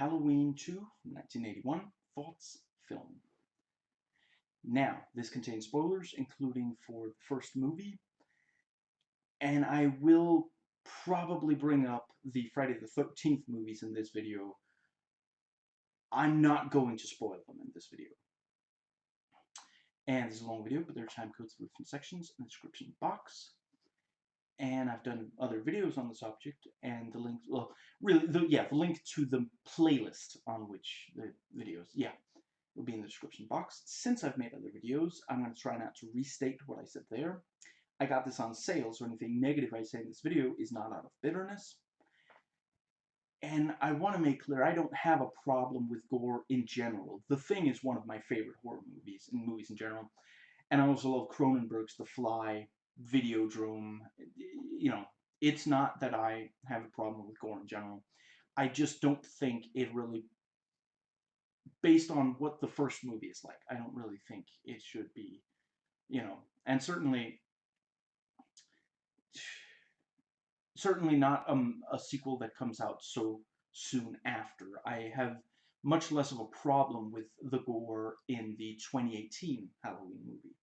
Halloween 2, 1981, Thoughts Film. Now, this contains spoilers, including for the first movie, and I will probably bring up the Friday the 13th movies in this video. I'm not going to spoil them in this video. And this is a long video, but there are time codes for different sections in the description box. And I've done other videos on the subject, and the link, well, really, the link to the playlist on which the videos, will be in the description box. Since I've made other videos, I'm going to try not to restate what I said there. I got this on sale, so anything negative I say in this video is not out of bitterness. And I want to make clear, I don't have a problem with gore in general. The Thing is one of my favorite horror movies, and movies in general. And I also love Cronenberg's The Fly, Videodrome. You know, it's not that I have a problem with gore in general. I just don't think it really, based on what the first movie is like, I don't really think it should be, and certainly not a sequel that comes out so soon after. I have much less of a problem with the gore in the 2018 Halloween movie.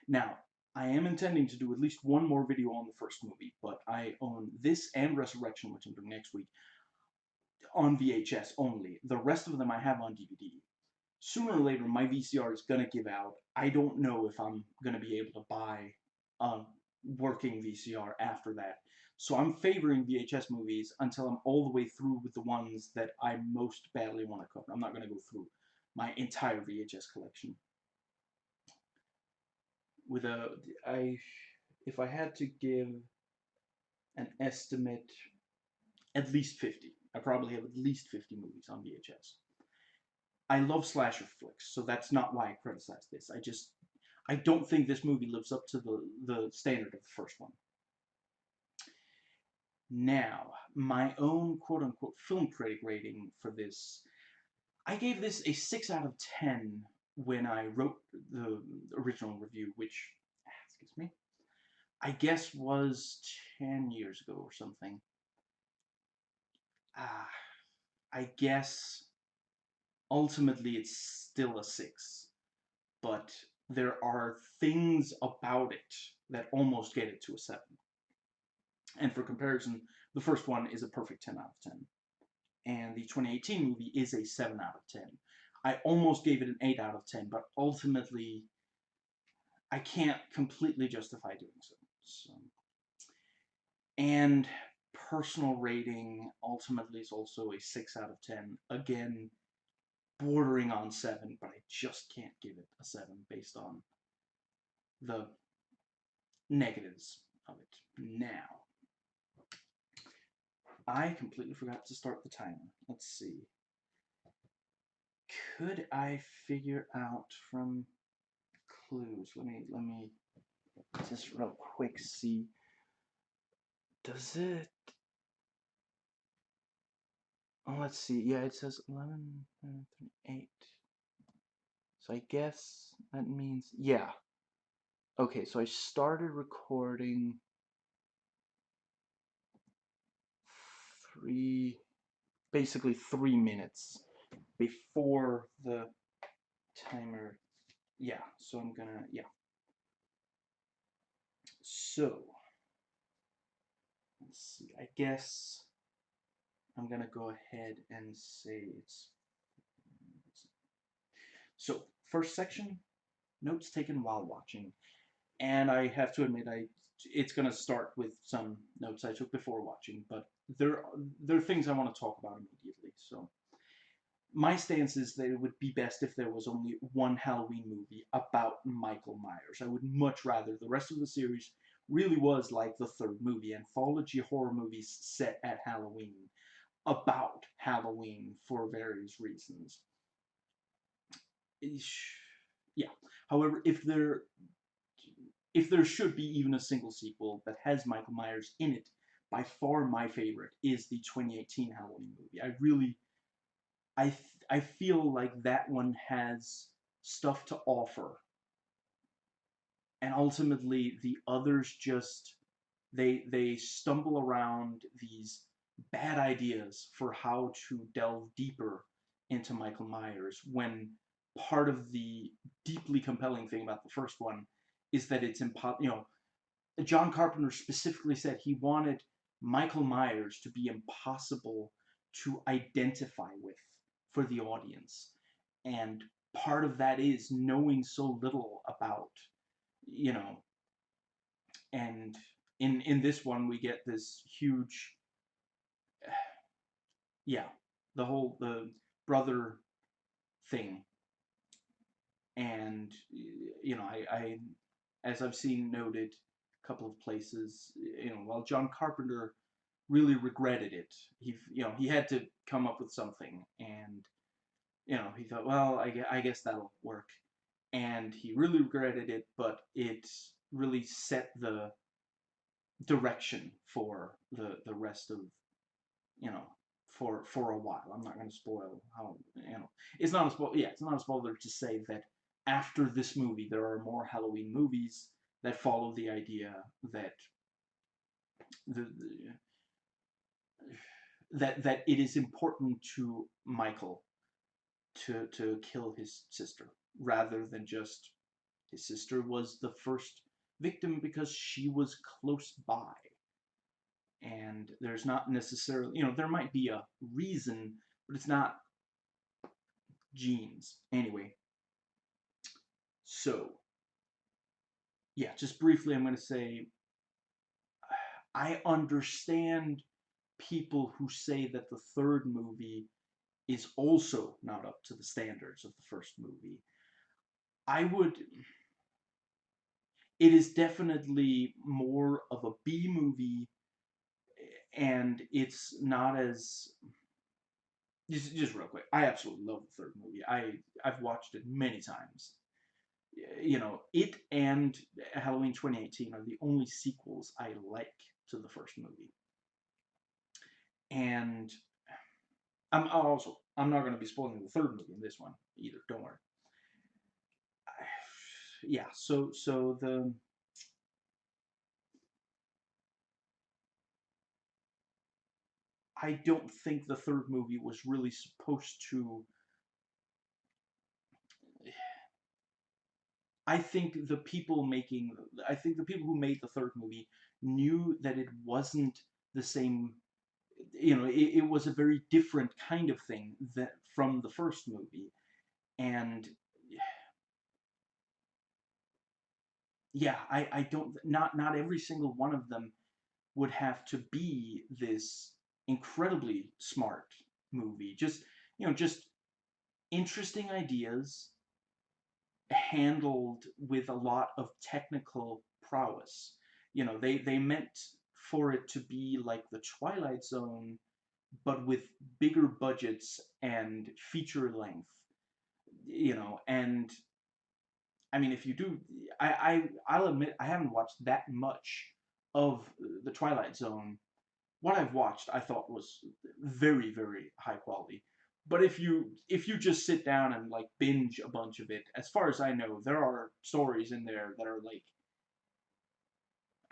Now, I am intending to do at least one more video on the first movie, but I own this and Resurrection, which I'm doing next week, on VHS only. The rest of them I have on DVD. Sooner or later, my VCR is going to give out. I don't know if I'm going to be able to buy a working VCR after that. So I'm favoring VHS movies until I'm all the way through with the ones that I most badly want to cover. I'm not going to go through my entire VHS collection. If I had to give an estimate, at least 50. I probably have at least 50 movies on VHS. I love slasher flicks, so that's not why I criticize this. I don't think this movie lives up to the standard of the first one. Now, my own quote-unquote film critic rating for this, I gave this a 6 out of 10 when I wrote the original review, which, excuse me, I guess was 10 years ago or something. I guess ultimately it's still a 6, but there are things about it that almost get it to a 7. And for comparison, the first one is a perfect 10 out of 10. And the 2018 movie is a 7 out of 10. I almost gave it an 8 out of 10, but ultimately I can't completely justify doing so. And personal rating ultimately is also a 6 out of 10. Again, bordering on 7, but I just can't give it a 7 based on the negatives of it. Now, I completely forgot to start the timer. Let's see. Could I figure out from clues? Let me just real quick see. Does it? Oh, let's see. Yeah, it says 11, 8. So I guess that means, yeah. Okay, so I started recording basically 3 minutes before the timer. Yeah, so I'm gonna, So, let's see, I guess I'm gonna go ahead and say it's, so, first section, notes taken while watching. And I have to admit, it's gonna start with some notes I took before watching, but there are things I want to talk about immediately, so. My stance is that it would be best if there was only one Halloween movie about Michael Myers. I would much rather the rest of the series really was like the third movie, anthology horror movies set at Halloween, about Halloween for various reasons. Yeah. However, if there should be even a single sequel that has Michael Myers in it, by far my favorite is the 2018 Halloween movie. I feel like that one has stuff to offer. And ultimately, the others just, they stumble around these bad ideas for how to delve deeper into Michael Myers, when part of the deeply compelling thing about the first one is that it's impossible. John Carpenter specifically said he wanted Michael Myers to be impossible to identify with for the audience. And part of that is knowing so little about, you know, and in this one we get this huge, yeah, the brother thing. And I as I've seen noted a couple of places, while John Carpenter really regretted it, he had to come up with something, and he thought, well, I guess that'll work, and he really regretted it, but it really set the direction for the rest of, you know, for a while. I'm not going to spoil how, it's not a spoil. Yeah, it's not a spoiler to say that after this movie, there are more Halloween movies that follow the idea that the that it is important to Michael to kill his sister, rather than just his sister was the first victim because she was close by. And there's not necessarily, there might be a reason, but it's not genes. Anyway, so yeah, just briefly, I'm going to say I understand people who say that the third movie is also not up to the standards of the first movie. I would. It is definitely more of a B movie, and it's not as. Just real quick, I absolutely love the third movie. I've watched it many times. It and Halloween 2018 are the only sequels I like to the first movie. And I'm not going to be spoiling the third movie in this one either. Don't worry. Yeah. So I don't think the third movie was really supposed to. I think the people who made the third movie knew that it wasn't the same. It was a very different kind of thing that from the first movie. And yeah, I don't, not every single one of them would have to be this incredibly smart movie. Just interesting ideas handled with a lot of technical prowess. They meant for it to be like the Twilight Zone, but with bigger budgets and feature length. And I mean, if you do, I'll admit I haven't watched that much of the Twilight Zone. What I've watched, I thought was very, very high quality. But if you just sit down and like binge a bunch of it, as far as I know, there are stories in there that are like,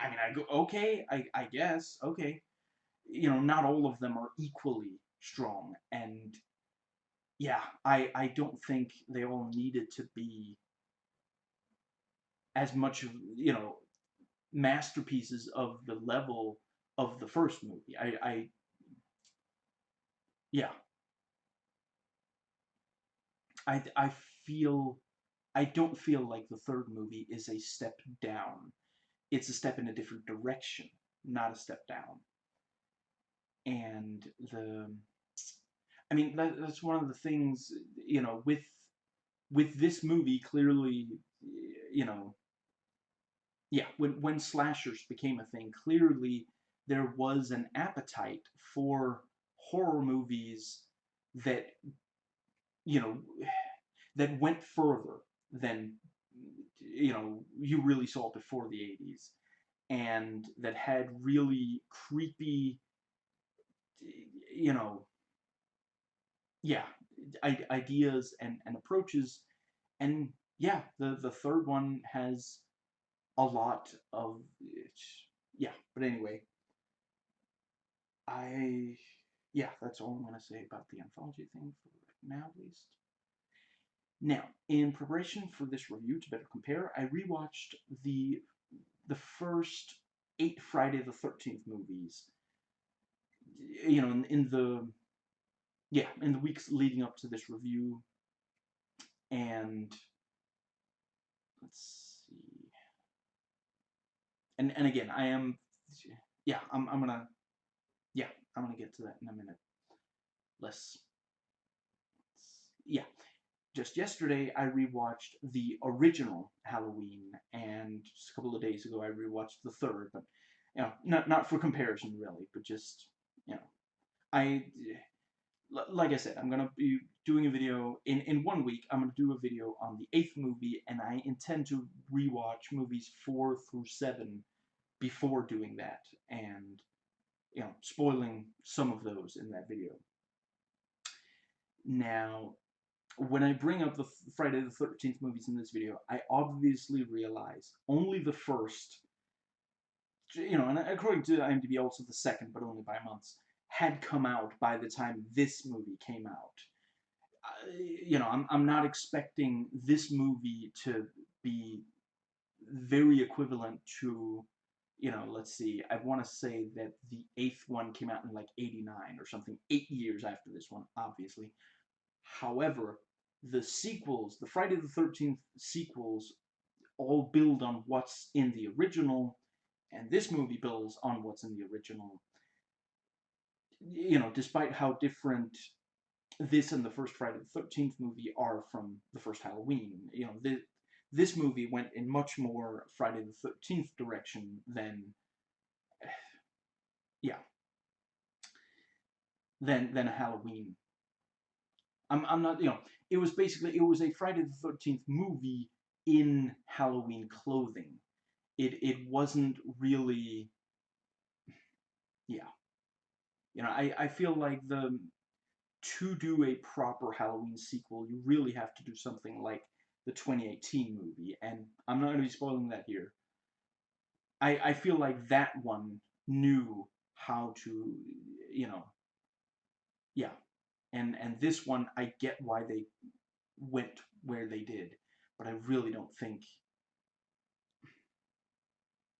I mean, I go, okay, I guess, okay. Not all of them are equally strong, and yeah, I don't think they all needed to be as much of, masterpieces of the level of the first movie. Yeah, I feel I don't feel like the third movie is a step down. It's a step in a different direction, not a step down. And I mean, that's one of the things, with this movie, clearly, you know, yeah, when slashers became a thing, clearly there was an appetite for horror movies that, you know, that went further than, you really saw before the 80s, and that had really creepy, you know, yeah, ideas and approaches. And yeah, the third one has a lot of, yeah, but anyway, yeah, that's all I'm going to say about the anthology thing for right now, at least. Now, in preparation for this review, to better compare, I rewatched the first 8 Friday the 13th movies, you know, in the weeks leading up to this review, and let's see, and again, yeah, I'm gonna, yeah, I'm gonna get to that in a minute. Yeah, just yesterday I rewatched the original Halloween, and just a couple of days ago I rewatched the third, but you know, not for comparison really, but just, you know, I like I said, I'm gonna be doing a video in 1 week. I'm gonna do a video on the 8th movie, and I intend to rewatch movies 4 through 7 before doing that, and you know, spoiling some of those in that video. Now, when I bring up the Friday the 13th movies in this video, I obviously realize only the first, you know, and according to IMDb, also the second, but only by months, had come out by the time this movie came out. You know, I'm not expecting this movie to be very equivalent to, you know, let's see, I want to say that the 8th one came out in like 89 or something, 8 years after this one, obviously. However, the sequels, the Friday the 13th sequels, all build on what's in the original, and this movie builds on what's in the original. You know, despite how different this and the first Friday the 13th movie are from the first Halloween. You know, this movie went in much more Friday the 13th direction than, yeah, than a Halloween. I'm not, you know, it was a Friday the 13th movie in Halloween clothing. It wasn't really, yeah. You know, I feel like to do a proper Halloween sequel, you really have to do something like the 2018 movie, and I'm not going to be spoiling that here. I feel like that one knew how to, you know, yeah, and this one, I get why they went where they did, but I really don't think,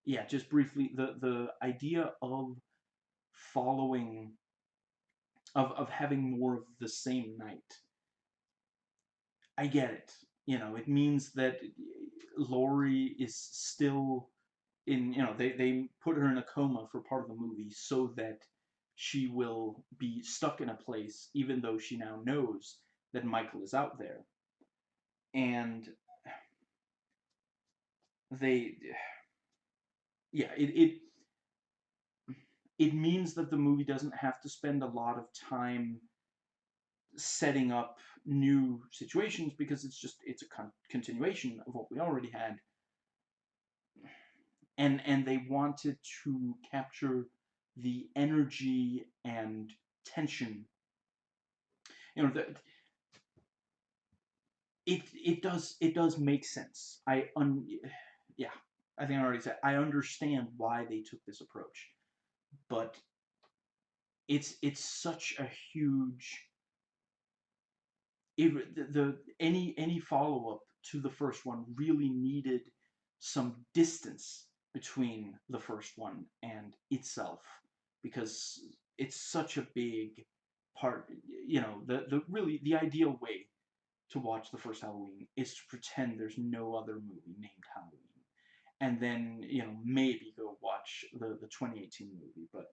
yeah, just briefly, the idea of following, of having more of the same night, I get it. You know, it means that Laurie is still in, you know, they put her in a coma for part of the movie so that she will be stuck in a place even though she now knows that Michael is out there. And they, yeah, it means that the movie doesn't have to spend a lot of time setting up new situations because it's a continuation of what we already had, and they wanted to capture the energy and tension. You know, it does make sense. Yeah, I think I already said I understand why they took this approach, but it's such a huge, any follow up to the first one really needed some distance between the first one and itself, because it's such a big part. You know, the ideal way to watch the first Halloween is to pretend there's no other movie named Halloween, and then, you know, maybe go watch the 2018 movie. But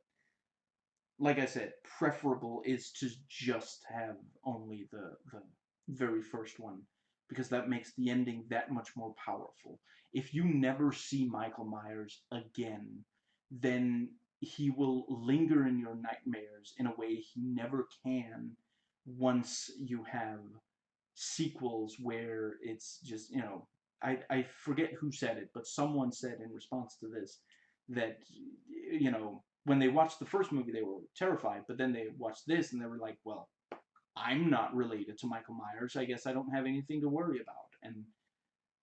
like I said, preferable is to just have only the very first one, because that makes the ending that much more powerful. If you never see Michael Myers again, then he will linger in your nightmares in a way he never can once you have sequels where it's just, you know, I forget who said it, but someone said in response to this that, you know, when they watched the first movie they were terrified, but then they watched this and they were like, well, I'm not related to Michael Myers, I guess I don't have anything to worry about. And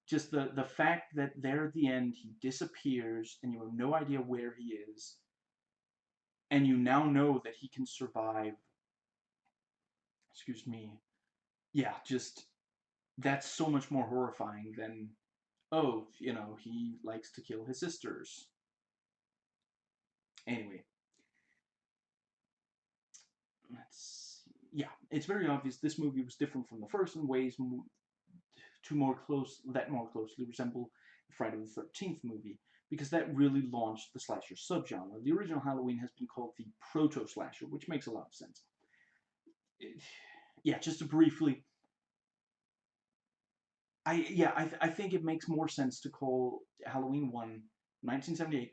just the fact that there at the end he disappears and you have no idea where he is, and you now know that he can survive, excuse me, yeah, just that's so much more horrifying than, oh, he likes to kill his sisters. Anyway, let's see. Yeah, it's very obvious this movie was different from the first in ways that more closely resemble the Friday the 13th movie, because that really launched the slasher subgenre. The original Halloween has been called the proto-slasher, which makes a lot of sense. Yeah, just to briefly, I think it makes more sense to call Halloween 1 1978,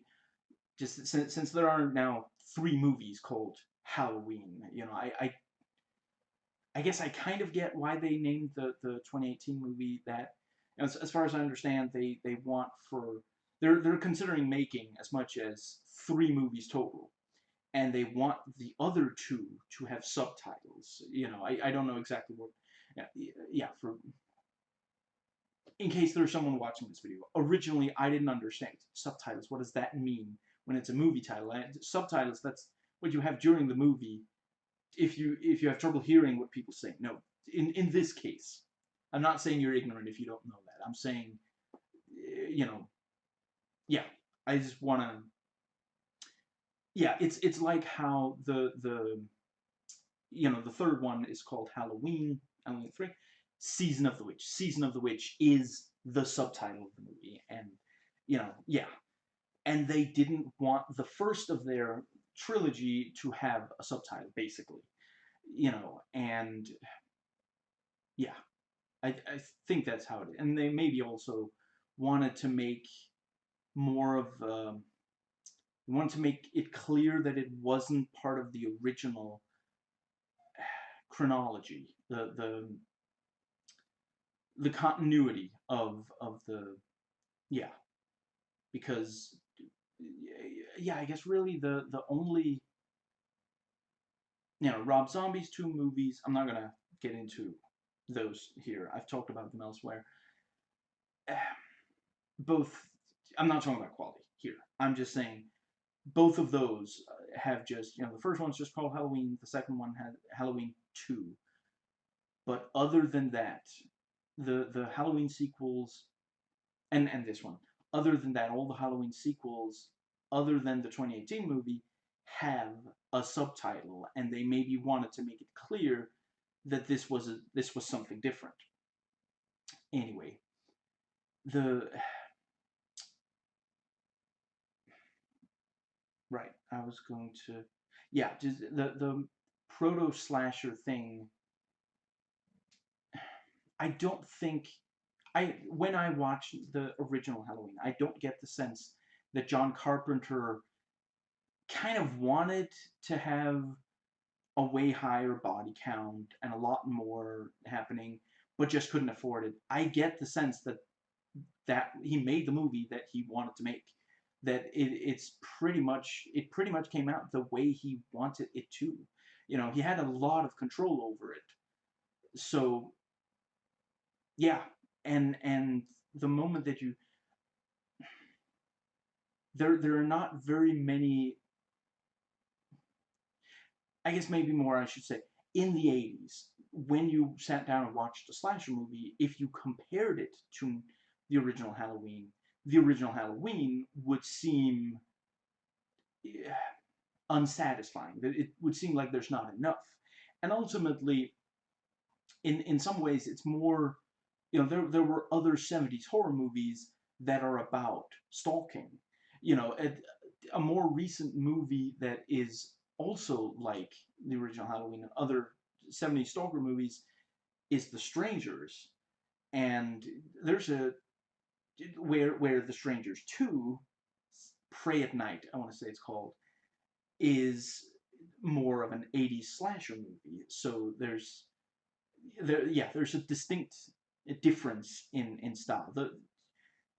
just since there are now 3 movies called Halloween. I guess I kind of get why they named the 2018 movie that. As far as I understand, they want for they're considering making as much as 3 movies total, and they want the other 2 to have subtitles. I don't know exactly what. Yeah, for in case there's someone watching this video. Originally, I didn't understand subtitles. What does that mean when it's a movie title? And subtitles, that's what you have during the movie if you have trouble hearing what people say. No, in this case, I'm not saying you're ignorant if you don't know that. I'm saying, yeah, I just want to, yeah, it's like how the third one is called Halloween 3, Season of the Witch. Season of the Witch is the subtitle of the movie, and yeah, and they didn't want the first of their trilogy to have a subtitle, basically, and yeah, I think that's how it is. And they maybe also wanted to make more of wanted to make it clear that it wasn't part of the original chronology, the continuity of the, yeah, because yeah, I guess really the only, Rob Zombie's 2 movies, I'm not gonna get into those here. I've talked about them elsewhere. Both, I'm not talking about quality here. I'm just saying both of those have just, the first one's just called Halloween, the second one had Halloween 2. But other than that, the Halloween sequels, and this one, other than that, all the Halloween sequels, other than the 2018 movie, have a subtitle, and they maybe wanted to make it clear that this was something different. Anyway, the right, I was going to, yeah, just the proto slasher thing. I don't think when I watch the original Halloween, I don't get the sense that John Carpenter kind of wanted to have a way higher body count and a lot more happening, but just couldn't afford it. I get the sense that he made the movie that he wanted to make. That it pretty much came out the way he wanted it to. He had a lot of control over it. So yeah, and the moment that there are not very many, I guess maybe more I should say, in the 80s, when you sat down and watched a slasher movie, if you compared it to the original Halloween would seem unsatisfying. That it would seem like there's not enough. And ultimately, in some ways, it's more, there were other 70s horror movies that are about stalking. A more recent movie that is also like the original Halloween and other 70s stalker movies is The Strangers. And there's where The Strangers 2, Prey at Night, I want to say it's called, is more of an 80s slasher movie. So there's a distinct difference in style.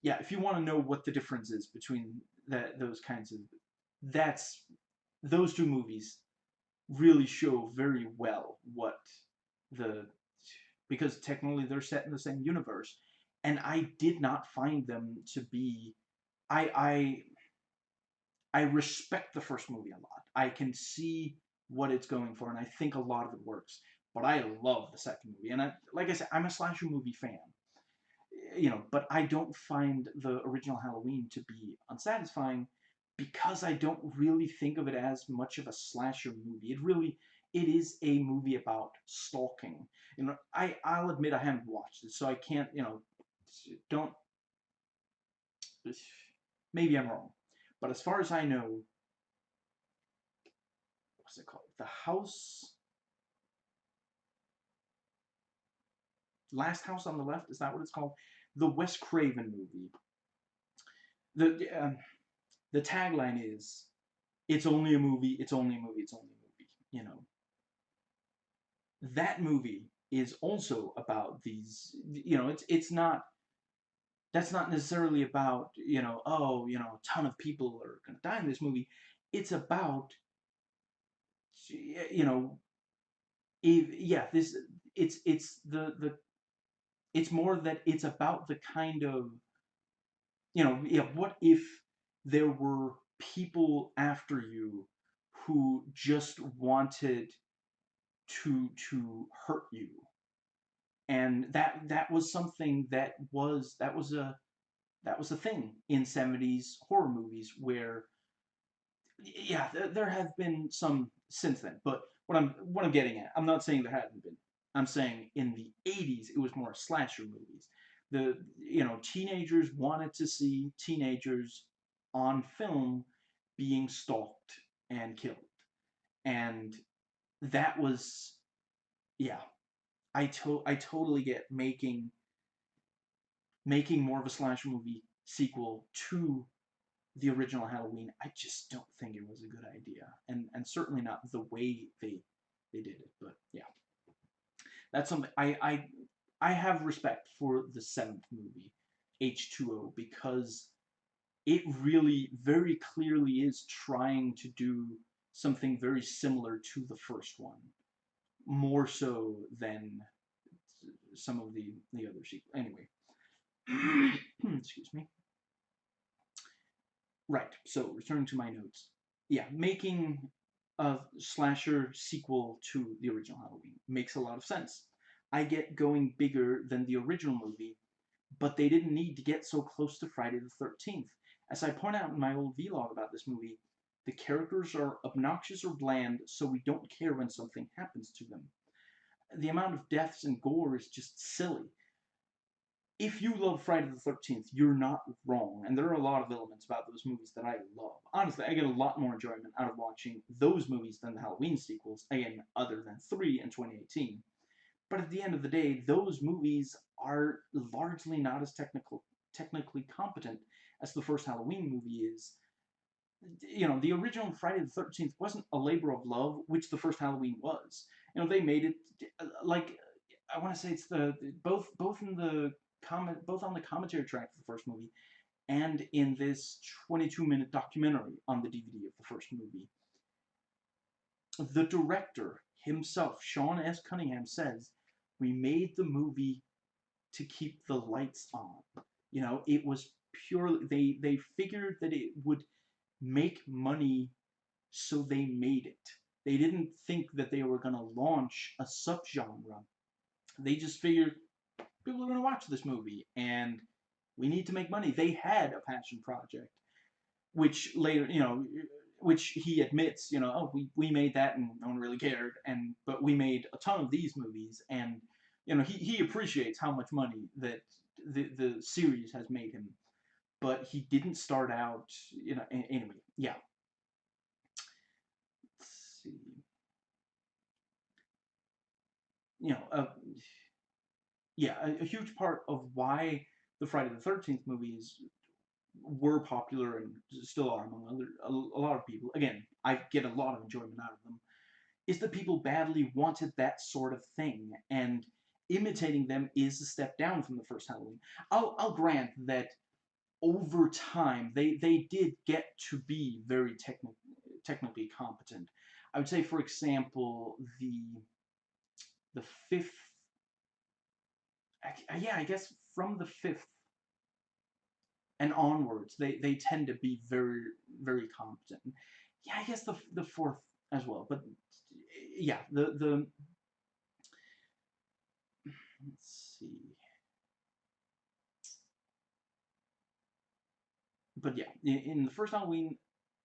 Yeah, if you want to know what the difference is between those kinds of, that's those 2 movies really show very well what the because technically they're set in the same universe, and I did not find them to be. I respect the first movie a lot. I can see what it's going for, and I think a lot of it works. But I love the second movie, and like I said, I'm a slasher movie fan. But I don't find the original Halloween to be unsatisfying because I don't really think of it as much of a slasher movie. It is a movie about stalking. I'll admit I haven't watched it, so I can't, don't, maybe I'm wrong. But as far as I know, what's it called? Last House on the Left, is that what it's called? The Wes Craven movie. The tagline is, "It's only a movie. It's only a movie. It's only a movie." That movie is also about these. It's not. That's not necessarily about a ton of people are going to die in this movie. It's about you know yeah, this it's the it's more that it's about the kind of yeah, what if there were people after you who just wanted to hurt you, and that was something that was a thing in 70s horror movies, where yeah, there have been some since then. But what I'm getting at, I'm not saying there hadn't been. I'm saying in the 80s it was more slasher movies. Teenagers wanted to see teenagers on film being stalked and killed, and that was yeah. I totally get making more of a slasher movie sequel to the original Halloween. I just don't think it was a good idea, and certainly not the way they did it. But yeah, that's something I have respect for the seventh movie, H2O, because it really very clearly is trying to do something very similar to the first one, more so than some of the other sequels. Anyway, excuse me. Right. So returning to my notes, yeah, making a slasher sequel to the original Halloween makes a lot of sense. I get going bigger than the original movie, but they didn't need to get so close to Friday the 13th. As I point out in my old vlog about this movie, the characters are obnoxious or bland, so we don't care when something happens to them. The amount of deaths and gore is just silly. If you love Friday the 13th, you're not wrong. And there are a lot of elements about those movies that I love. Honestly, I get a lot more enjoyment out of watching those movies than the Halloween sequels, again, other than 3 in 2018. But at the end of the day, those movies are largely not as technically competent as the first Halloween movie is. The original Friday the 13th wasn't a labor of love, which the first Halloween was. They made it like, I want to say it's the both in the both on the commentary track of the first movie and in this 22-minute documentary on the DVD of the first movie. The director himself, Sean S. Cunningham, says, "We made the movie to keep the lights on." It was purely, they figured that it would make money, so they made it. They didn't think that they were going to launch a subgenre. They just figured people are going to watch this movie, and we need to make money. They had a passion project, which later, which he admits, oh, we made that and no one really cared, but we made a ton of these movies, and he appreciates how much money that the series has made him, but he didn't start out, anyway, yeah. Let's see. Yeah, a huge part of why the Friday the 13th movies were popular and still are among a lot of people. Again, I get a lot of enjoyment out of them. Is that people badly wanted that sort of thing, and imitating them is a step down from the first Halloween. I'll grant that over time they did get to be very technically competent. I would say, for example, the fifth. Yeah, I guess from the fifth and onwards, they tend to be very, very competent. yeah, I guess the fourth as well, but yeah, the let's see, but yeah, in the first Halloween,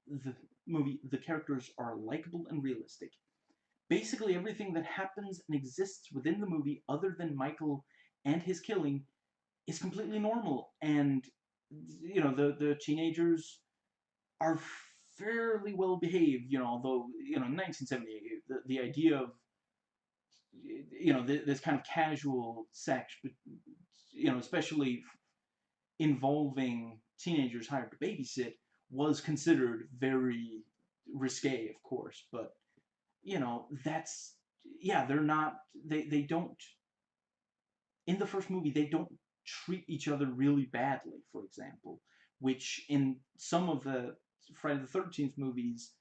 the movie, the characters are likable and realistic. Basically, everything that happens and exists within the movie, other than Michael and his killing, is completely normal. And the teenagers are fairly well behaved. Although 1978, the idea of this kind of casual sex, but especially involving teenagers hired to babysit, was considered very risque, of course. But that's, yeah, they're not, they don't, in the first movie, they don't treat each other really badly, for example, which in some of the Friday the 13th movies,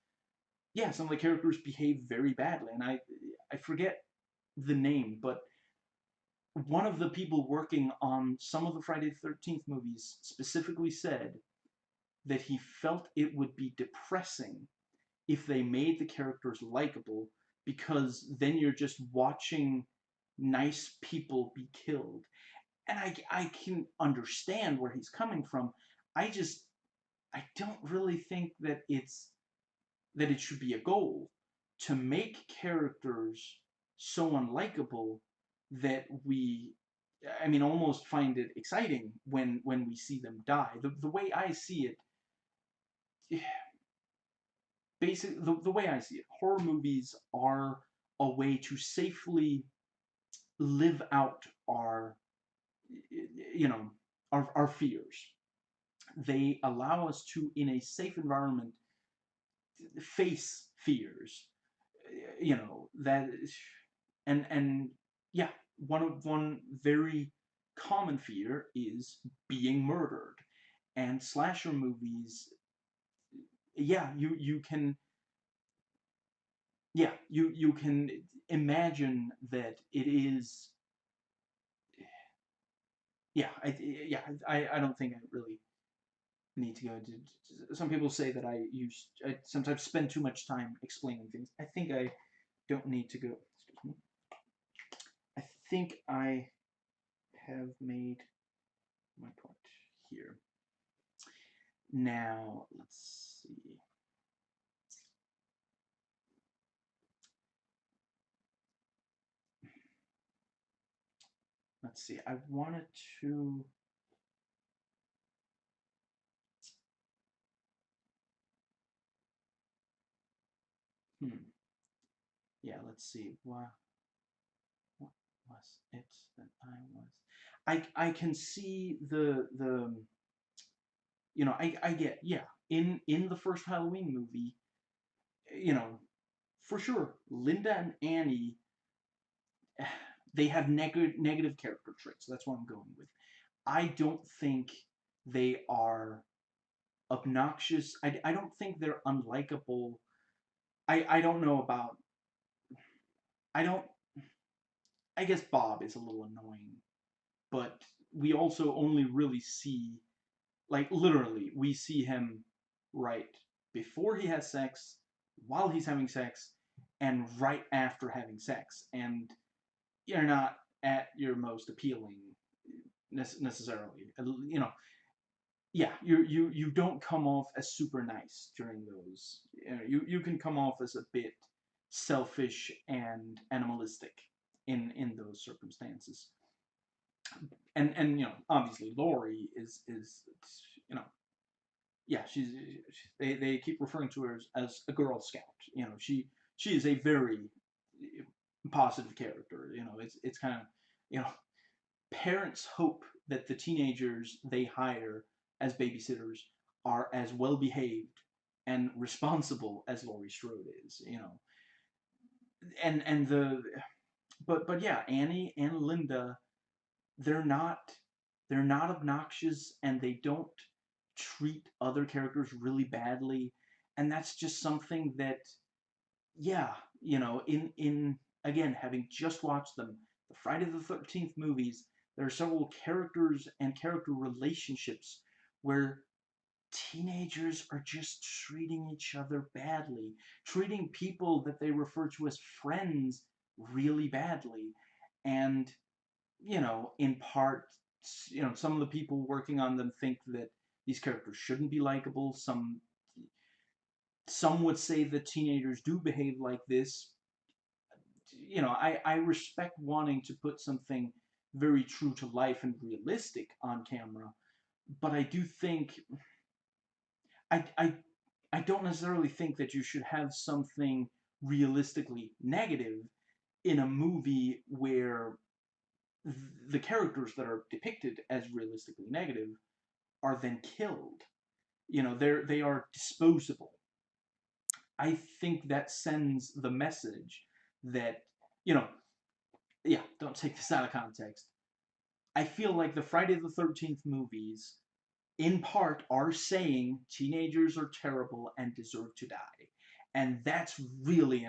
yeah, some of the characters behave very badly. And I forget the name, but one of the people working on some of the Friday the 13th movies specifically said that he felt it would be depressing if they made the characters likable, because then you're just watching nice people be killed. And I can understand where he's coming from. I just, I don't really think that it should be a goal to make characters so unlikable that we, I mean, almost find it exciting when we see them die. The way I see it, basically, the way I see it, horror movies are a way to safely live out you know, our fears. They allow us to, in a safe environment, face fears. That, and yeah, one very common fear is being murdered. And slasher movies, yeah, you can, yeah, you can imagine that it is, yeah, I don't think I really need to go into. Some people say that I sometimes spend too much time explaining things. I think I don't need to go. Excuse me. I think I have made my point here. Now, let's see. Let's see. I wanted to. Hmm. Yeah, let's see. What was it that I was? I can see the. I get, yeah. In the first Halloween movie, you know, for sure, Linda and Annie, they have negative character traits. That's what I'm going with. I don't think they are obnoxious. I don't think they're unlikable. I don't know about. I don't. I guess Bob is a little annoying, but we also only really see, like, literally, we see him right before he has sex, while he's having sex, and right after having sex. And you're not at your most appealing necessarily. Yeah, you don't come off as super nice during those. You can come off as a bit selfish and animalistic in those circumstances. And obviously Laurie is yeah, they keep referring to her as a Girl Scout. She is a very positive character. It's kind of, you know parents hope that the teenagers they hire as babysitters are as well behaved and responsible as Laurie Strode is. And the but yeah, Annie and Linda, they're not they're not obnoxious, and they don't treat other characters really badly. And that's just something that, yeah, in again, having just watched them, the Friday the 13th movies, there are several characters and character relationships where teenagers are just treating each other badly, treating people that they refer to as friends really badly. And, in part, some of the people working on them think that these characters shouldn't be likable. Some would say that teenagers do behave like this. I respect wanting to put something very true to life and realistic on camera, but I do think I I I don't necessarily think that you should have something realistically negative in a movie where the characters that are depicted as realistically negative are then killed. They are disposable. I think that sends the message that, you know, yeah, don't take this out of context. I feel like the Friday the 13th movies, in part, are saying teenagers are terrible and deserve to die. And that's really,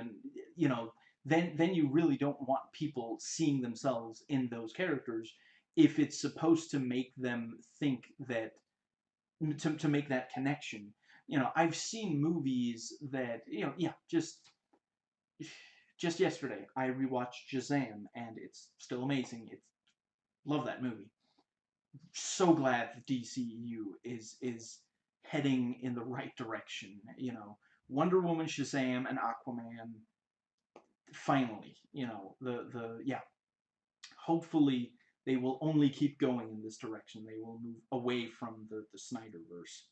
then you really don't want people seeing themselves in those characters if it's supposed to make them think that, to make that connection. I've seen movies that, yeah, just yesterday I rewatched Shazam, and it's still amazing. Love that movie. So glad the DCEU is heading in the right direction. Wonder Woman, Shazam, and Aquaman. Finally, the yeah. Hopefully, they will only keep going in this direction. They will move away from the Snyderverse.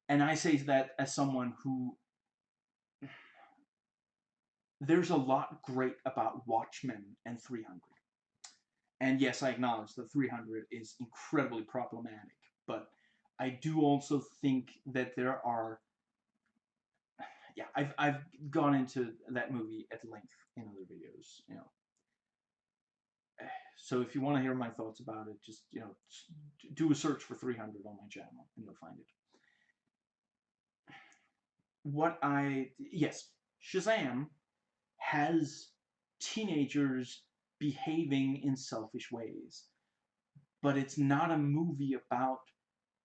And I say that as someone who, there's a lot great about Watchmen and 300. And yes, I acknowledge that 300 is incredibly problematic, but I do also think that there are, yeah, I've gone into that movie at length in other videos. So if you want to hear my thoughts about it, just, do a search for 300 on my channel and you'll find it. Yes, Shazam has teenagers behaving in selfish ways, but it's not a movie about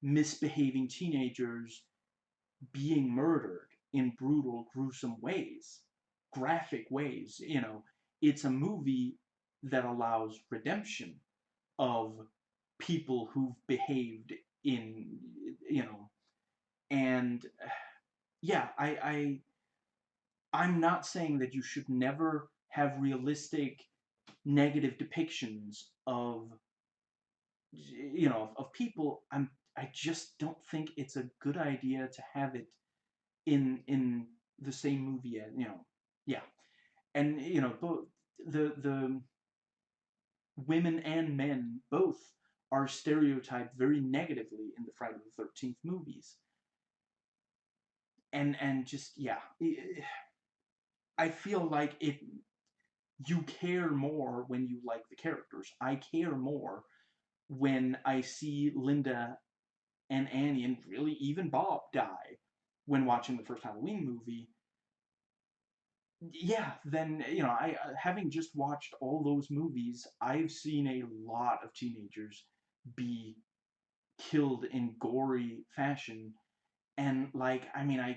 misbehaving teenagers being murdered in brutal, gruesome ways, graphic ways. It's a movie that allows redemption of people who've behaved in, and yeah, I'm not saying that you should never have realistic negative depictions of, of people. I just don't think it's a good idea to have it in the same movie as, yeah. And, both the women and men both are stereotyped very negatively in the Friday the 13th movies. And just, yeah, I feel like you care more when you like the characters. I care more when I see Linda and Annie, and really even Bob, die when watching the first Halloween movie. Yeah, then, I having just watched all those movies, I've seen a lot of teenagers be killed in gory fashion, and, like, I mean, I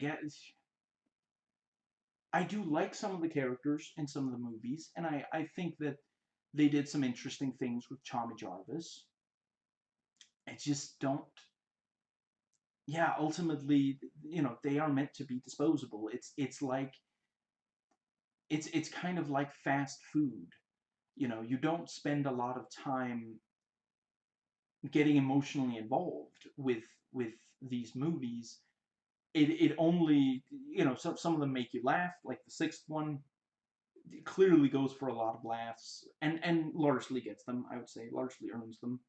do like some of the characters in some of the movies, and I think that they did some interesting things with Tommy Jarvis. I just don't. Yeah, ultimately, they are meant to be disposable. It's kind of like fast food. You don't spend a lot of time getting emotionally involved with these movies. It only, some of them make you laugh, like the sixth one clearly goes for a lot of laughs, and largely gets them, I would say, largely earns them.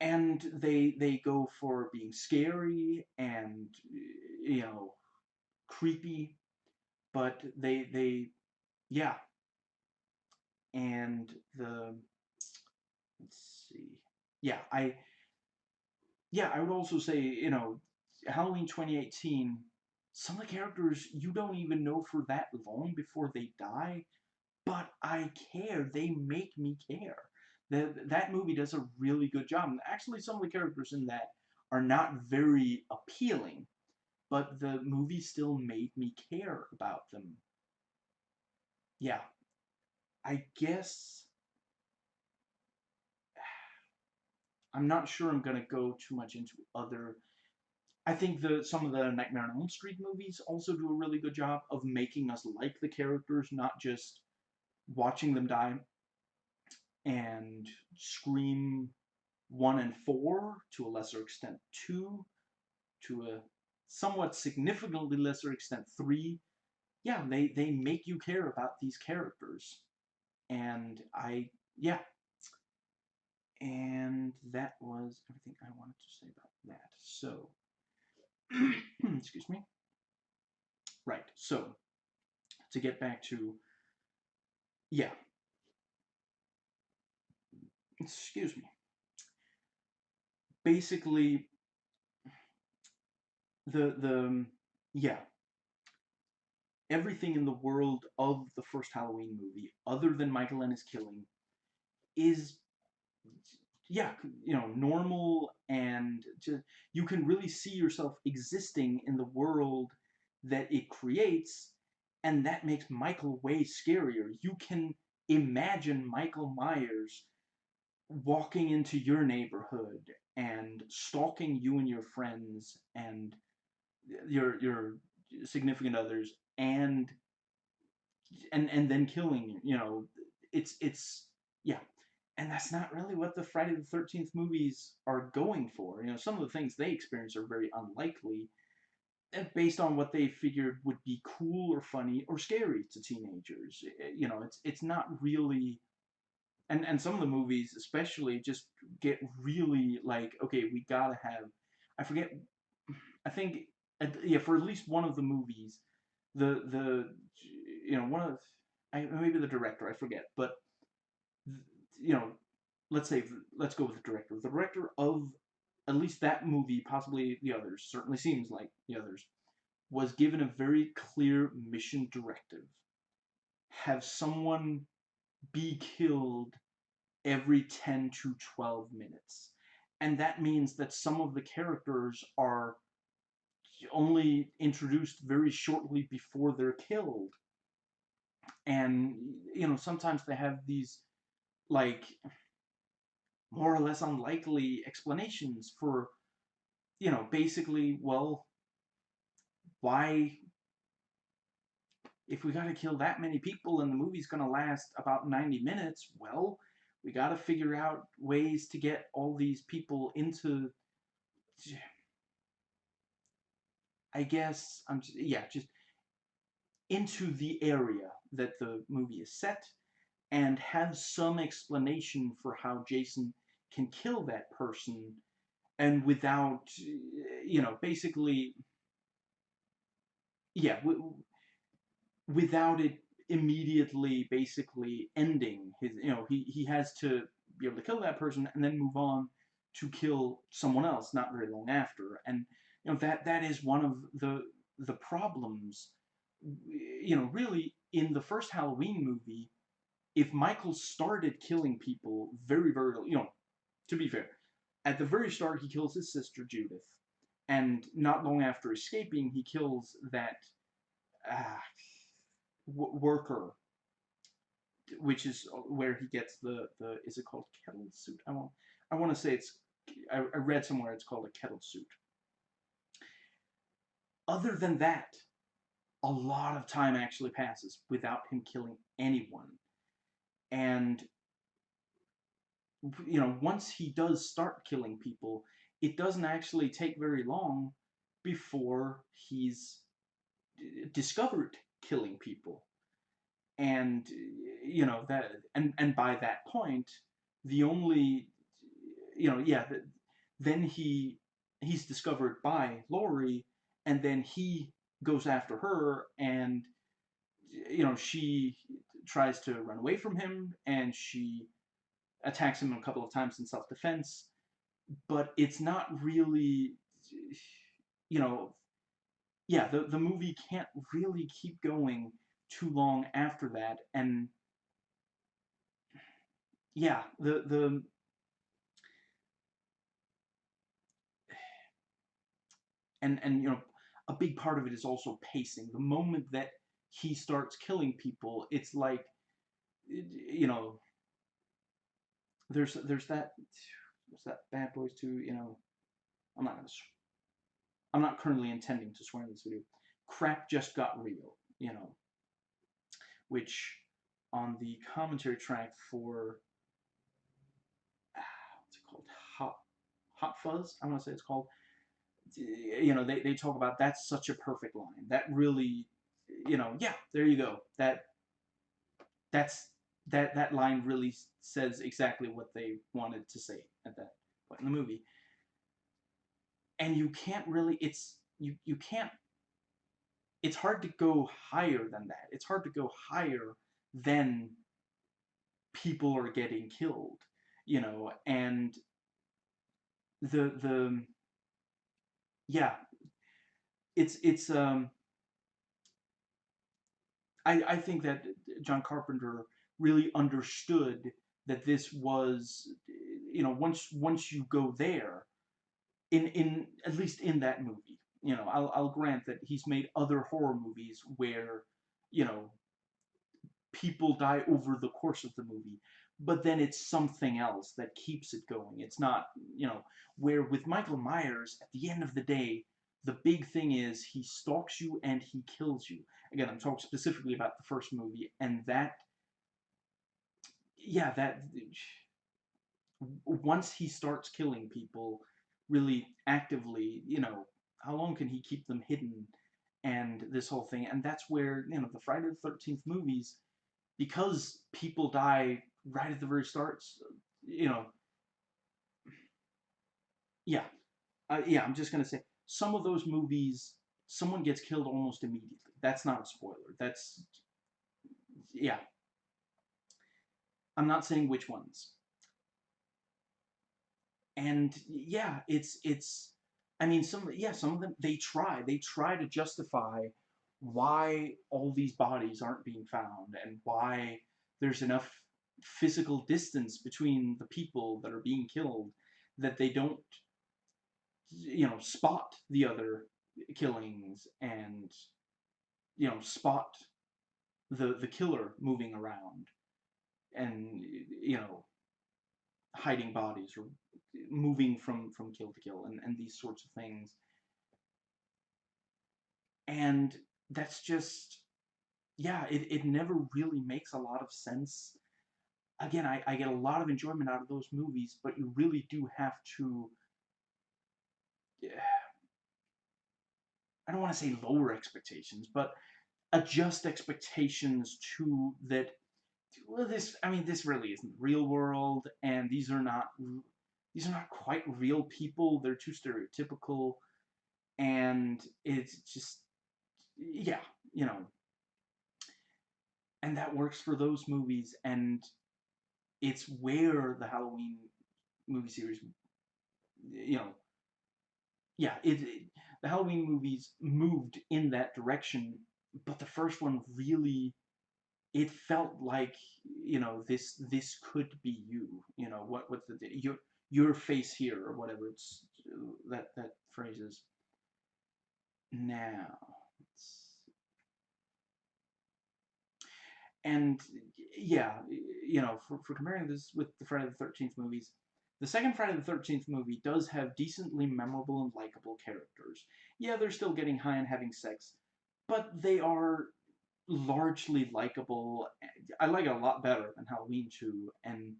And they go for being scary and, creepy, but they yeah. And let's see, yeah, I would also say, Halloween 2018, some of the characters you don't even know for that long before they die, but I care. They make me care. That movie does a really good job. And actually, some of the characters in that are not very appealing, but the movie still made me care about them. Yeah, I guess I'm not sure I'm gonna go too much into other. I think some of the Nightmare on Elm Street movies also do a really good job of making us like the characters, not just watching them die. And Scream 1 and 4, to a lesser extent 2, to a somewhat significantly lesser extent 3. Yeah, they make you care about these characters. And yeah. And that was everything I wanted to say about that. So, excuse me. Right, so, to get back to, yeah, excuse me. Basically, the yeah, everything in the world of the first Halloween movie, other than Michael and his killing, is, yeah, normal, and just, you can really see yourself existing in the world that it creates, and that makes Michael way scarier. You can imagine Michael Myers walking into your neighborhood and stalking you and your friends and your significant others, and then killing you. It's yeah, and that's not really what the Friday the 13th movies are going for. Some of the things they experience are very unlikely, based on what they figured would be cool or funny or scary to teenagers. It's not really. And some of the movies especially just get really like, okay, we gotta have, I forget, I think, yeah, for at least one of the movies, the one of, maybe the director, I forget, but you know let's say, let's go with the director. The director of at least that movie, possibly the others, certainly seems like the others, was given a very clear mission directive: have someone be killed every 10 to 12 minutes. And that means that some of the characters are only introduced very shortly before they're killed. And, sometimes they have these, like, more or less unlikely explanations for, basically, well, why, if we gotta kill that many people and the movie's gonna last about 90 minutes, well, we gotta figure out ways to get all these people into, I guess, just into the area that the movie is set, and have some explanation for how Jason can kill that person, and without, basically, yeah, without it immediately basically ending his, he has to be able to kill that person and then move on to kill someone else not very long after. And that is one of the problems, really, in the first Halloween movie. If Michael started killing people very, very, to be fair, at the very start he kills his sister Judith, and not long after escaping he kills that uh, worker, which is where he gets the is it called kettle suit? I want to say it's, I read somewhere it's called a kettle suit. Other than that, a lot of time actually passes without him killing anyone. And once he does start killing people, it doesn't actually take very long before he's discovered killing people. And that, and by that point, the only, yeah, then he's discovered by Laurie, and then he goes after her, and she tries to run away from him, and she attacks him a couple of times in self-defense, but it's not really, you know yeah, the movie can't really keep going too long after that. And yeah, the and you know, a big part of it is also pacing. The moment that he starts killing people, it's like, you know, there's that Bad Boys 2, you know, I'm not gonna, I'm not currently intending to swear in this video. Crap just got real, you know, which on the commentary track for what's it called, Hot Fuzz, I want to say it's called. You know, they talk about that's such a perfect line. That really, you know, yeah, there you go. That's that line really says exactly what they wanted to say at that point in the movie. And you can't really, you can't, it's hard to go higher than that. It's hard to go higher than people are getting killed, you know, and the yeah, it's I think that John Carpenter really understood that this was, you know, once you go there, in at least in that movie, you know, I'll grant that he's made other horror movies where, you know, people die over the course of the movie, but then it's something else that keeps it going. It's not, you know, where with Michael Myers, at the end of the day, the big thing is he stalks you and he kills you. Again, I'm talking specifically about the first movie, and that, yeah, that once he starts killing people really actively, you know, how long can he keep them hidden and this whole thing? And that's where, you know, the Friday the 13th movies, because people die right at the very start, you know, yeah, yeah, I'm just gonna say some of those movies, someone gets killed almost immediately. That's not a spoiler. That's, yeah, I'm not saying which ones. And yeah, it's I mean, some of them, they try to justify why all these bodies aren't being found and why there's enough physical distance between the people that are being killed that they don't, you know, spot the other killings and, you know, spot the killer moving around and, you know, hiding bodies or moving from kill to kill and these sorts of things. And that's just, yeah, it never really makes a lot of sense. Again, I get a lot of enjoyment out of those movies, but you really do have to, I don't want to say lower expectations, but adjust expectations to that. Well, this, I mean, this really isn't real world, and these are not quite real people. They're too stereotypical, and it's just, yeah, you know, and that works for those movies, and it's where the Halloween movie series, you know, yeah, the Halloween movies moved in that direction, but the first one really, it felt like, you know, this could be you, you know, what's the your face here or whatever it's that phrase is. Now, and yeah, you know, for comparing this with the Friday the 13th movies, the second Friday the 13th movie does have decently memorable and likable characters. Yeah, they're still getting high and having sex, but they are largely likable. I like it a lot better than Halloween 2, and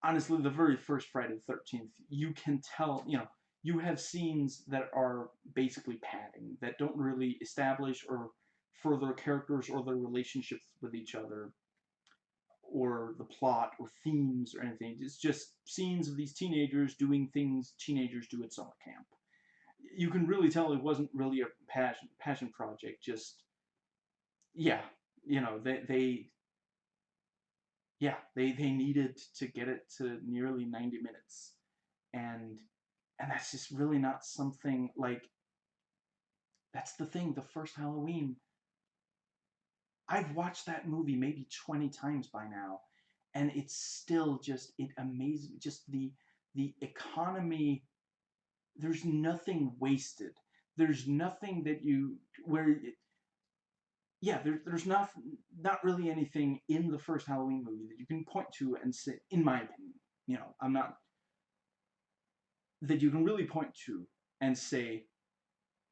honestly, the very first Friday the 13th, you can tell, you know, you have scenes that are basically padding, that don't really establish or further characters or their relationships with each other, or the plot, or themes, or anything. It's just scenes of these teenagers doing things teenagers do at summer camp. You can really tell it wasn't really a passion project, just, yeah, you know, they yeah, they needed to get it to nearly 90 minutes. And and that's just really not something like, that's the thing, the first Halloween, I've watched that movie maybe 20 times by now, and it's still just, it amazes, just the economy, there's nothing wasted. there's nothing that you where yeah, there's not really anything in the first Halloween movie that you can point to and say, in my opinion, I'm not that you can really point to and say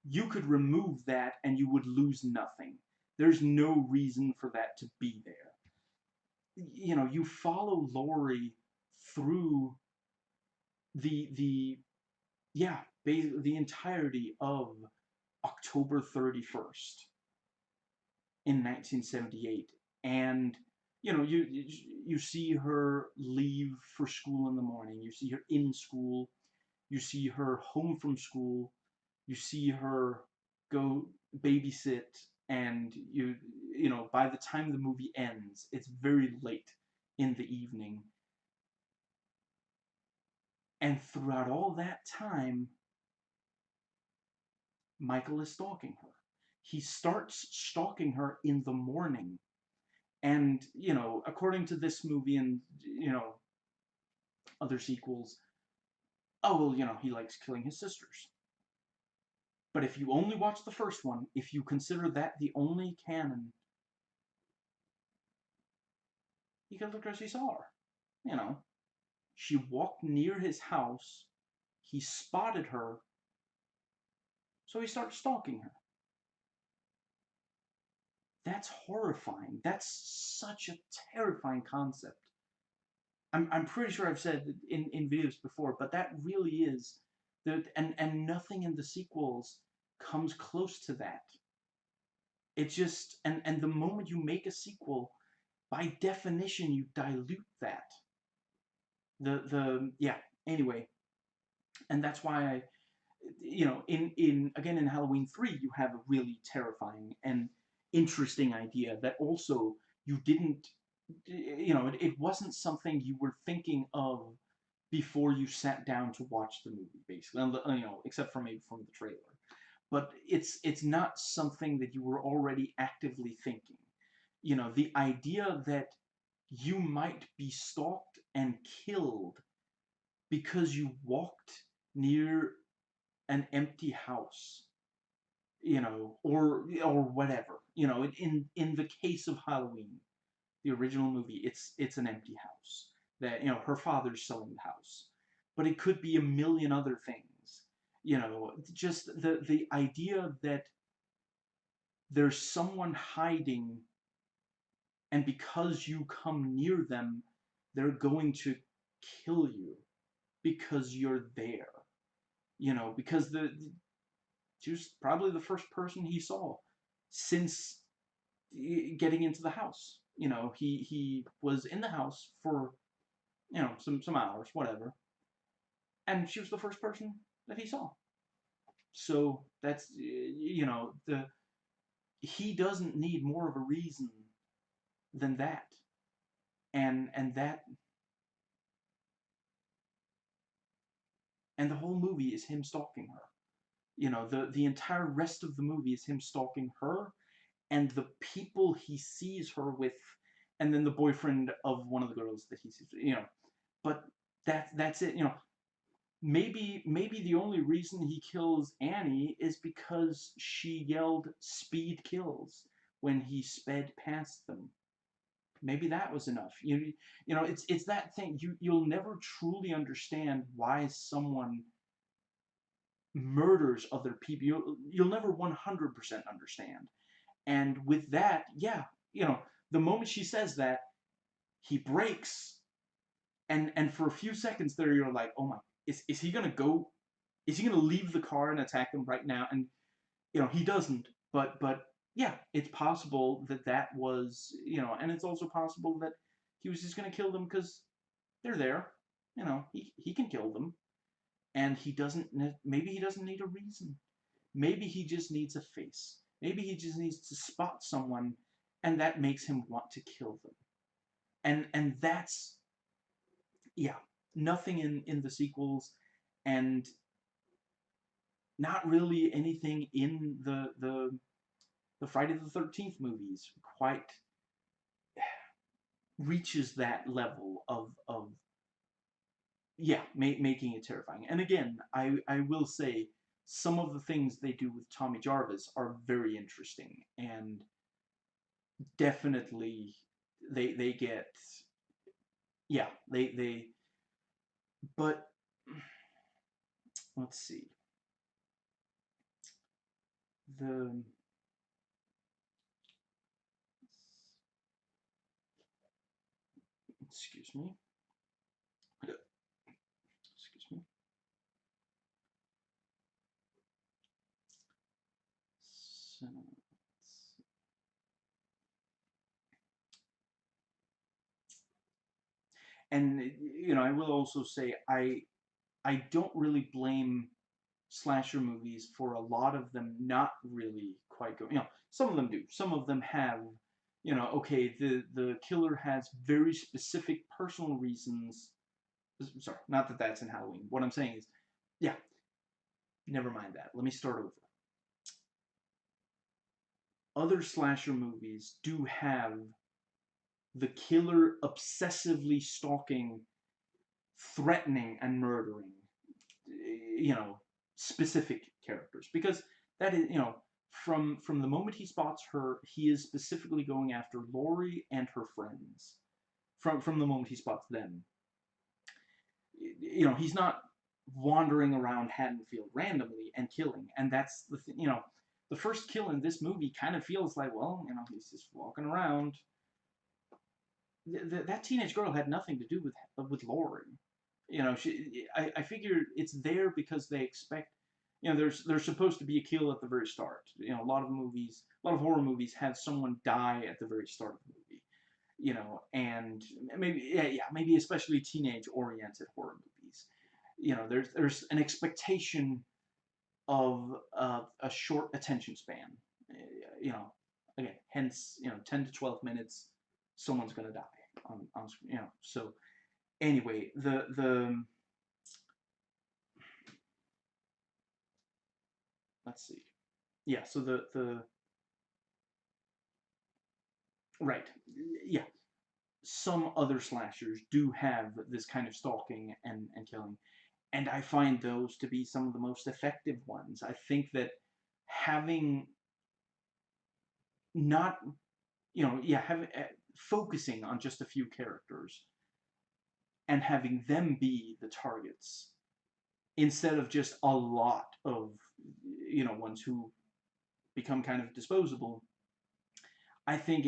you could remove that and you would lose nothing. There's no reason for that to be there. You follow Laurie through the yeah, basically the entirety of October 31st in 1978, and you see her leave for school in the morning, you see her in school, you see her home from school, you see her go babysit, and by the time the movie ends, it's very late in the evening, and throughout all that time, Michael is stalking her. He starts stalking her in the morning. And, according to this movie and, other sequels, oh, well, he likes killing his sisters. But if you only watch the first one, if you consider that the only canon, he killed her because he saw her. She walked near his house, he spotted her, so he started stalking her. That's horrifying. That's such a terrifying concept. I'm pretty sure I've said in videos before, but that really is and nothing in the sequels comes close to that. It just and the moment you make a sequel, by definition you dilute that. The yeah, anyway, and that's why I in again in Halloween 3 you have a really terrifying and interesting idea that also you didn't it wasn't something you were thinking of before you sat down to watch the movie, basically, except for maybe from the trailer. But it's not something that you were already actively thinking. The idea that you might be stalked and killed because you walked near an empty house, or whatever. In the case of Halloween, the original movie, it's an empty house that her father's selling the house, but it could be a million other things. Just the idea that there's someone hiding, and because you come near them, they're going to kill you because you're there. Because she was probably the first person he saw since getting into the house. He was in the house for some hours, whatever, and she was the first person that he saw. So that's the he doesn't need more of a reason than that, and that and the whole movie is him stalking her. The entire rest of the movie is him stalking her and the people he sees her with, and then the boyfriend of one of the girls that he sees. But that's it. Maybe the only reason he kills Annie is because she yelled "speed kills" when he sped past them. Maybe that was enough. It's that thing. You'll never truly understand why someone murders other people. You'll never 100% understand. And with that, yeah, the moment she says that, he breaks, and for a few seconds there, you're like, oh my, is he gonna go? Is he gonna leave the car and attack them right now? And he doesn't. But yeah, it's possible that was and it's also possible that he was just gonna kill them because they're there. He can kill them, and he doesn't. Maybe he doesn't need a reason. Maybe he just needs a face. Maybe he just needs to spot someone, and that makes him want to kill them. And that's yeah, nothing in the sequels, and not really anything in the Friday the 13th movies quite reaches that level of yeah, making it terrifying. And again, I will say some of the things they do with Tommy Jarvis are very interesting, and definitely they get, yeah, they but let's see, the excuse me, excuse me. So, and I will also say I don't really blame slasher movies for a lot of them not really quite going. Some of them do. Some of them have, okay, the killer has very specific personal reasons. Sorry, not that that's in Halloween. What I'm saying is, yeah, never mind that. Let me start over. Other slasher movies do have the killer obsessively stalking, threatening, and murdering, you know, specific characters, because that is, from the moment he spots her, he is specifically going after Laurie and her friends. From the moment he spots them, he's not wandering around Haddonfield randomly and killing. And that's the thing, the first kill in this movie kind of feels like, well, he's just walking around. That teenage girl had nothing to do with Laurie. I figure it's there because they expect, there's supposed to be a kill at the very start. A lot of movies, a lot of horror movies have someone die at the very start of the movie. And maybe, yeah, maybe especially teenage-oriented horror movies. There's an expectation of a short attention span. Again, hence, 10 to 12 minutes, someone's gonna die on screen. So anyway, the let's see. Yeah, so the right. Yeah, some other slashers do have this kind of stalking and killing, and I find those to be some of the most effective ones. I think that having not, yeah, having focusing on just a few characters and having them be the targets instead of just a lot of, ones who become kind of disposable, I think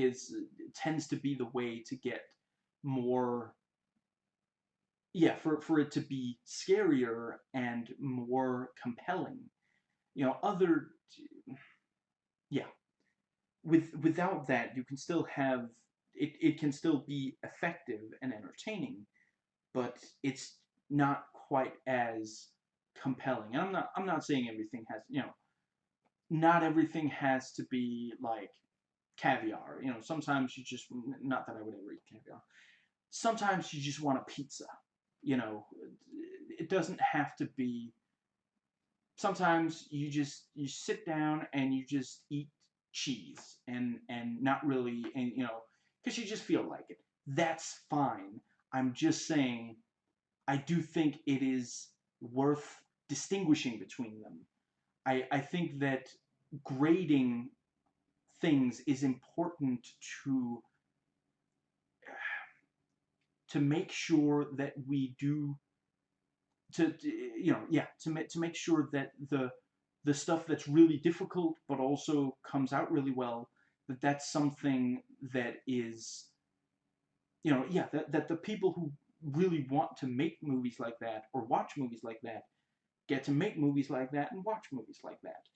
tends to be the way to get more, yeah, for it to be scarier and more compelling. Other, yeah, without that, you can still have it can still be effective and entertaining, but it's not quite as compelling. And I'm not saying everything has, not everything has to be like caviar. Sometimes you just, not that I would ever eat caviar. Sometimes you just want a pizza. You know, it doesn't have to be. Sometimes you sit down and you just eat cheese and not really, and because you just feel like it. That's fine. I'm just saying I do think it is worth distinguishing between them. I think that grading things is important to make sure that we do yeah, to make sure that the stuff that's really difficult but also comes out really well, that's something that is, yeah, that the people who really want to make movies like that or watch movies like that get to make movies like that and watch movies like that.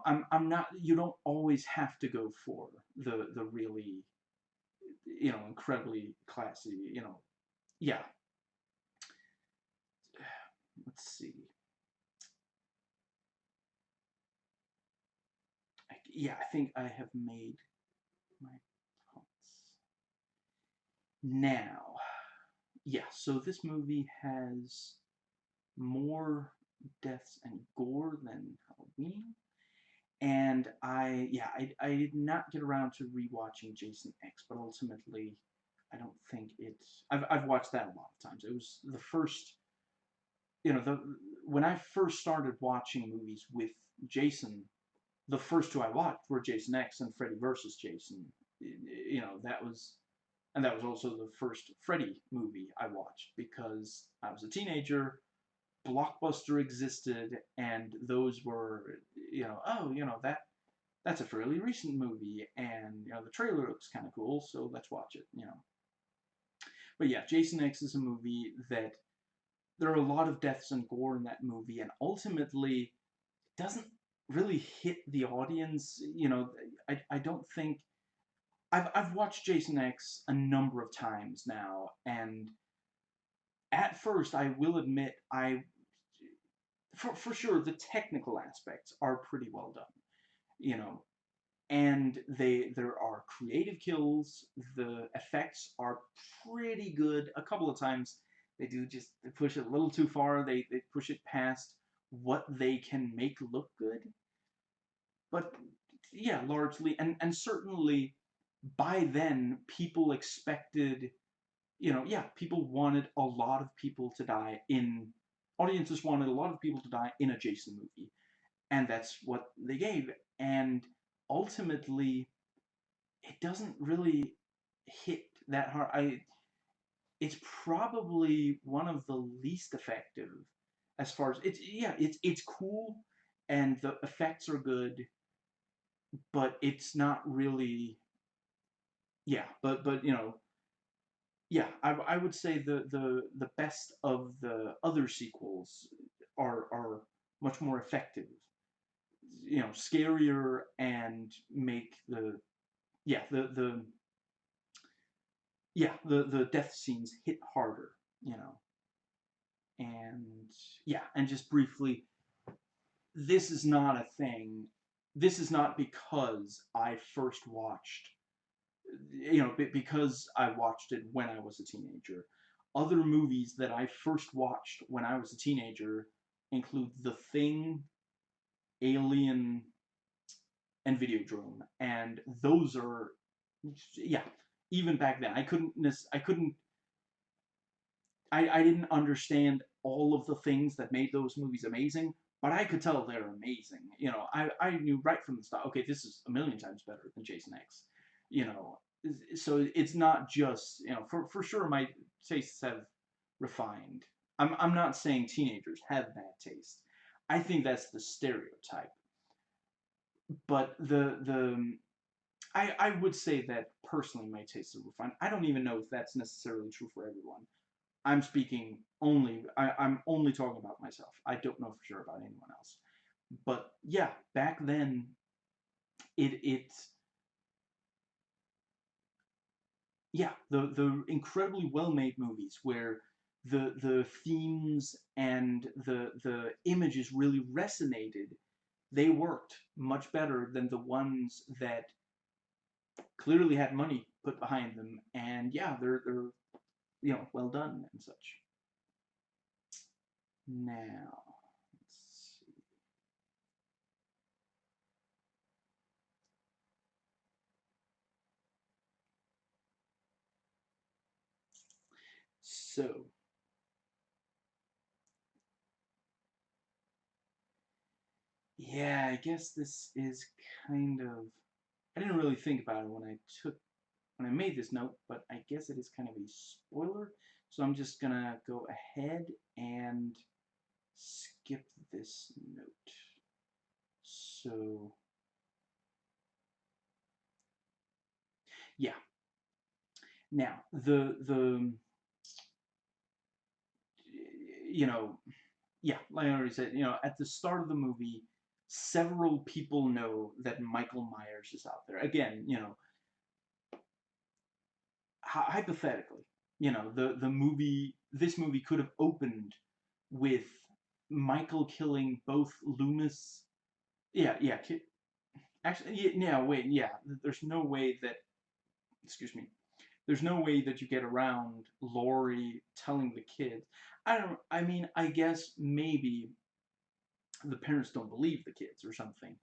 I'm not. You don't always have to go for the really, incredibly classy. Yeah. Let's see. Yeah, I think I have made my points. Now, yeah. So this movie has more deaths and gore than Halloween. And I did not get around to rewatching Jason X, but ultimately, I don't think it's. I've watched that a lot of times. It was the first. when I first started watching movies with Jason, the first two I watched were Jason X and Freddy versus Jason. That was, and that was also the first Freddy movie I watched because I was a teenager. Blockbuster existed, and those were, oh, that's a fairly recent movie, and the trailer looks kind of cool, so let's watch it. But yeah, Jason X is a movie that there are a lot of deaths and gore in that movie, and ultimately doesn't really hit the audience. I don't think I've watched Jason X a number of times now, and at first I will admit for sure the technical aspects are pretty well done, you know, and there are creative kills. The effects are pretty good. A couple of times they push it a little too far. They push it past what they can make look good. But yeah, largely, and certainly by then people expected, yeah, people wanted a lot of people to die in audiences wanted a lot of people to die in a Jason movie, and that's what they gave. And ultimately, it doesn't really hit that hard. It's probably one of the least effective as far as it's cool and the effects are good, but it's not really, yeah, but yeah, I would say the best of the other sequels are much more effective, scarier, and make the yeah the yeah the death scenes hit harder, you know. And yeah, and just briefly, this is not a thing. This is not because I first watched, because I watched it when I was a teenager. Other movies that I first watched when I was a teenager include The Thing, Alien, and Videodrome, and those are, yeah. Even back then, I didn't understand all of the things that made those movies amazing, but I could tell they're amazing. I knew right from the start, okay, this is a million times better than Jason X. You know, so it's not just, for sure my tastes have refined. I'm not saying teenagers have bad taste. I think that's the stereotype. But I would say that personally my tastes are refined. I don't even know if that's necessarily true for everyone. I'm only talking about myself. I don't know for sure about anyone else. But yeah, back then it's yeah, the incredibly well made movies where the themes and the images really resonated. They worked much better than the ones that clearly had money put behind them, and yeah, they're well done and such. Now, let's see. So, yeah, I guess this is kind of. I didn't really think about it when I made this note, but I guess it is kind of a spoiler. So I'm just gonna go ahead and skip this note. So, yeah. Now, you know, yeah, like I already said, at the start of the movie, several people know that Michael Myers is out there. Again, hypothetically, this movie could have opened with Michael killing both Loomis. Yeah, yeah. Actually, yeah. Wait, yeah. There's no way that. Excuse me. There's no way that you get around Laurie telling the kids. I don't. I mean, I guess maybe the parents don't believe the kids or something.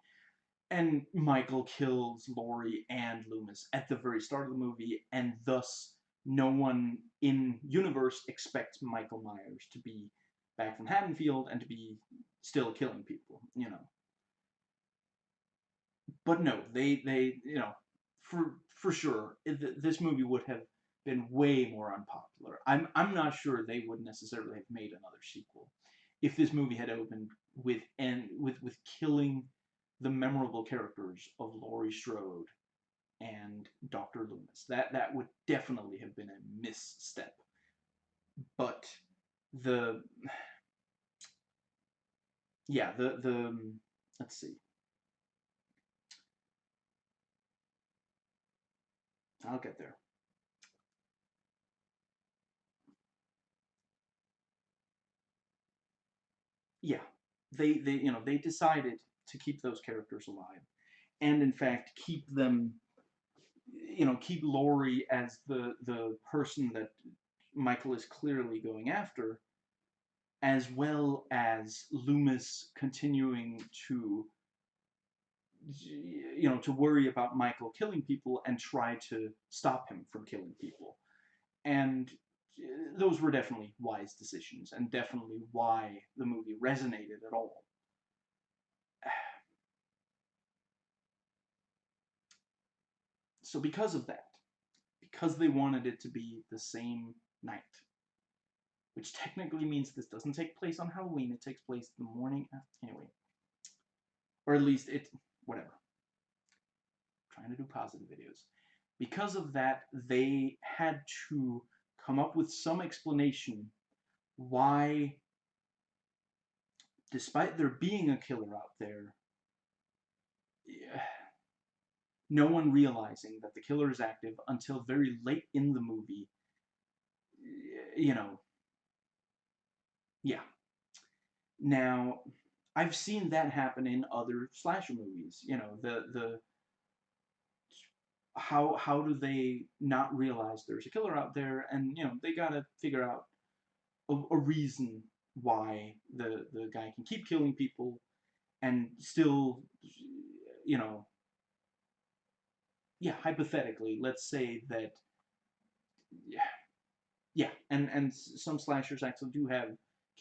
And Michael kills Laurie and Loomis at the very start of the movie, and thus no one in universe expects Michael Myers to be back from Haddonfield and to be still killing people, you know. But no, they you know, for sure, this movie would have been way more unpopular. I'm not sure they would necessarily have made another sequel if this movie had opened with killing the memorable characters of Laurie Strode and Dr. Loomis. That would definitely have been a misstep. But the yeah, the let's see. I'll get there. Yeah, they you know, they decided to keep those characters alive, and in fact keep them, you know, keep Laurie as the person that Michael is clearly going after, as well as Loomis continuing to, you know, to worry about Michael killing people and try to stop him from killing people. And those were definitely wise decisions, and definitely why the movie resonated at all. So because of that, because they wanted it to be the same night, which technically means this doesn't take place on Halloween, it takes place the morning after, anyway. Or at least it, whatever. I'm trying to do positive videos. Because of that, they had to come up with some explanation why, despite there being a killer out there, no one realizing that the killer is active until very late in the movie, you know, yeah. Now, I've seen that happen in other slasher movies. You know, the how do they not realize there's a killer out there, and you know they gotta figure out a reason why the guy can keep killing people and still, you know, yeah, hypothetically, let's say that, yeah, and some slashers actually do have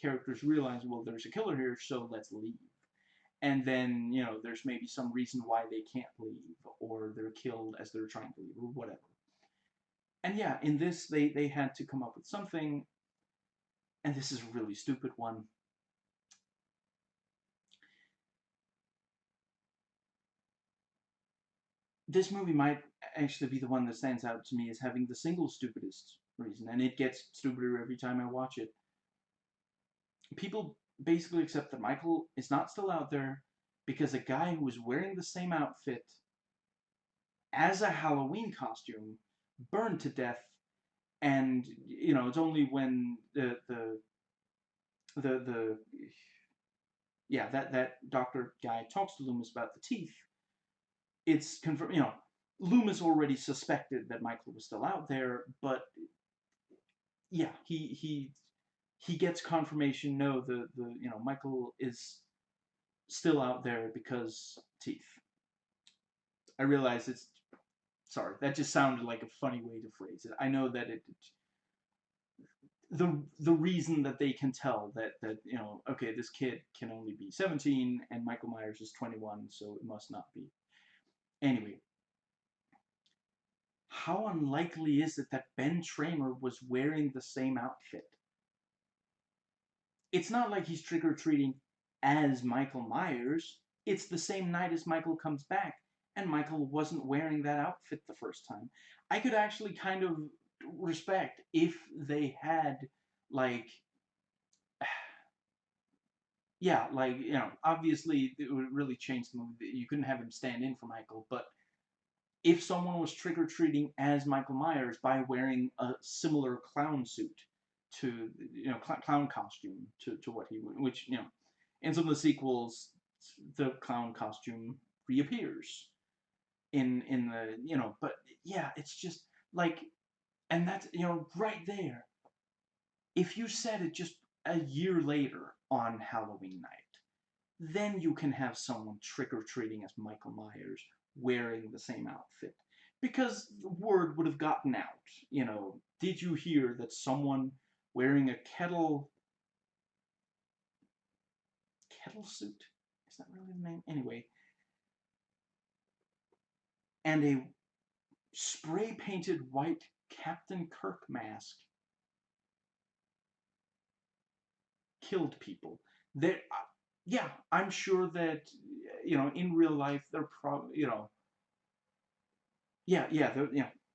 characters realize, well, there's a killer here, so let's leave. And then, you know, there's maybe some reason why they can't leave, or they're killed as they're trying to leave, or whatever. And yeah, in this, they had to come up with something, and this is a really stupid one. This movie might actually be the one that stands out to me as having the single stupidest reason, and it gets stupider every time I watch it. People basically accept that Michael is not still out there because a guy who was wearing the same outfit as a Halloween costume burned to death, and you know it's only when the yeah, that doctor guy talks to Loomis about the teeth, it's confirmed, you know, Loomis already suspected that Michael was still out there, but yeah, he gets confirmation, no, the you know, Michael is still out there because teeth. I realize it's, sorry, that just sounded like a funny way to phrase it. I know that it, the reason that they can tell that you know, okay, this kid can only be 17 and Michael Myers is 21, so it must not be. Anyway, how unlikely is it that Ben Tramer was wearing the same outfit? It's not like he's trick-or-treating as Michael Myers. It's the same night as Michael comes back, and Michael wasn't wearing that outfit the first time. I could actually kind of respect if they had, like, yeah, like, you know, obviously it would really change the movie. You couldn't have him stand in for Michael, but if someone was trick-or-treating as Michael Myers by wearing a similar clown suit to, you know, clown costume to what he would, which, you know, in some of the sequels, the clown costume reappears in the, you know, but yeah, it's just like, and that's, you know, right there. If you said it just a year later on Halloween night, then you can have someone trick-or-treating as Michael Myers wearing the same outfit. Because the word would have gotten out. You know, did you hear that someone wearing a kettle Kettle Suit? Is that really the name? Anyway. And a spray-painted white Captain Kirk mask killed people. That, yeah, I'm sure that, in real life, they're probably,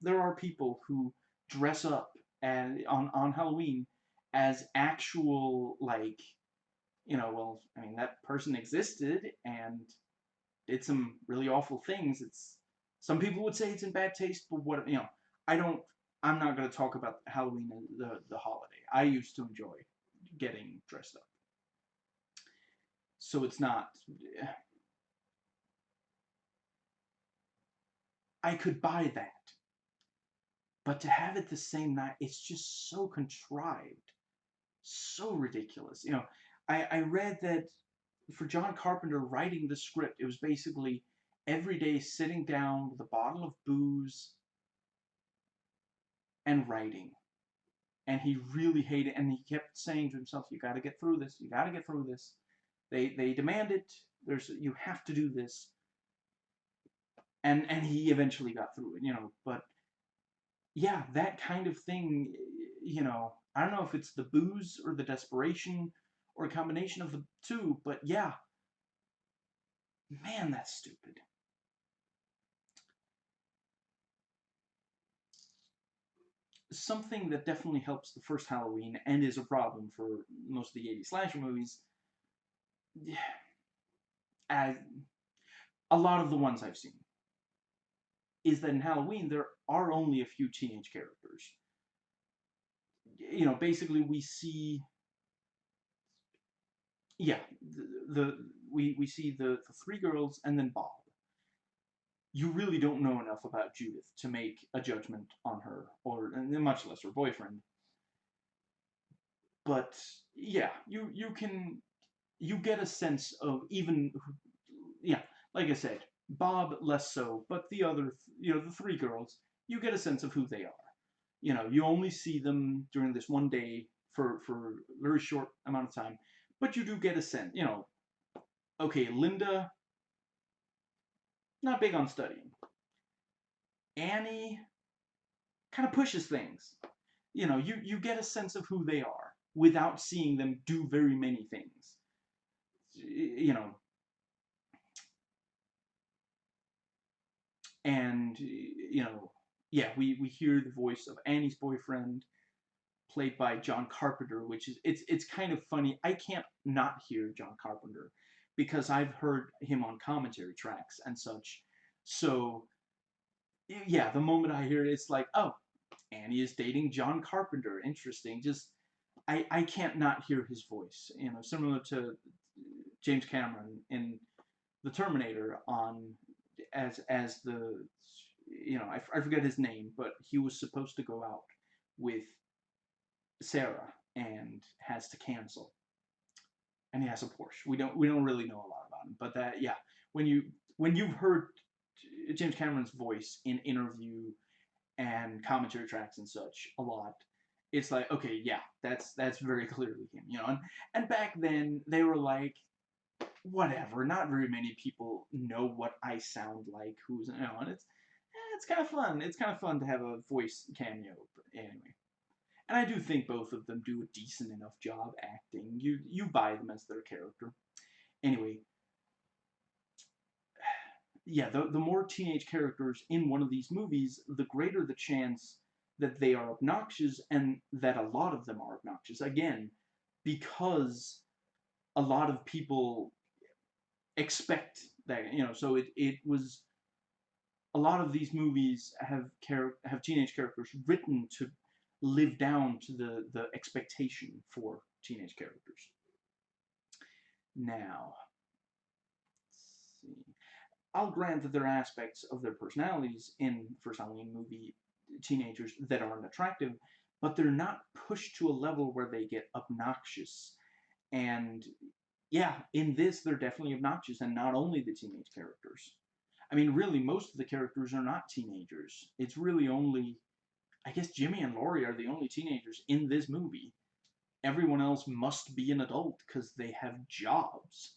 there are people who dress up and on Halloween as actual, like, well, I mean, that person existed and did some really awful things. Some people would say it's in bad taste, but I don't, I'm not going to talk about Halloween and the holiday. I used to enjoy getting dressed up. So it's not, I could buy that. But to have it the same night, it's just so contrived, so ridiculous. I read that for John Carpenter writing the script, it was basically every day sitting down with a bottle of booze and writing. And he really hated it, and he kept saying to himself, "You got to get through this. You got to get through this. They demand it. You have to do this." And he eventually got through it, But yeah, that kind of thing, I don't know if it's the booze or the desperation or a combination of the two, but yeah, man, that's stupid. Something that definitely helps the first Halloween and is a problem for most of the 80s slasher movies, as a lot of the ones I've seen, is that in Halloween there are only a few teenage characters. Basically we see, yeah, we see the three girls and then Bob. You really don't know enough about Judith to make a judgment on her, or much less her boyfriend. But yeah, you get a sense of even, yeah, like I said, Bob less so, but the other, the three girls, you get a sense of who they are. You only see them during this one day for a very short amount of time, but you do get a sense, okay, Linda, not big on studying. Annie kind of pushes things. You get a sense of who they are without seeing them do very many things. And yeah, we hear the voice of Annie's boyfriend, played by John Carpenter, which is it's kind of funny. I can't not hear John Carpenter because I've heard him on commentary tracks and such. So yeah, the moment I hear it, it's like, oh, Annie is dating John Carpenter. Interesting. Just I can't not hear his voice. Similar to James Cameron in The Terminator as the I forget his name, but he was supposed to go out with Sarah and has to cancel, and he has a Porsche. We don't really know a lot about him, but that, yeah, when you've heard James Cameron's voice in interview and commentary tracks and such a lot, it's like, okay, yeah, that's very clearly him, and back then they were like, whatever, not very many people know what I sound like, and it's kind of fun. It's kind of fun to have a voice cameo, but anyway. And I do think both of them do a decent enough job acting. You buy them as their character. Anyway, yeah, the more teenage characters in one of these movies, the greater the chance that they are obnoxious, and that a lot of them are obnoxious. Again, because a lot of people expect that, so it was, a lot of these movies have teenage characters written to live down to the expectation for teenage characters. Now, let's see. I'll grant that there are aspects of their personalities in First Halloween movie teenagers that aren't attractive, but they're not pushed to a level where they get obnoxious. And yeah, in this, they're definitely obnoxious, and not only the teenage characters. I mean, really, most of the characters are not teenagers. It's really only, I guess, Jimmy and Laurie are the only teenagers in this movie. everyone else must be an adult because they have jobs,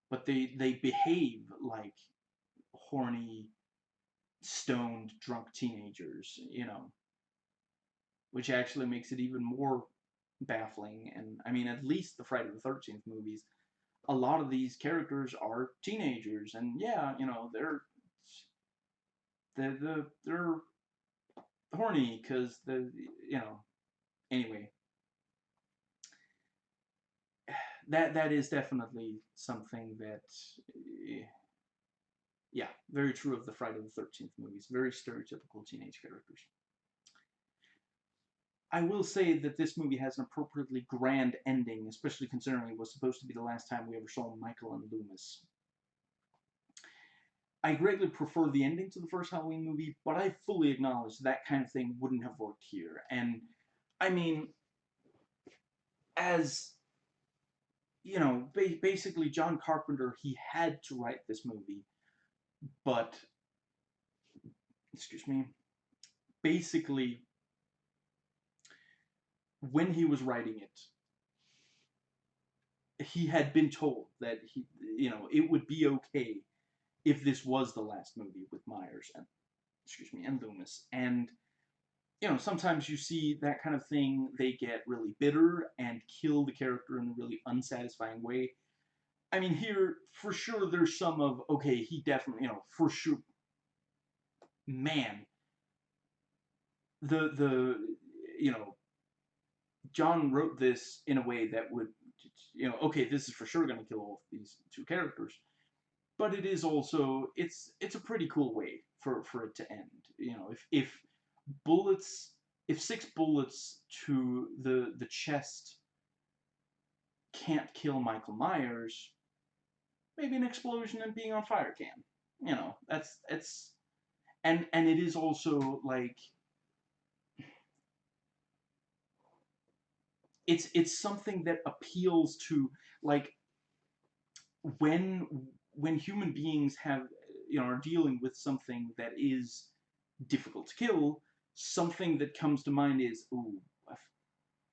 but they behave like horny, stoned, drunk teenagers, which actually makes it even more baffling. And I mean, at least the Friday the 13th movies, a lot of these characters are teenagers, and yeah, they're horny because anyway, that is definitely something that yeah, very true of the Friday the 13th movies. Very stereotypical teenage characters. I will say that this movie has an appropriately grand ending, especially considering it was supposed to be the last time we ever saw Michael and Loomis. I greatly prefer the ending to the first Halloween movie, but I fully acknowledge that kind of thing wouldn't have worked here. And, I mean, as, basically John Carpenter, he had to write this movie, but, excuse me, basically, when he was writing it, he had been told that it would be okay if this was the last movie with Myers and Loomis. And sometimes you see that kind of thing, they get really bitter and kill the character in a really unsatisfying way. I mean, here, for sure, there's some of, okay, he definitely, for sure, man, the John wrote this in a way that would, okay, this is for sure going to kill all of these two characters. But it is also, it's a pretty cool way for it to end. If bullets, if 6 bullets to the chest can't kill Michael Myers, maybe an explosion and being on fire can. That's it's and it is also like it's something that appeals to, like, when when human beings are dealing with something that is difficult to kill, something that comes to mind is, ooh,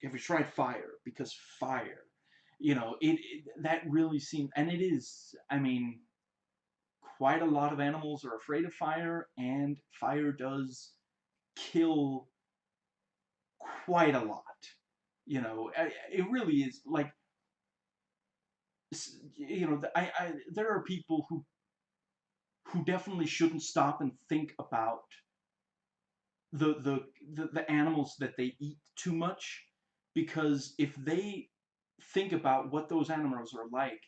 have you tried fire? Because fire, that really seems, and it is, I mean, quite a lot of animals are afraid of fire, and fire does kill quite a lot. It really is like, there are people who definitely shouldn't stop and think about the animals that they eat too much, because if they think about what those animals are like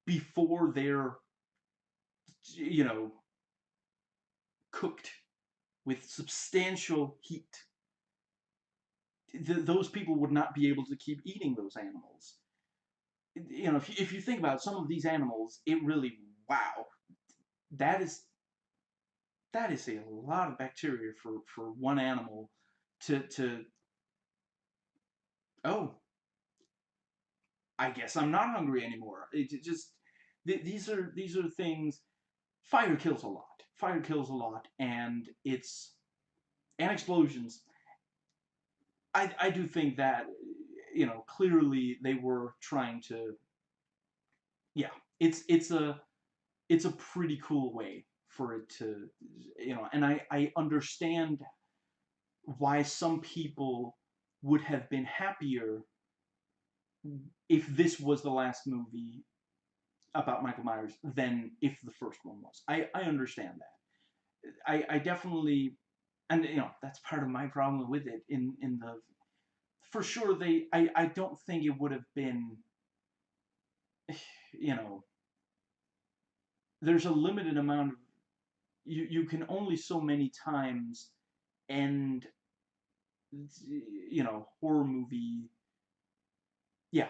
before they're you know cooked with substantial heat, those people would not be able to keep eating those animals. If you think about some of these animals, it really, wow, that is that is a lot of bacteria for one animal to oh, I guess I'm not hungry anymore. It just these are things. Fire kills a lot. Fire kills a lot, and explosions. I do think that clearly they were trying to, yeah, it's a pretty cool way for it to, and I understand why some people would have been happier if this was the last movie about Michael Myers than if the first one was. I understand that. I definitely, and that's part of my problem with it. In the, for sure, I don't think it would have been, you know there's a limited amount of, you can only so many times end horror movie, yeah,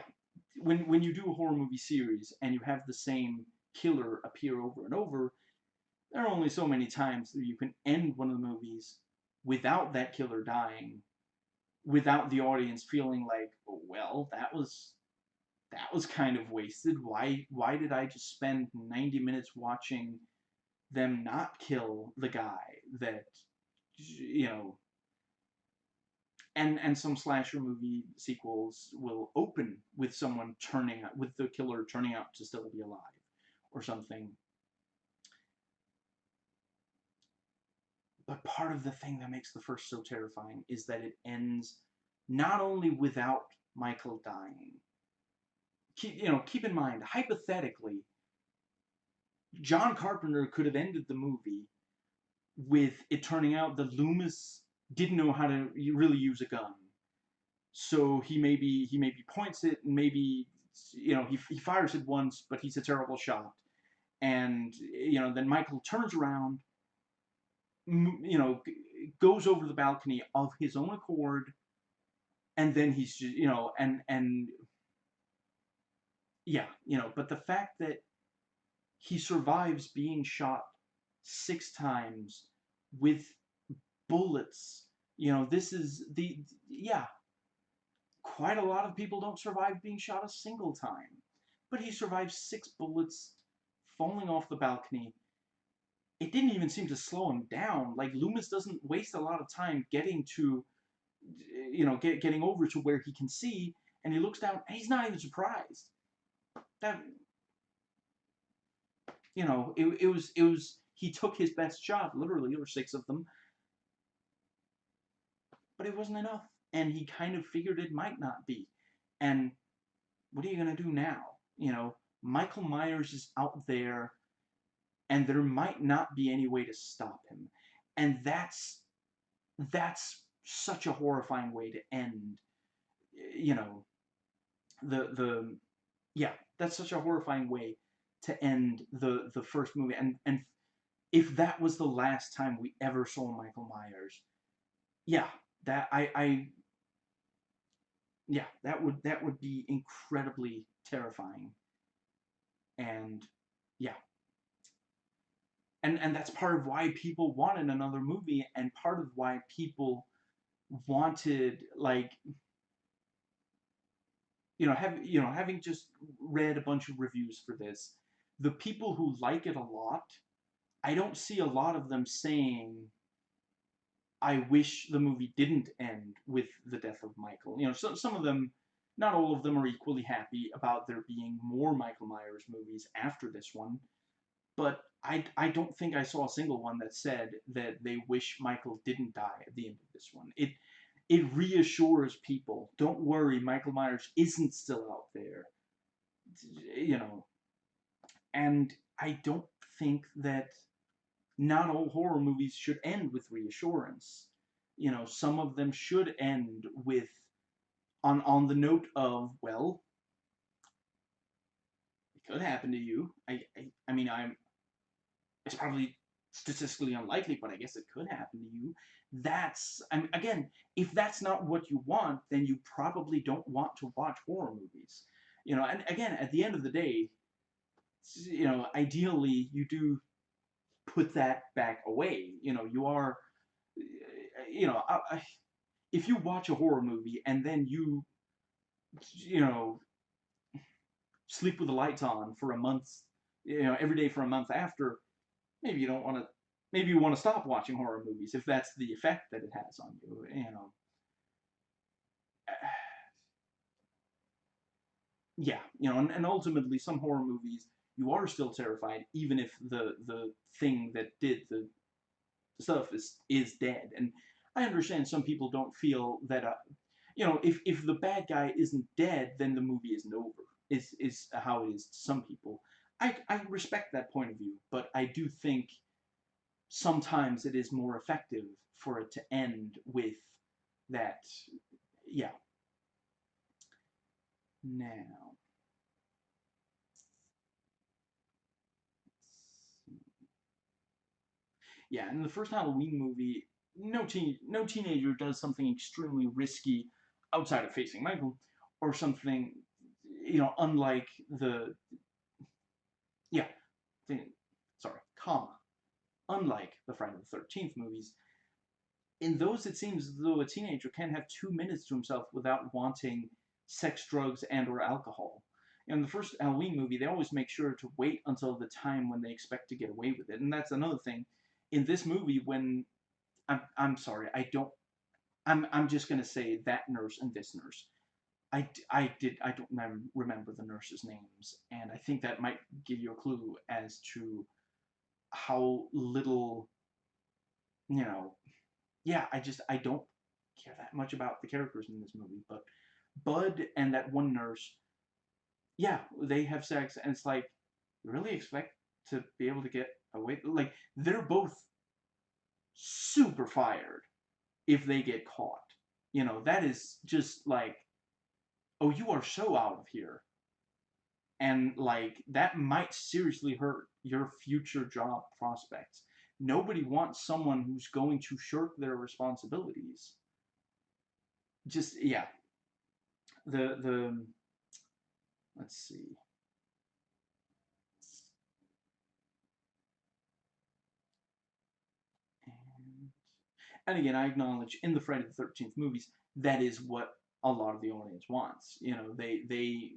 when you do a horror movie series and you have the same killer appear over and over, there are only so many times that you can end one of the movies without that killer dying, without the audience feeling like, oh, well, that was kind of wasted. Why did I just spend 90 minutes watching them not kill the guy that, you know And some slasher movie sequels will open with someone turning with the killer turning out to still be alive or something. But part of the thing that makes the first so terrifying is that it ends not only without Michael dying. Keep in mind, hypothetically, John Carpenter could have ended the movie with it turning out that Loomis didn't know how to really use a gun. So he maybe points it, and maybe he fires it once, but he's a terrible shot. And then Michael turns around, goes over the balcony of his own accord, and then he's just and yeah, but the fact that he survives being shot 6 times with bullets, this is the yeah, quite a lot of people don't survive being shot a single time. But he survives 6 bullets falling off the balcony. It didn't even seem to slow him down. Like, Loomis doesn't waste a lot of time getting to, getting over to where he can see, and he looks down, and he's not even surprised. That, it was, he took his best shot, literally, or 6 of them, but it wasn't enough. And he kind of figured it might not be. And what are you going to do now? Michael Myers is out there, and there might not be any way to stop him. And that's such a horrifying way to end, you know, the yeah, that's such a horrifying way to end the first movie. And if that was the last time we ever saw Michael Myers, yeah, that I yeah, that would be incredibly terrifying. And yeah, and that's part of why people wanted another movie, and part of why people wanted, like, having just read a bunch of reviews for this, the people who like it a lot, I don't see a lot of them saying, I wish the movie didn't end with the death of Michael. Some of them, not all of them, are equally happy about there being more Michael Myers movies after this one. But I don't think I saw a single one that said that they wish Michael didn't die at the end of this one. It reassures people. Don't worry, Michael Myers isn't still out there. You know, and I don't think that not all horror movies should end with reassurance. Some of them should end with on the note of, well, it could happen to you. I mean, it's probably statistically unlikely, but I guess it could happen to you. Again, if that's not what you want, then you probably don't want to watch horror movies. And again, at the end of the day, ideally you do put that back away. You are, if you watch a horror movie and then you know, sleep with the lights on for a month, every day for a month after, maybe you don't want to. Maybe you want to stop watching horror movies if that's the effect that it has on you. Yeah, and ultimately, some horror movies you are still terrified, even if the thing that did the stuff is dead. And I understand some people don't feel that. If the bad guy isn't dead, then the movie isn't over. Is how it is to some people. I respect that point of view, but I do think sometimes it is more effective for it to end with that. Yeah. Now, yeah, in the first Halloween movie, no teenager does something extremely risky outside of facing Michael, or something, unlike the yeah, sorry, comma, unlike the Friday the 13th movies. In those, it seems as though a teenager can have 2 minutes to himself without wanting sex, drugs, and or alcohol. In the first Halloween movie, they always make sure to wait until the time when they expect to get away with it. And that's another thing. In this movie, when I'm sorry, I don't I'm just gonna say that nurse and this nurse. I don't remember the nurses' names, and I think that might give you a clue as to how little, you know, yeah, I don't care that much about the characters in this movie, but Bud and that one nurse, yeah, they have sex, and it's like, you really expect to be able to get away? Like, they're both super fired if they get caught. That is just like, oh, you are so out of here. And like, that might seriously hurt your future job prospects. Nobody wants someone who's going to shirk their responsibilities. Just, yeah. The let's see. And, and again, I acknowledge in the Friday the 13th movies, that is what a lot of the audience wants. They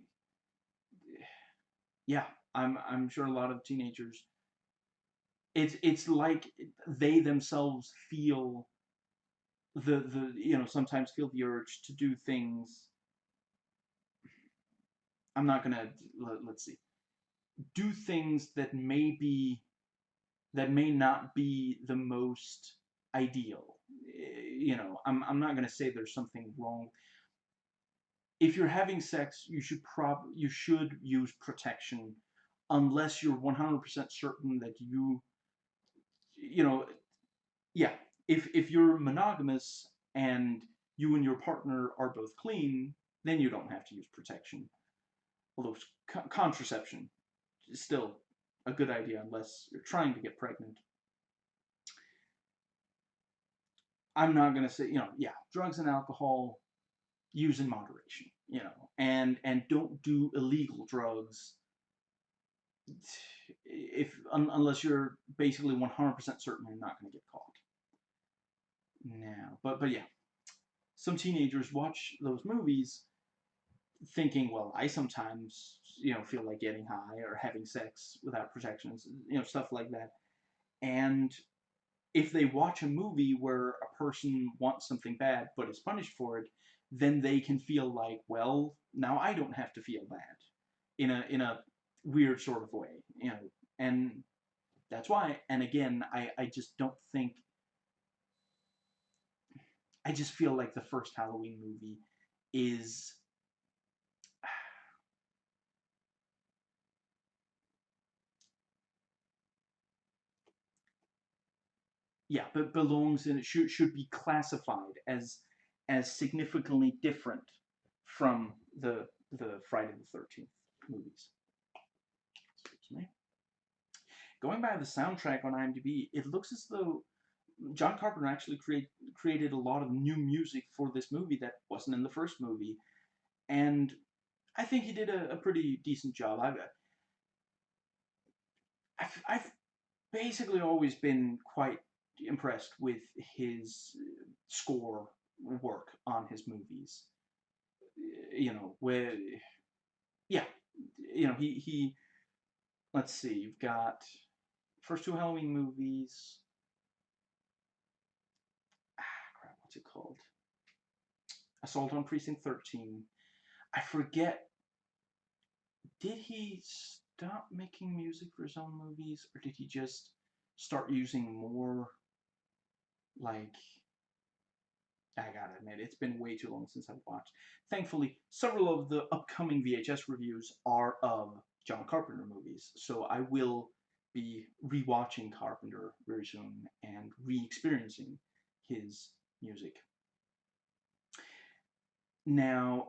yeah, I'm sure a lot of teenagers, it's like they themselves feel the sometimes feel the urge to do things. I'm not gonna let's see, do things that may not be the most ideal. I'm not gonna say there's something wrong. If you're having sex, you should use protection, unless you're 100% certain that you know yeah, if you're monogamous and you and your partner are both clean, then you don't have to use protection. Although contraception is still a good idea unless you're trying to get pregnant. I'm not gonna say, yeah, drugs and alcohol, use in moderation, and don't do illegal drugs unless you're basically 100% certain you're not going to get caught. Now, but yeah, some teenagers watch those movies thinking, well, I sometimes feel like getting high or having sex without protections, stuff like that. And if they watch a movie where a person wants something bad but is punished for it, then they can feel like, well, now I don't have to feel bad in a weird sort of way. And that's why. And again, I just don't think. I just feel like the first Halloween movie is, yeah, but belongs in, it should be classified as significantly different from the Friday the 13th movies. Excuse me. Going by the soundtrack on IMDb, it looks as though John Carpenter actually created a lot of new music for this movie that wasn't in the first movie, and I think he did a pretty decent job. I've basically always been quite impressed with his score work on his movies. Where, yeah, he let's see, you've got first two Halloween movies. Crap, what's it called? Assault on Precinct 13. I forget. Did he stop making music for his own movies, or did he just start using more, like, I gotta admit, it's been way too long since I've watched. Thankfully, several of the upcoming VHS reviews are of John Carpenter movies, so I will be rewatching Carpenter very soon and re-experiencing his music. Now,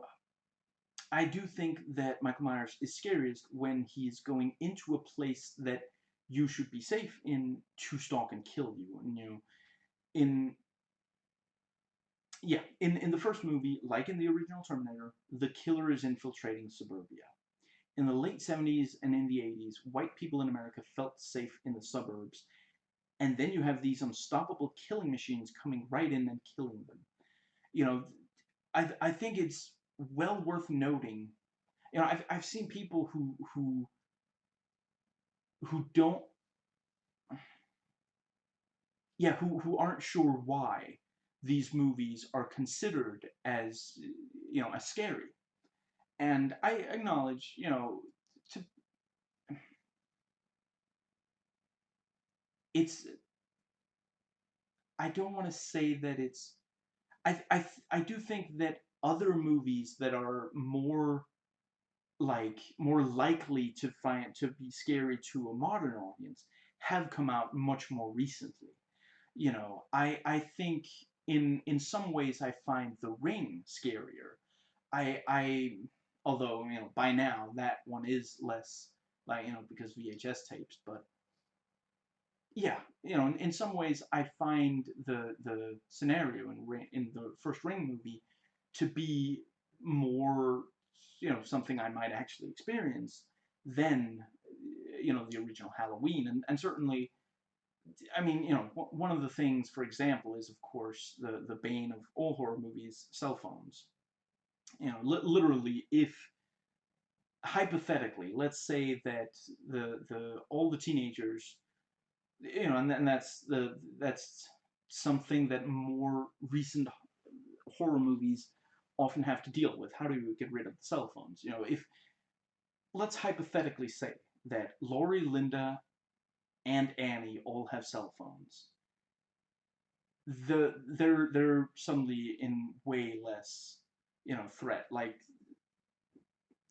I do think that Michael Myers is scariest when he's going into a place that you should be safe in to stalk and kill you. And, in yeah, in the first movie, like in the original Terminator, the killer is infiltrating suburbia. In the late 70s and in the 80s, white people in America felt safe in the suburbs, and then you have these unstoppable killing machines coming right in and killing them. You know, I think it's well worth noting. I've seen people who don't, yeah, who aren't sure why these movies are considered as, as scary. And I acknowledge, to, it's, I don't want to say that it's, I do think that other movies that are more likely to be scary to a modern audience have come out much more recently. I think in some ways I find The Ring scarier. I although by now that one is less, like, because VHS tapes, but yeah, in some ways I find the scenario in the first Ring movie to be more, something I might actually experience than, the original Halloween. And certainly, I mean, one of the things, for example, is of course the bane of all horror movies: cell phones. Literally, if hypothetically, let's say that the all the teenagers, and that's something that more recent horror movies often have to deal with. How do you get rid of the cell phones? If let's hypothetically say that Laurie, Linda, and Annie all have cell phones, they're suddenly in way less, threat. Like,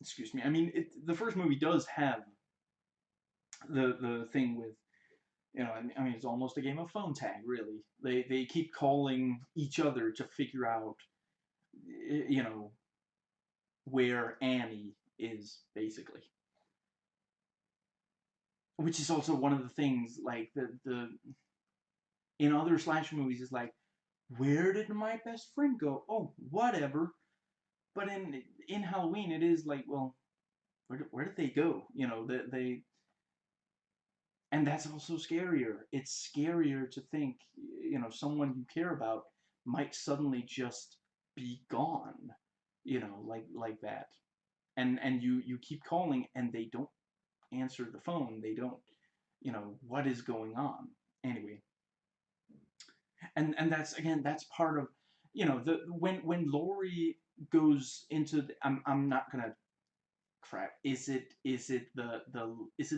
excuse me. I mean, the first movie does have the thing with, I mean, it's almost a game of phone tag, really. They keep calling each other to figure out, you know, where Annie is, basically. Which is also one of the things, like, the in other slasher movies is like, where did my best friend go? Oh, whatever. But in Halloween, it is like, well, where did they go? They and that's also scarier. It's scarier to think, someone you care about might suddenly just be gone, like that. And you keep calling and they don't answer the phone. They don't, what is going on? Anyway, and that's, again, that's part of, the when Laurie goes into I'm not gonna, crap. Is it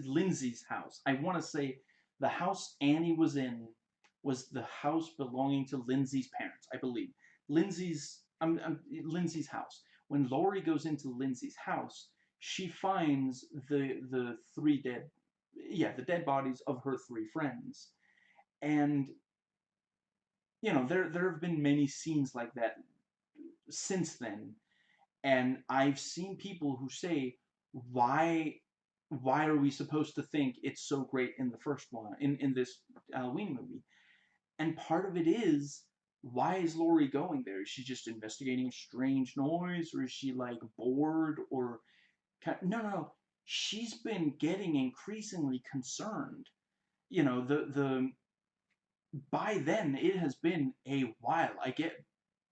Lindsay's house? I want to say the house Annie was in was the house belonging to Lindsay's parents, I believe. Lindsay's house. When Laurie goes into Lindsay's house, she finds the three dead, yeah, the dead bodies of her three friends. And there have been many scenes like that since then. And I've seen people who say, why why are we supposed to think it's so great in the first one, in this Halloween movie? And part of it is, why is Laurie going there? Is she just investigating a strange noise, or is she, like, bored, or no. She's been getting increasingly concerned. The by then it has been a while. I get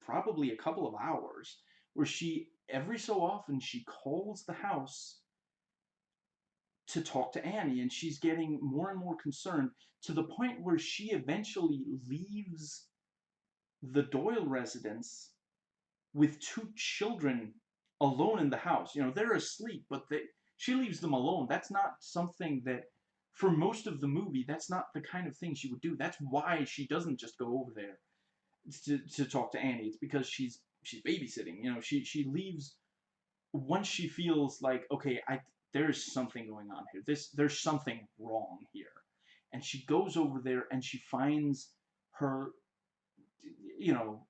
probably a couple of hours where she, every so often, she calls the house to talk to Annie, and she's getting more and more concerned, to the point where she eventually leaves the Doyle residence with two children alone in the house. They're asleep, but she leaves them alone. That's not something that, for most of the movie, that's not the kind of thing she would do. That's why she doesn't just go over there to talk to Annie. It's because she's babysitting. She leaves once she feels like, okay, there's something going on here. There's something wrong here. And she goes over there and she finds her, you know,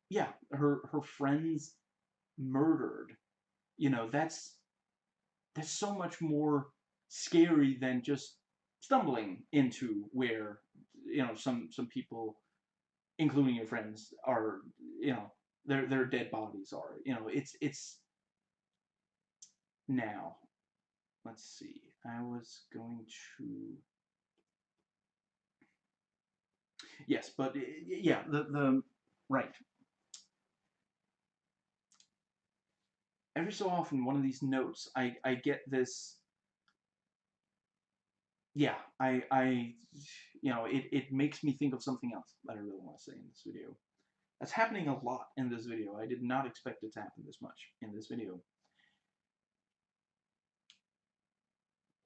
yeah, her friends murdered. That's so much more scary than just stumbling into where, some people, including your friends, are, their dead bodies are. It's now. Let's see. I was going to, yes, but yeah, the right. Every so often, one of these notes, I get this. Yeah, it makes me think of something else that I really want to say in this video. That's happening a lot in this video. I did not expect it to happen this much in this video.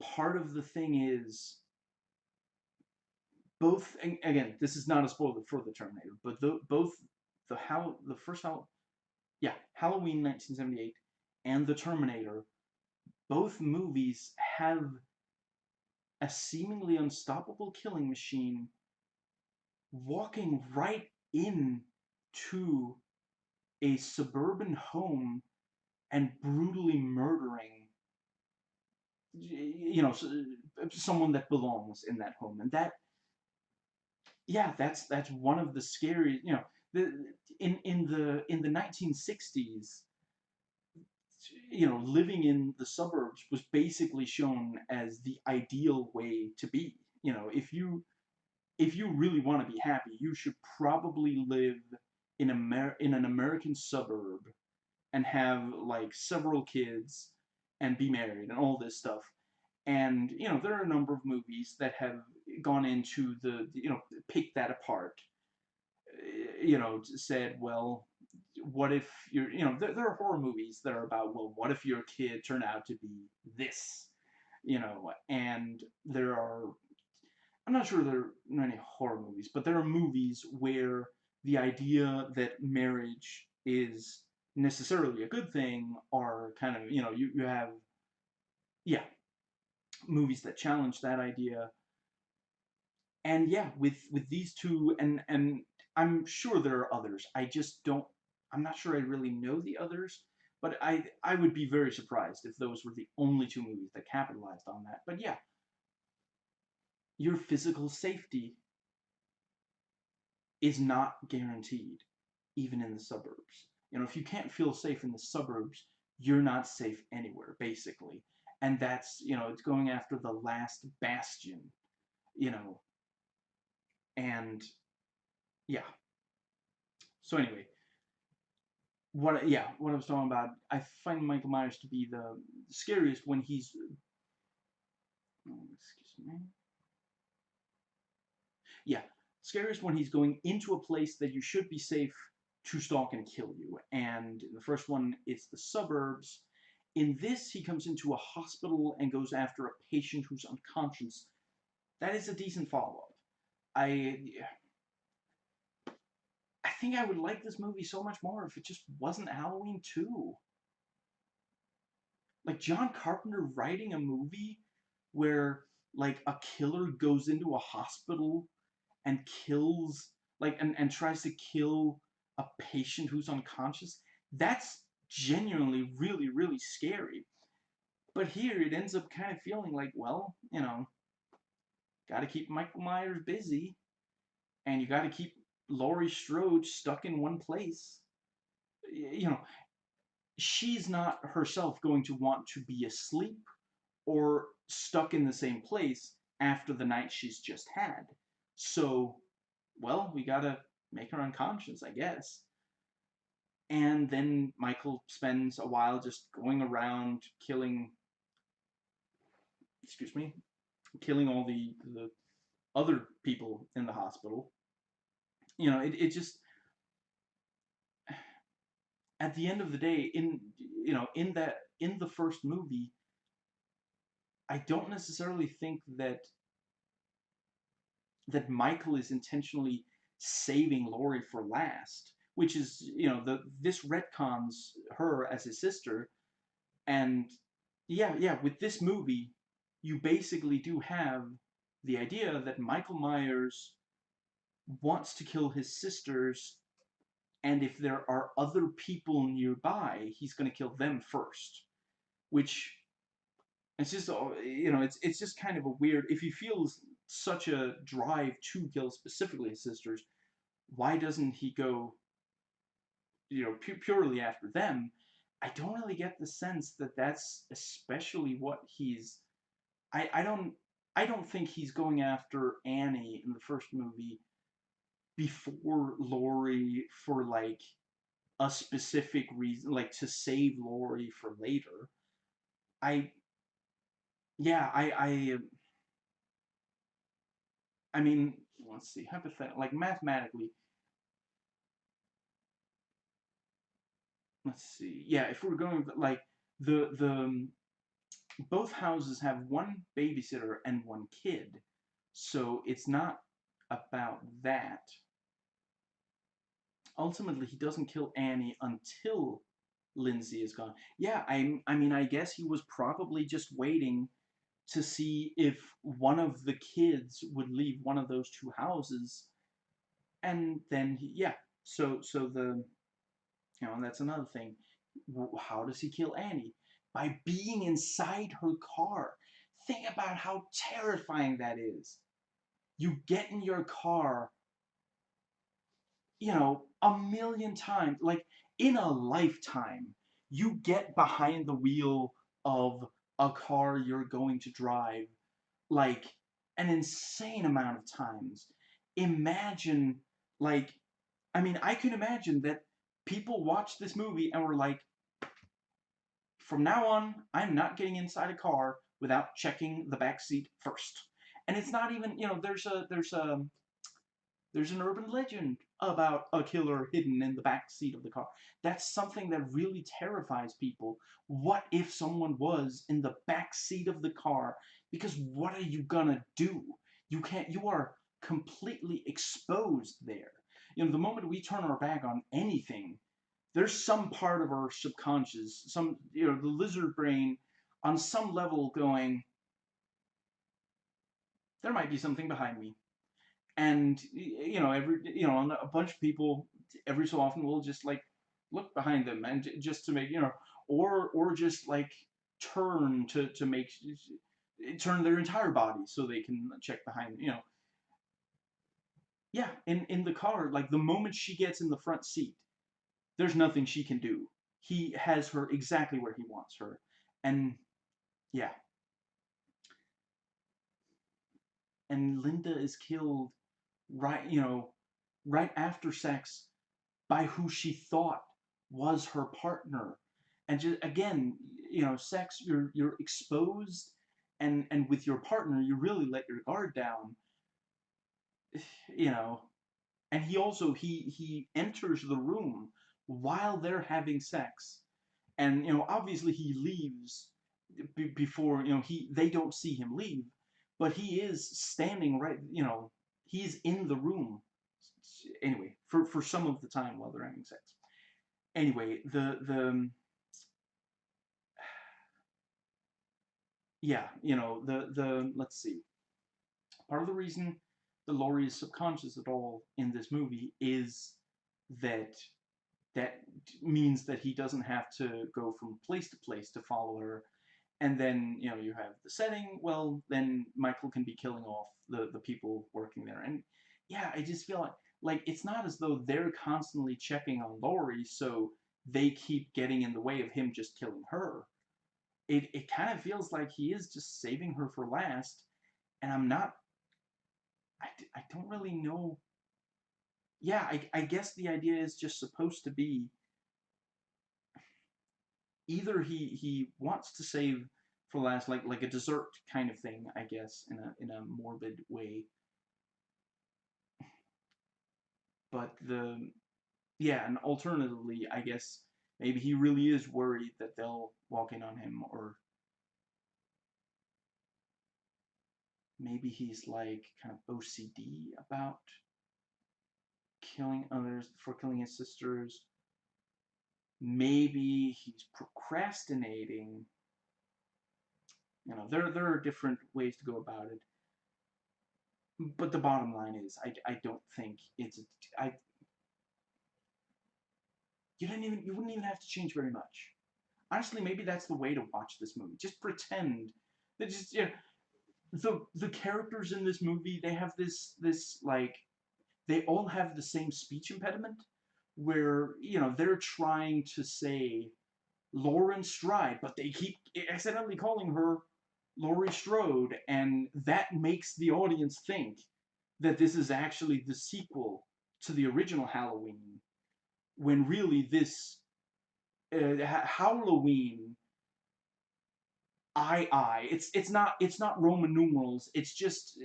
Part of the thing is, both, and again, this is not a spoiler for the Terminator, but both the first Halloween 1978 and the Terminator, both movies have a seemingly unstoppable killing machine walking right in to a suburban home and brutally murdering, you know, someone that belongs in that home. And that, yeah, that's one of the scary, you know, the in the 1960s, you know, living in the suburbs was basically shown as the ideal way to be. You know, if you really want to be happy, you should probably live in an American suburb and have like several kids and be married and all this stuff. And you know, there are a number of movies that have gone into the, you know, pick that apart. You know, said, well, what if you're, you know, there are horror movies that are about, well, what if your kid turned out to be this, you know, and there are, I'm not sure there are many horror movies, but there are movies where the idea that marriage is necessarily a good thing are kind of, you know, you have, yeah, movies that challenge that idea. And yeah, with these two, and I'm sure there are others. I just don't. I'm not sure I really know the others, but I would be very surprised if those were the only two movies that capitalized on that. But yeah, your physical safety is not guaranteed, even in the suburbs. You know, if you can't feel safe in the suburbs, you're not safe anywhere, basically. And that's, you know, it's going after the last bastion, you know, and yeah. So anyway, what I was talking about, I find Michael Myers to be the scariest when he's, oh, excuse me, yeah, scariest when he's going into a place that you should be safe to stalk and kill you. And in the first one, it's the suburbs. In this, he comes into a hospital and goes after a patient who's unconscious. That is a decent follow-up. I I think I would like this movie so much more if it just wasn't Halloween 2. Like John Carpenter writing a movie where like a killer goes into a hospital and kills, like, and tries to kill a patient who's unconscious. That's genuinely really, really scary. But here it ends up kind of feeling like, well, you know, got to keep Michael Myers busy, and you got to keep Laurie Strode stuck in one place. You know, she's not herself going to want to be asleep or stuck in the same place after the night she's just had. So, well, we gotta make her unconscious, I guess. And then Michael spends a while just going around killing, excuse me, killing all the other people in the hospital. You know, it just, at the end of the day, in, you know, in the first movie, I don't necessarily think that Michael is intentionally saving Laurie for last, which is, you know, this retcons her as his sister. And yeah, with this movie, you basically do have the idea that Michael Myers wants to kill his sisters, and if there are other people nearby, he's going to kill them first. Which, it's just, you know, it's just kind of a weird. If he feels such a drive to kill specifically his sisters, why doesn't he go, you know, purely after them? I don't really get the sense that that's especially what he's. I don't. I don't think he's going after Annie in the first movie before Laurie for like a specific reason, like to save Laurie for later. I yeah, I mean, let's see, hypothetical, like mathematically, let's see. Yeah, if we're going like the both houses have one babysitter and one kid, so it's not about that. Ultimately, he doesn't kill Annie until Lindsay is gone. Yeah, I mean, I guess he was probably just waiting to see if one of the kids would leave one of those two houses, and then yeah. So the that's another thing. How does he kill Annie? By being inside her car. Think about how terrifying that is. You get in your car, a million times, like in a lifetime, you get behind the wheel of a car you're going to drive, like an insane amount of times. Imagine, like, I mean, I can imagine that people watched this movie and were like, from now on, I'm not getting inside a car without checking the back seat first. And it's not even, there's an urban legend about a killer hidden in the back seat of the car. That's something that really terrifies people. What if someone was in the back seat of the car? Because what are you gonna do? You are completely exposed there. The moment we turn our back on anything, there's some part of our subconscious, the lizard brain, on some level going, there might be something behind me. And a bunch of people every so often will just like look behind them and just to make or just like turn to make turn their entire body so they can check behind yeah, in the car, like the moment she gets in the front seat, there's nothing she can do. He has her exactly where he wants her. And yeah, and Linda is killed right right after sex by who she thought was her partner. And just again, sex, you're exposed, and with your partner you really let your guard down. you know and he enters the room while they're having sex, and obviously he leaves before he they don't see him leave, but he is standing right, he's in the room anyway for some of the time while they're having sex. Anyway, the yeah, the let's see. Part of the reason that Laurie is subconscious at all in this movie is that that means that he doesn't have to go from place to place to follow her. And then you have the setting. Well, then Michael can be killing off the people working there. And yeah, I just feel like it's not as though they're constantly checking on Laurie, so they keep getting in the way of him just killing her. It kind of feels like he is just saving her for last, and I don't really know. Yeah, I guess the idea is just supposed to be either he wants to save for last, like a dessert kind of thing, I guess, in a morbid way. But yeah, and alternatively, I guess maybe he really is worried that they'll walk in on him, or maybe he's like kind of OCD about killing others for killing his sisters. Maybe he's procrastinating. There are different ways to go about it. But the bottom line is, I don't think it's I you wouldn't even have to change very much. Honestly, maybe that's the way to watch this movie. Just pretend that just the characters in this movie, they have this like they all have the same speech impediment where they're trying to say Lauren Stride, but they keep accidentally calling her Laurie Strode, and that makes the audience think that this is actually the sequel to the original Halloween, when really this Halloween it's not Roman numerals. It's just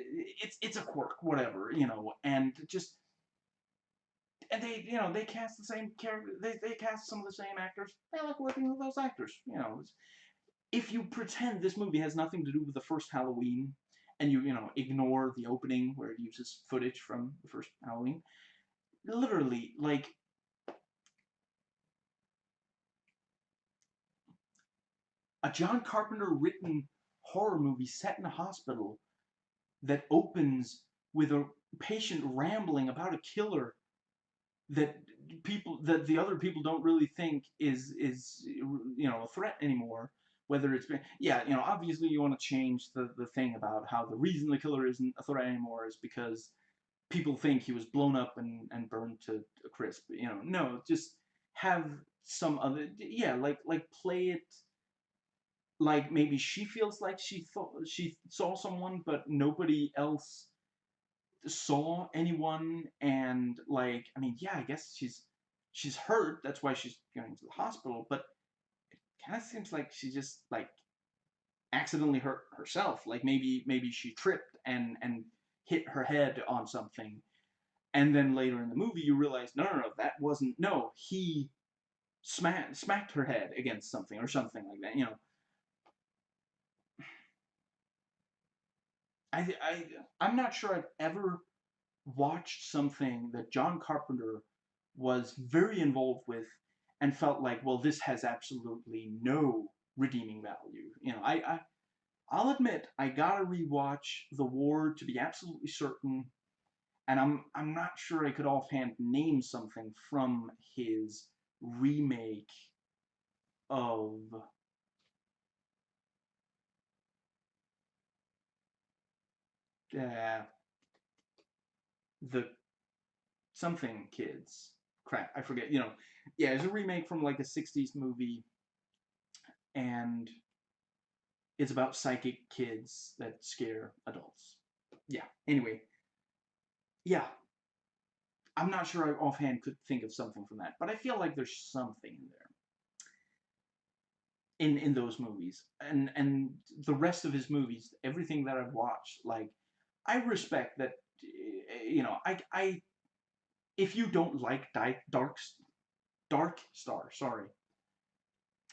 it's a quirk, whatever, and just and they, they cast the same character. They cast some of the same actors. They like working with those actors. If you pretend this movie has nothing to do with the first Halloween, and you ignore the opening where it uses footage from the first Halloween, literally, like, a John Carpenter written horror movie set in a hospital that opens with a patient rambling about a killer that the other people don't really think is a threat anymore. Whether it's been, yeah, obviously you want to change the thing about how the reason the killer isn't a threat anymore is because people think he was blown up and burned to a crisp. No, just have some other, yeah, like play it like maybe she feels like she saw someone, but nobody else saw anyone, and like, I mean, yeah, I guess she's hurt. That's why she's going to the hospital. But it kind of seems like she just like accidentally hurt herself. Like maybe she tripped and hit her head on something, and then later in the movie you realize no, that wasn't, no, he smacked her head against something or something like that. I'm not sure I've ever watched something that John Carpenter was very involved with and felt like, well, this has absolutely no redeeming value. I'll admit I gotta rewatch The Ward to be absolutely certain, and I'm not sure I could offhand name something from his remake of uh, the something kids. Crap, I forget. Yeah, it's a remake from like a '60s movie, and it's about psychic kids that scare adults. Yeah. Anyway, yeah, I'm not sure I offhand could think of something from that, but I feel like there's something in there in those movies, and the rest of his movies, everything that I've watched, like, I respect that. I if you don't like Dark Star, sorry,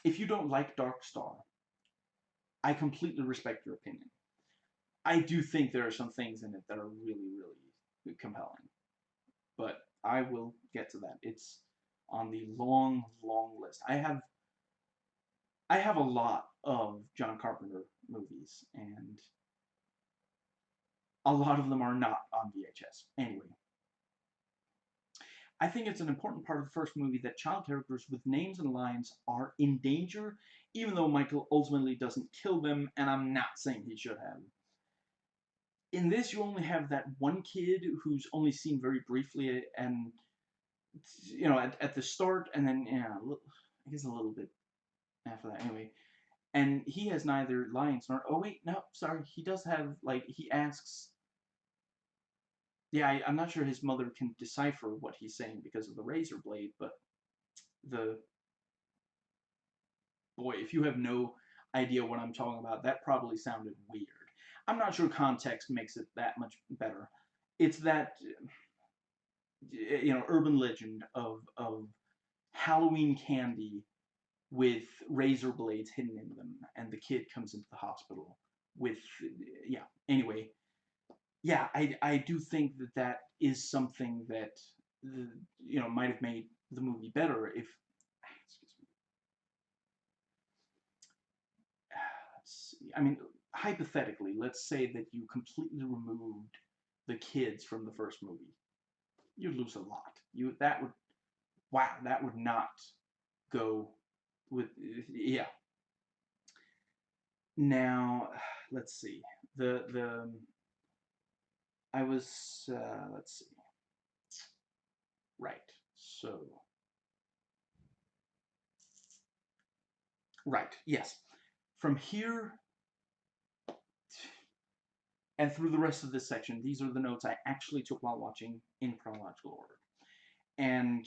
if you don't like Dark Star, I completely respect your opinion. I do think there are some things in it that are really, really compelling, but I will get to that. It's on the long, long list. I have a lot of John Carpenter movies, and a lot of them are not on VHS. Anyway, I think it's an important part of the first movie that child characters with names and lines are in danger, even though Michael ultimately doesn't kill them, and I'm not saying he should have. In this, you only have that one kid who's only seen very briefly, and at the start, and then I guess a little bit after that. Anyway, and he has neither lines nor. Oh wait, no, sorry, he does have, like, he asks. Yeah, I'm not sure his mother can decipher what he's saying because of the razor blade, but the boy, if you have no idea what I'm talking about, that probably sounded weird. I'm not sure context makes it that much better. It's that urban legend of Halloween candy with razor blades hidden in them, and the kid comes into the hospital with, yeah. Anyway, yeah, I do think that is something that might have made the movie better if, excuse me, let's see, I mean, hypothetically, let's say that you completely removed the kids from the first movie, you'd lose a lot. That would, wow, that would not go with, yeah. Now, let's see. The I was let's see. Right. So, right. Yes. From here and through the rest of this section, these are the notes I actually took while watching in chronological order. And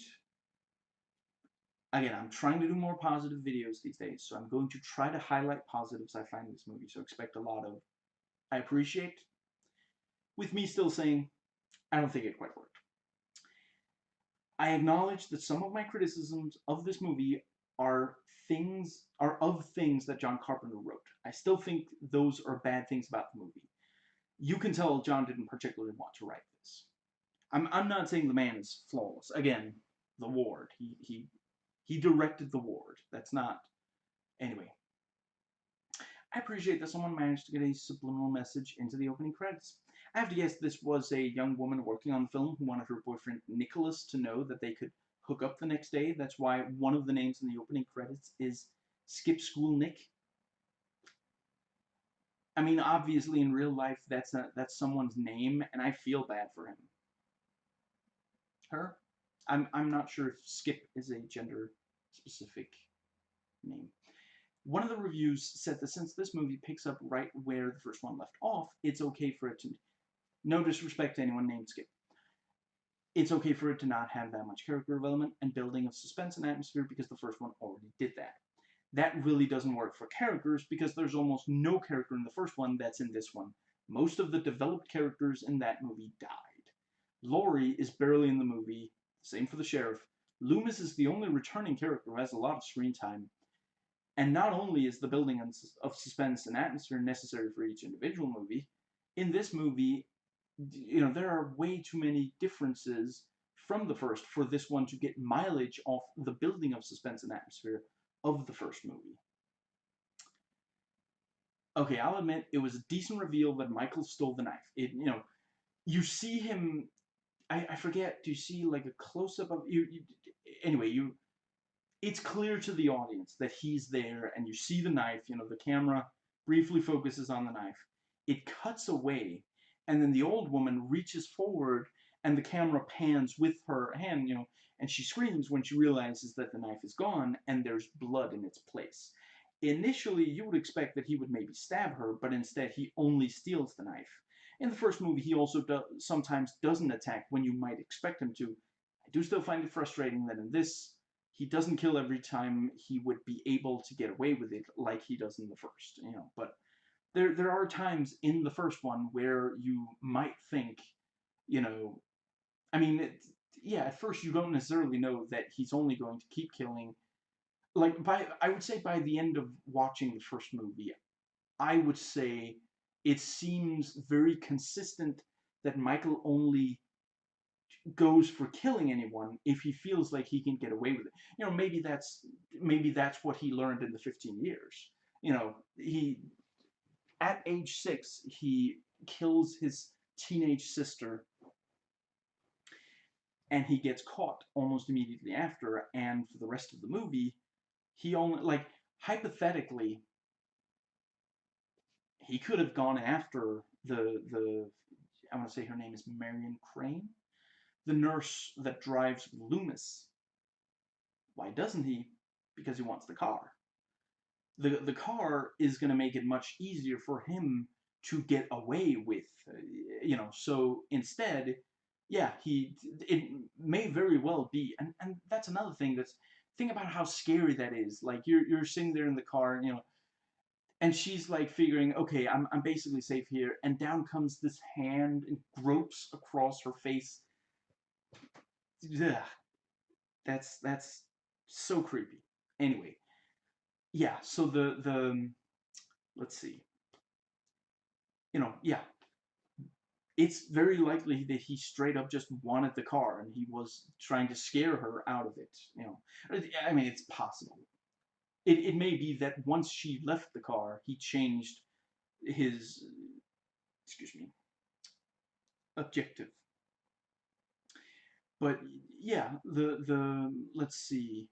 again, I'm trying to do more positive videos these days, so I'm going to try to highlight positives I find in this movie. So expect a lot of I appreciate, with me still saying I don't think it quite worked. I acknowledge that some of my criticisms of this movie are of things that John Carpenter wrote. I still think those are bad things about the movie. You can tell John didn't particularly want to write this. I'm not saying the man is flawless. Again, The Ward. He directed The Ward. That's not anyway. I appreciate that someone managed to get a subliminal message into the opening credits. I have to guess this was a young woman working on the film who wanted her boyfriend Nicholas to know that they could hook up the next day. That's why one of the names in the opening credits is Skip School Nick. I mean, obviously in real life that's someone's name, and I feel bad for him. Her? I'm not sure if Skip is a gender specific name. One of the reviews said that since this movie picks up right where the first one left off, it's okay for it to, no disrespect to anyone named Skip, it's okay for it to not have that much character development and building of suspense and atmosphere because the first one already did that. That really doesn't work for characters because there's almost no character in the first one that's in this one. Most of the developed characters in that movie died. Laurie is barely in the movie, same for the sheriff. Loomis is the only returning character who has a lot of screen time. And not only is the building of suspense and atmosphere necessary for each individual movie, in this movie, there are way too many differences from the first for this one to get mileage off the building of suspense and atmosphere of the first movie. Okay, I'll admit it was a decent reveal that Michael stole the knife. You see him. I forget. Do you see like a close up of you? Anyway, it's clear to the audience that he's there, and you see the knife. The camera briefly focuses on the knife. It cuts away, and then the old woman reaches forward, and the camera pans with her hand, and she screams when she realizes that the knife is gone and there's blood in its place. Initially, you would expect that he would maybe stab her, but instead he only steals the knife. In the first movie, he also sometimes doesn't attack when you might expect him to. I do still find it frustrating that in this, he doesn't kill every time he would be able to get away with it like he does in the first, but there are times in the first one where you might think, I mean, at first you don't necessarily know that he's only going to keep killing. Like, I would say by the end of watching the first movie, I would say it seems very consistent that Michael only goes for killing anyone if he feels like he can get away with it. Maybe that's what he learned in the 15 years. He at age 6 he kills his teenage sister, and he gets caught almost immediately after. And for the rest of the movie, he only, like, hypothetically, he could have gone after the I want to say her name is Marion Crane, the nurse that drives Loomis. Why doesn't he? Because he wants the car. The car is going to make it much easier for him to get away with, so instead, yeah, it may very well be, and that's another thing. Think about how scary that is. Like, you're sitting there in the car, and she's like figuring, okay, I'm basically safe here, and down comes this hand and gropes across her face. Ugh, that's so creepy. Anyway, yeah, so the let's see, yeah, it's very likely that he straight up just wanted the car and he was trying to scare her out of it. I mean, it's possible. It may be that once she left the car, he changed his, excuse me, objective. But yeah, the let's see.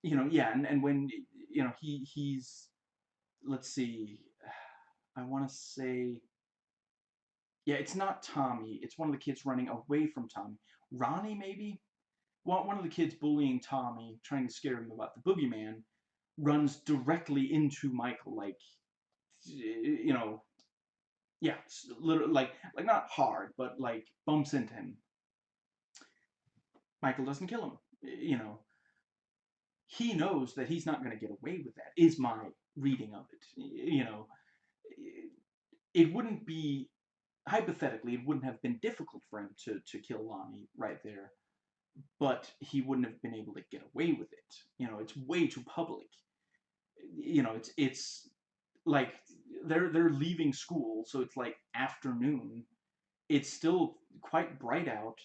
Yeah, and when he's, let's see, I want to say, yeah, it's not Tommy. It's one of the kids running away from Tommy. Ronnie, maybe? One of the kids bullying Tommy, trying to scare him about the boogeyman, runs directly into Michael, like, yeah, literally, like not hard, but like bumps into him. Michael doesn't kill him. He knows that he's not going to get away with that, is my reading of it. It wouldn't be hypothetically, it wouldn't have been difficult for him to kill Lonnie right there, but he wouldn't have been able to get away with it. You know, it's way too public. You know, it's like they're leaving school, so it's like afternoon. It's still quite bright out,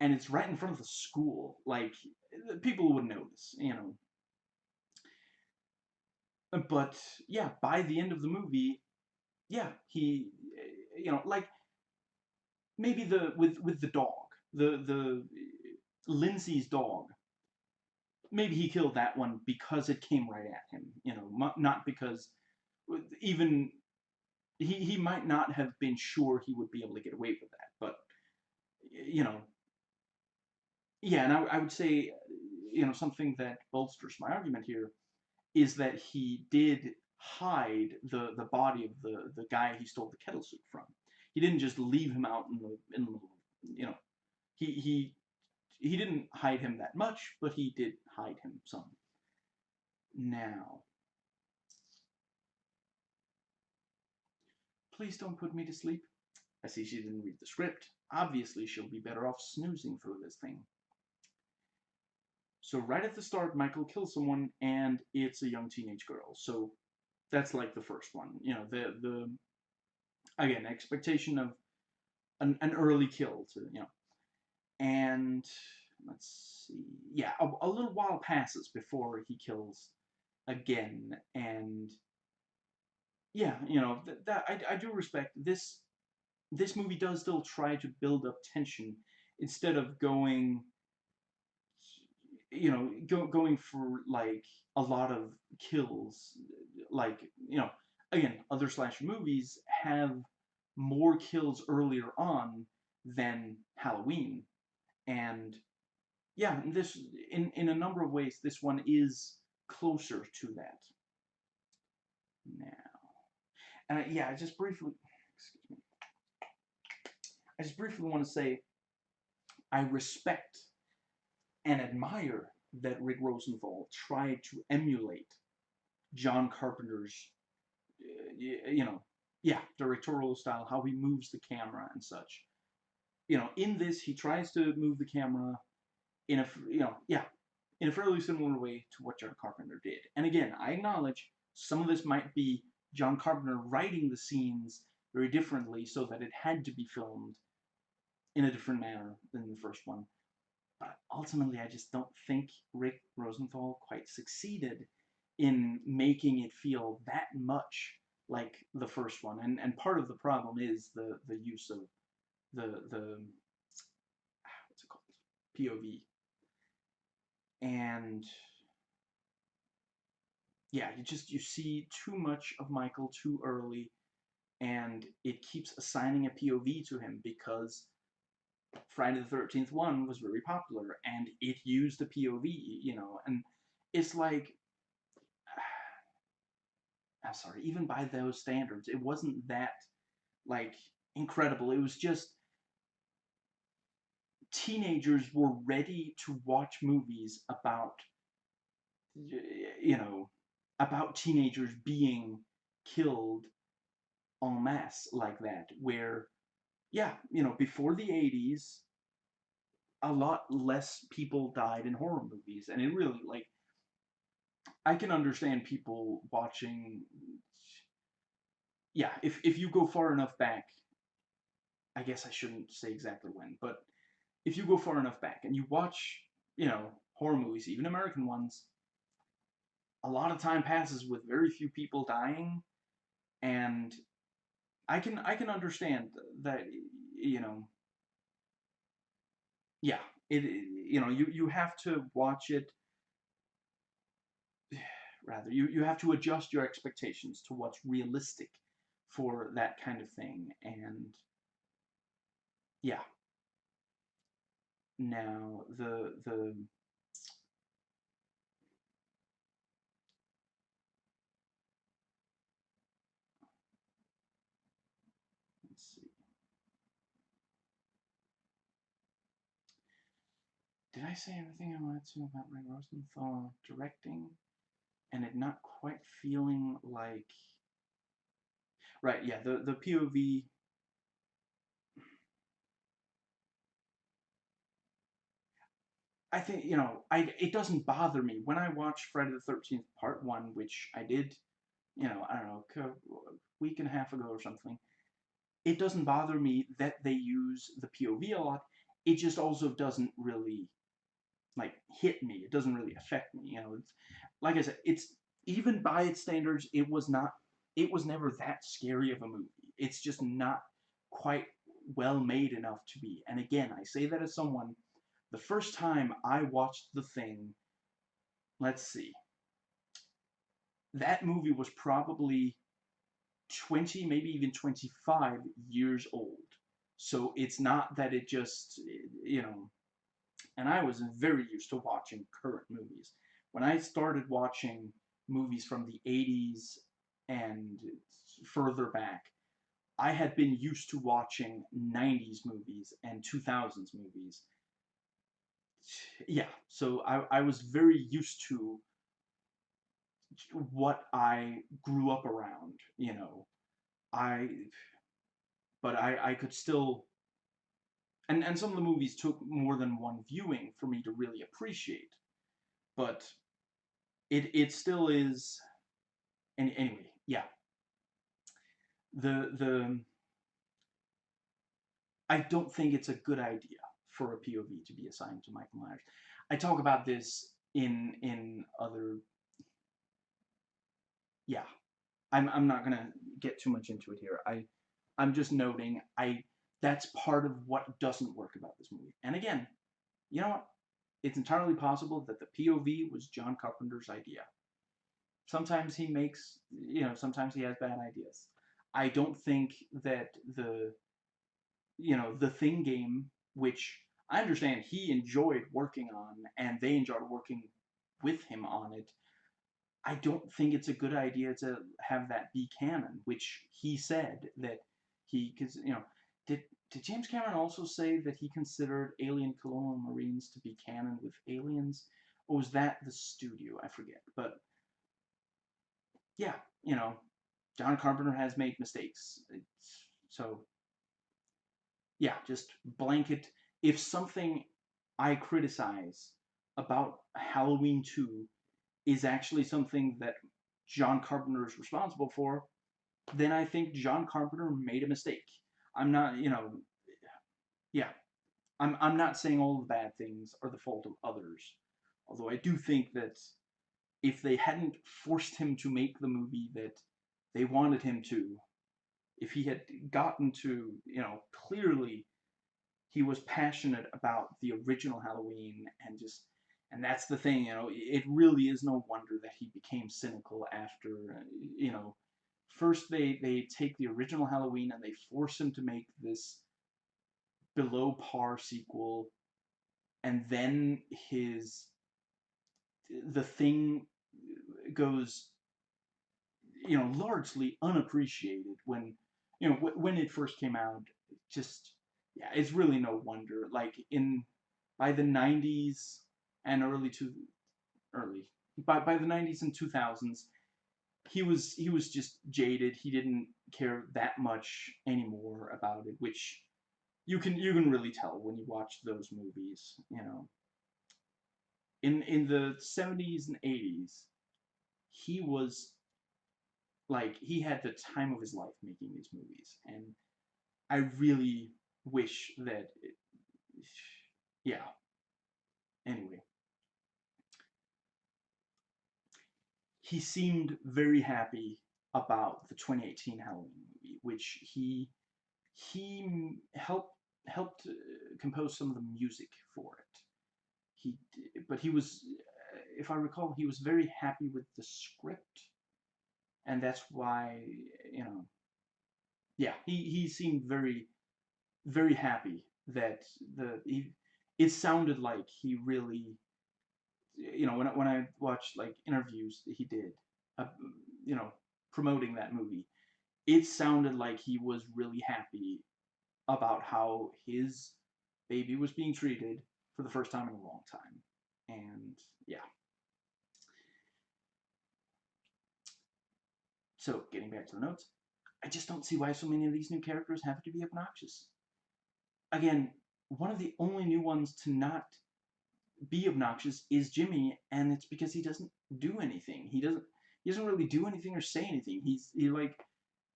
and it's right in front of the school. Like, people would notice, you know. But yeah, by the end of the movie, yeah, he, you know, like maybe the with the dog, the Lindsay's dog. Maybe he killed that one because it came right at him. You know, not because even he might not have been sure he would be able to get away with that. But you know, yeah, and I would say, you know, something that bolsters my argument here is that he did hide the body of the guy he stole the kettle soup from. He didn't just leave him out in the middle. You know, he he didn't hide him that much, but he did hide him some. Now, please don't put me to sleep. I see she didn't read the script. Obviously, she'll be better off snoozing through this thing. So right at the start, Michael kills someone, and it's a young teenage girl. So that's like the first one. You know, the again, expectation of an early kill to, you know. And let's see, yeah, a little while passes before he kills again, and yeah, you know, that I do respect this. This movie does still try to build up tension instead of going, you know, going for like a lot of kills. Like, you know, again, other slasher movies have more kills earlier on than Halloween, and yeah, this in a number of ways, this one is closer to that now. And yeah, I just briefly want to say I respect and admire that Rick Rosenthal tried to emulate John Carpenter's, you know, yeah, directorial style, how he moves the camera and such. You know, in this, he tries to move the camera in a, you know, yeah, in a fairly similar way to what John Carpenter did. And again, I acknowledge some of this might be John Carpenter writing the scenes very differently so that it had to be filmed in a different manner than the first one. But ultimately, I just don't think Rick Rosenthal quite succeeded in making it feel that much like the first one. And part of the problem is the use of the what's it called, POV. And yeah, you see too much of Michael too early, and it keeps assigning a POV to him because Friday the 13th one was very popular and it used the POV, you know, and it's like, I'm sorry, even by those standards, it wasn't that like incredible. It was just teenagers were ready to watch movies about, you know, about teenagers being killed en masse like that, where, yeah, you know, before the 80s, a lot less people died in horror movies, and it really, like, I can understand people watching, yeah, if you go far enough back, I guess I shouldn't say exactly when, but if you go far enough back and you watch, you know, horror movies, even American ones, a lot of time passes with very few people dying, and I can understand that, you know, yeah, you know, you have to watch it, rather, you have to adjust your expectations to what's realistic for that kind of thing, and yeah. Now the let's see, did I say everything I wanted to about Ray Rosenthal directing and it not quite feeling like, right, yeah, the POV, I think, you know, it doesn't bother me when I watch Friday the 13th Part 1, which I did, you know, I don't know, a week and a half ago or something. It doesn't bother me that they use the POV a lot. It just also doesn't really like hit me. It doesn't really affect me. You know, it's like I said, it's even by its standards, it was not. It was never that scary of a movie. It's just not quite well made enough to be. And again, I say that as someone. The first time I watched The Thing, let's see, that movie was probably 20, maybe even 25 years old. So it's not that it just, you know, and I was very used to watching current movies. When I started watching movies from the 80s and further back, I had been used to watching 90s movies and 2000s movies. Yeah, so I was very used to what I grew up around, you know. I, but I could still, and some of the movies took more than one viewing for me to really appreciate, but it still is. And anyway, yeah, the I don't think it's a good idea for a POV to be assigned to Michael Myers. I talk about this in other. Yeah, I'm not gonna get too much into it here. I'm just noting that's part of what doesn't work about this movie. And again, you know what? It's entirely possible that the POV was John Carpenter's idea. Sometimes he makes, you know, sometimes he has bad ideas. I don't think that the Thing game, which I understand he enjoyed working on and they enjoyed working with him on it, I don't think it's a good idea to have that be canon, which he said that because, you know, did did James Cameron also say that he considered Alien Colonial Marines to be canon with Aliens? Or was that the studio? I forget. But yeah, you know, John Carpenter has made mistakes. So yeah, just blanket. If something I criticize about Halloween 2 is actually something that John Carpenter is responsible for, then I think John Carpenter made a mistake. I'm not, you know, yeah, I'm not saying all the bad things are the fault of others. Although I do think that if they hadn't forced him to make the movie that they wanted him to, if he had gotten to, you know, clearly he was passionate about the original Halloween and that's the thing, you know, it really is no wonder that he became cynical after, you know, first they take the original Halloween and they force him to make this below par sequel, and then the Thing goes, you know, largely unappreciated when, you know, when it first came out. Just, yeah, it's really no wonder. Like by the 90s and early by the 90s and 2000s, he was just jaded. He didn't care that much anymore about it, which you can really tell when you watch those movies. You know, in the 70s and 80s, he was like he had the time of his life making these movies, and I really wish that yeah. Anyway, he seemed very happy about the 2018 Halloween movie, which he helped compose some of the music for it. But he was, if I recall, he was very happy with the script, and that's why, you know, yeah, he seemed very happy that it sounded like he really, you know, when I watched like interviews that he did, uh, you know, promoting that movie, it sounded like he was really happy about how his baby was being treated for the first time in a long time. And yeah. So, getting back to the notes, I just don't see why so many of these new characters have to be obnoxious. Again, one of the only new ones to not be obnoxious is Jimmy, and it's because he doesn't do anything. He doesn't really do anything or say anything. He like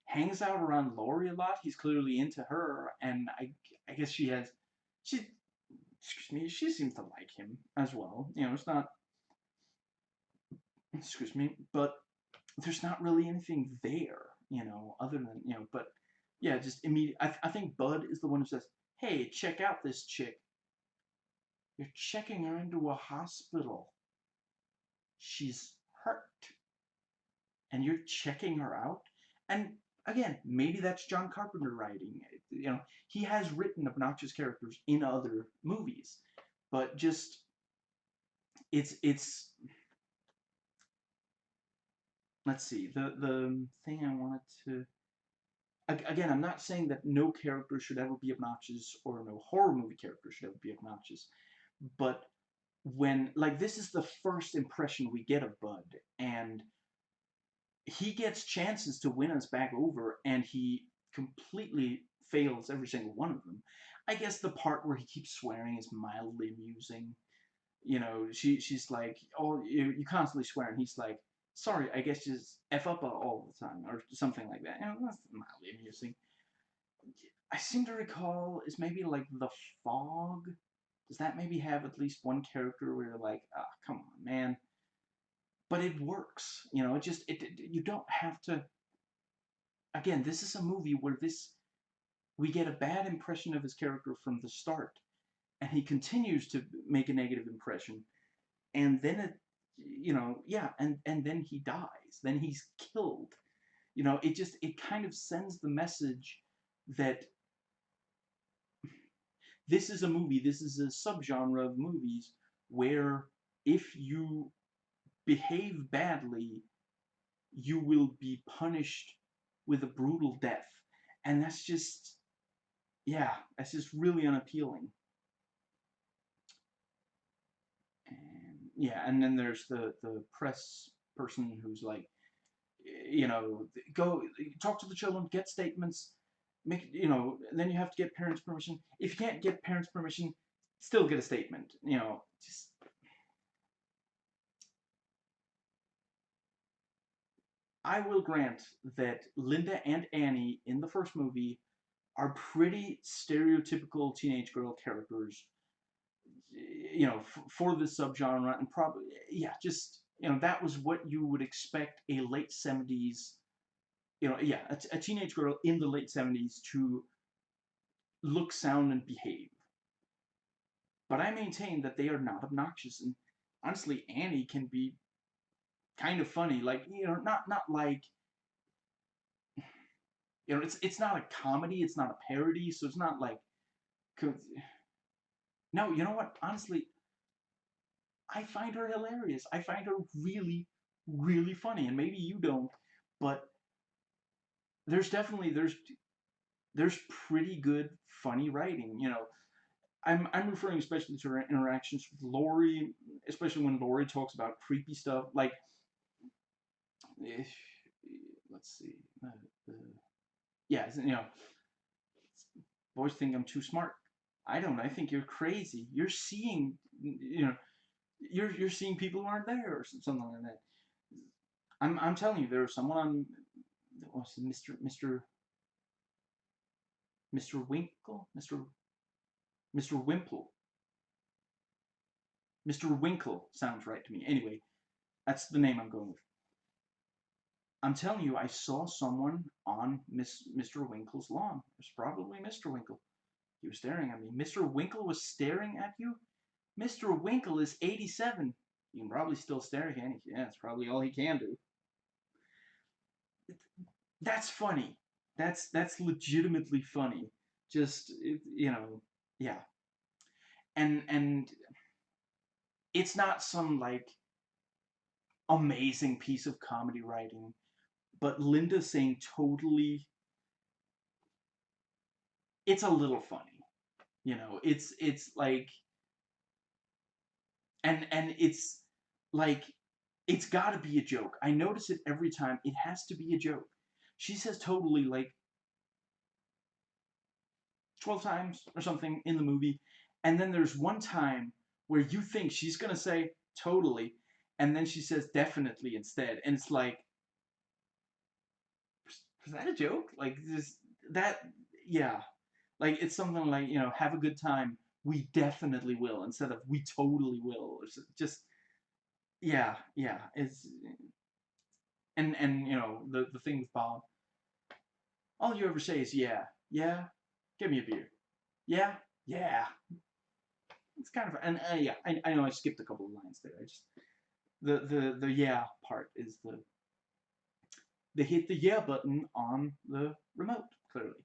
hangs out around Lori a lot. He's clearly into her, and I guess she excuse me, she seems to like him as well. It's not, excuse me, but there's not really anything there, other than, but yeah, just immediate. I think Bud is the one who says, "Hey, check out this chick. You're checking her into a hospital. She's hurt, and you're checking her out." And again, maybe that's John Carpenter writing. He has written obnoxious characters in other movies, but just it's let's see, the thing I wanted to, again, I'm not saying that no character should ever be obnoxious or no horror movie character should ever be obnoxious, but when, like, this is the first impression we get of Bud, and he gets chances to win us back over, and he completely fails every single one of them. I guess the part where he keeps swearing is mildly amusing. She's like, "Oh, you constantly swear," and he's like, "Sorry, I guess just F up all the time," or something like that. That's mildly amusing. I seem to recall is maybe like The Fog. Does that maybe have at least one character where you're like, ah, come on, man? But it works. You don't have to. Again, this is a movie where we get a bad impression of his character from the start, and he continues to make a negative impression, and then yeah, and then he dies. Then he's killed. It kind of sends the message that this is a movie, this is a subgenre of movies where if you behave badly, you will be punished with a brutal death. And that's just, yeah, that's just really unappealing. And yeah, and then there's the press person who's like, go talk to the children, get statements, then you have to get parents' permission. If you can't get parents' permission, still get a statement. Just I will grant that Linda and Annie in the first movie are pretty stereotypical teenage girl characters, for this subgenre, and probably, yeah, just, that was what you would expect a late 70s, yeah, a teenage girl in the late 70s to look, sound, and behave. But I maintain that they are not obnoxious, and honestly, Annie can be kind of funny, like, not like, it's not a comedy, it's not a parody, so it's not like, no, you know what? Honestly, I find her hilarious. I find her really, really funny, and maybe you don't, but there's pretty good funny writing. I'm referring especially to her interactions with Lori, especially when Lori talks about creepy stuff. Like, eh, let's see, yeah, boys think I'm too smart. I don't. I think you're crazy. You're seeing, you're seeing people who aren't there, or something like that. I'm telling you, there was someone on, what's it, Mr. Winkle, Mr. Wimple, Mr. Winkle sounds right to me. Anyway, that's the name I'm going with. I'm telling you, I saw someone on Mr. Winkle's lawn. It was probably Mr. Winkle. He was staring at me. Mr. Winkle was staring at you? Mr. Winkle is 87. You can probably still stare, can he? Yeah, it's probably all he can do. That's funny. That's legitimately funny. Just, yeah. And it's not some, like, amazing piece of comedy writing, but Linda saying totally, it's a little funny. It's like, and it's like, it's got to be a joke. I notice it every time. It has to be a joke. She says totally like 12 times or something in the movie, and then there's one time where you think she's gonna say totally, and then she says definitely instead, and it's like, was that a joke? Like this that yeah, like it's something like, have a good time. We definitely will instead of we totally will. It's just yeah, yeah. It's and the thing with Bob, all you ever say is yeah, yeah. Give me a beer. Yeah, yeah. It's kind of and yeah. I know I skipped a couple of lines there. I just the yeah part is the hit the yeah button on the remote clearly.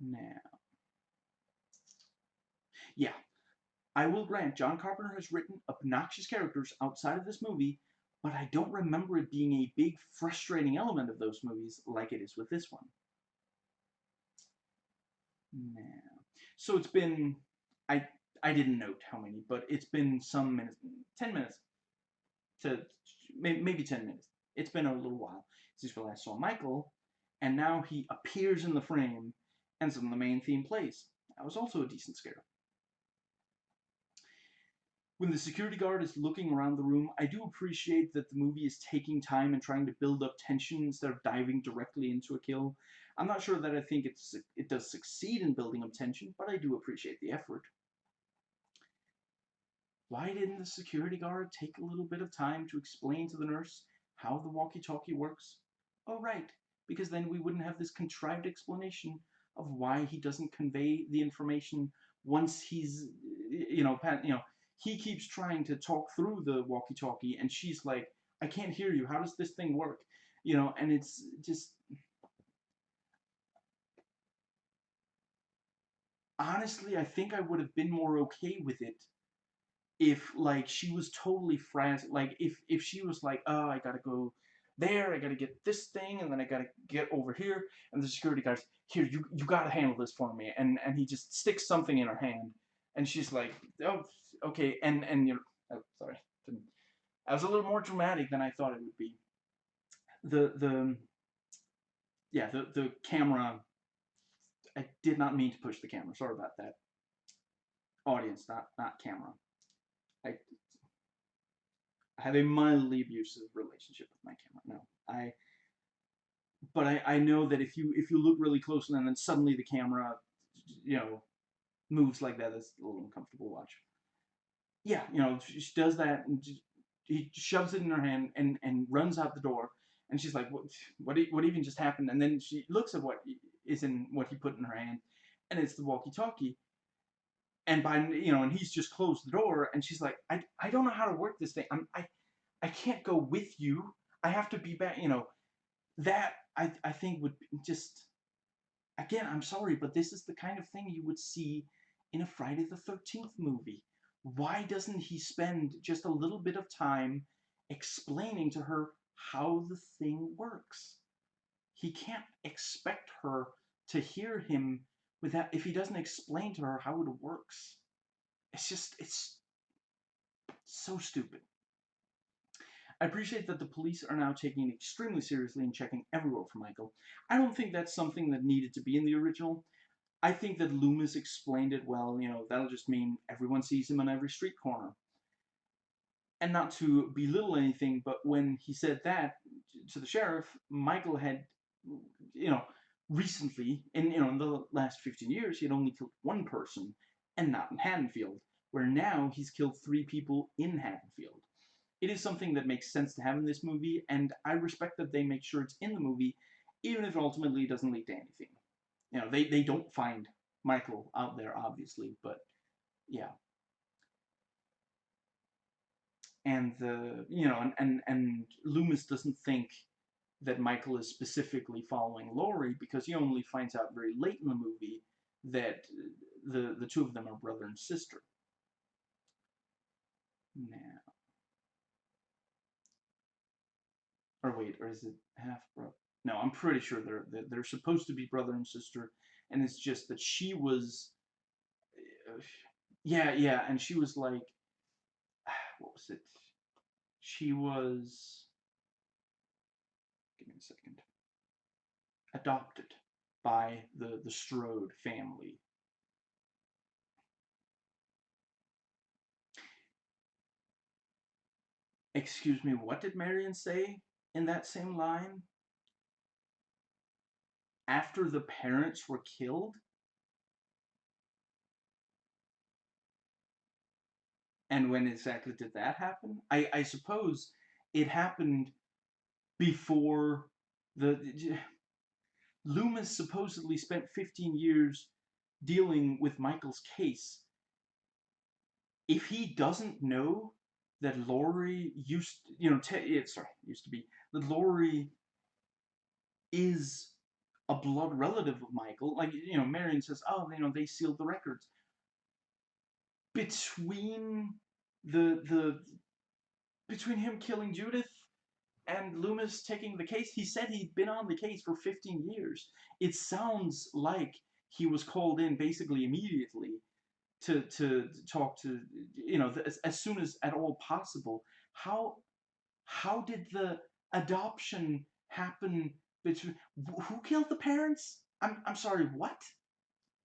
Now, yeah, I will grant John Carpenter has written obnoxious characters outside of this movie, but I don't remember it being a big frustrating element of those movies like it is with this one. Now, so it's been I I didn't note how many, but it's been some minutes, 10 minutes to maybe 10 minutes. It's been a little while since we last saw Michael, and now he appears in the frame, and some of the main theme plays. That was also a decent scare. When the security guard is looking around the room, I do appreciate that the movie is taking time and trying to build up tension instead of diving directly into a kill. I'm not sure that I think it does succeed in building up tension, but I do appreciate the effort. Why didn't the security guard take a little bit of time to explain to the nurse how the walkie-talkie works? Oh, right, because then we wouldn't have this contrived explanation of why he doesn't convey the information once he's, he keeps trying to talk through the walkie-talkie, and she's like, I can't hear you. How does this thing work? And it's just, honestly, I think I would have been more okay with it if like she was totally frantic, like if she was like, oh, I gotta go there, I gotta get this thing, and then I gotta get over here, and the security guard's here, you gotta handle this for me, and he just sticks something in her hand, and she's like, oh, okay, and oh, sorry, I was a little more dramatic than I thought it would be. The yeah, the camera, I did not mean to push the camera, sorry about that, audience, not camera. I have a mildly abusive relationship with my camera. No, but I know that if you look really close and then suddenly the camera, you know, moves like that, it's a little uncomfortable to watch. Yeah, she does that, and he shoves it in her hand and runs out the door, and she's like, what even just happened? And then she looks at what is in what he put in her hand, and it's the walkie-talkie. And and he's just closed the door, and she's like, I don't know how to work this thing. I can't go with you. I have to be back. That I think would just, again, I'm sorry, but this is the kind of thing you would see in a Friday the 13th movie. Why doesn't he spend just a little bit of time explaining to her how the thing works? He can't expect her to hear him without, if he doesn't explain to her how it works. It's so stupid. I appreciate that the police are now taking it extremely seriously and checking everywhere for Michael. I don't think that's something that needed to be in the original. I think that Loomis explained it well. That'll just mean everyone sees him on every street corner. And not to belittle anything, but when he said that to the sheriff, Michael had, you know, recently, in the last 15 years, he had only killed one person, and not in Haddonfield, where now he's killed 3 people in Haddonfield. It is something that makes sense to have in this movie, and I respect that they make sure it's in the movie, even if it ultimately doesn't lead to anything. They don't find Michael out there, obviously, but yeah. And and Loomis doesn't think that Michael is specifically following Laurie because he only finds out very late in the movie that the two of them are brother and sister. Now, or wait, or is it half brother? No, I'm pretty sure they're supposed to be brother and sister, and it's just that she was, yeah, and she was like, what was it? She was, give me a second, adopted by the Strode family. Excuse me, what did Marion say in that same line? After the parents were killed? And when exactly did that happen? I suppose it happened before the Loomis supposedly spent 15 years dealing with Michael's case. If he doesn't know that Laurie used to be that Laurie is a blood relative of Michael, like Marion says, oh, they sealed the records between the between him killing Judith and Loomis taking the case. He said he'd been on the case for 15 years. It sounds like he was called in basically immediately to talk to, as soon as at all possible. How did the adoption happen between, who killed the parents? I'm sorry, what?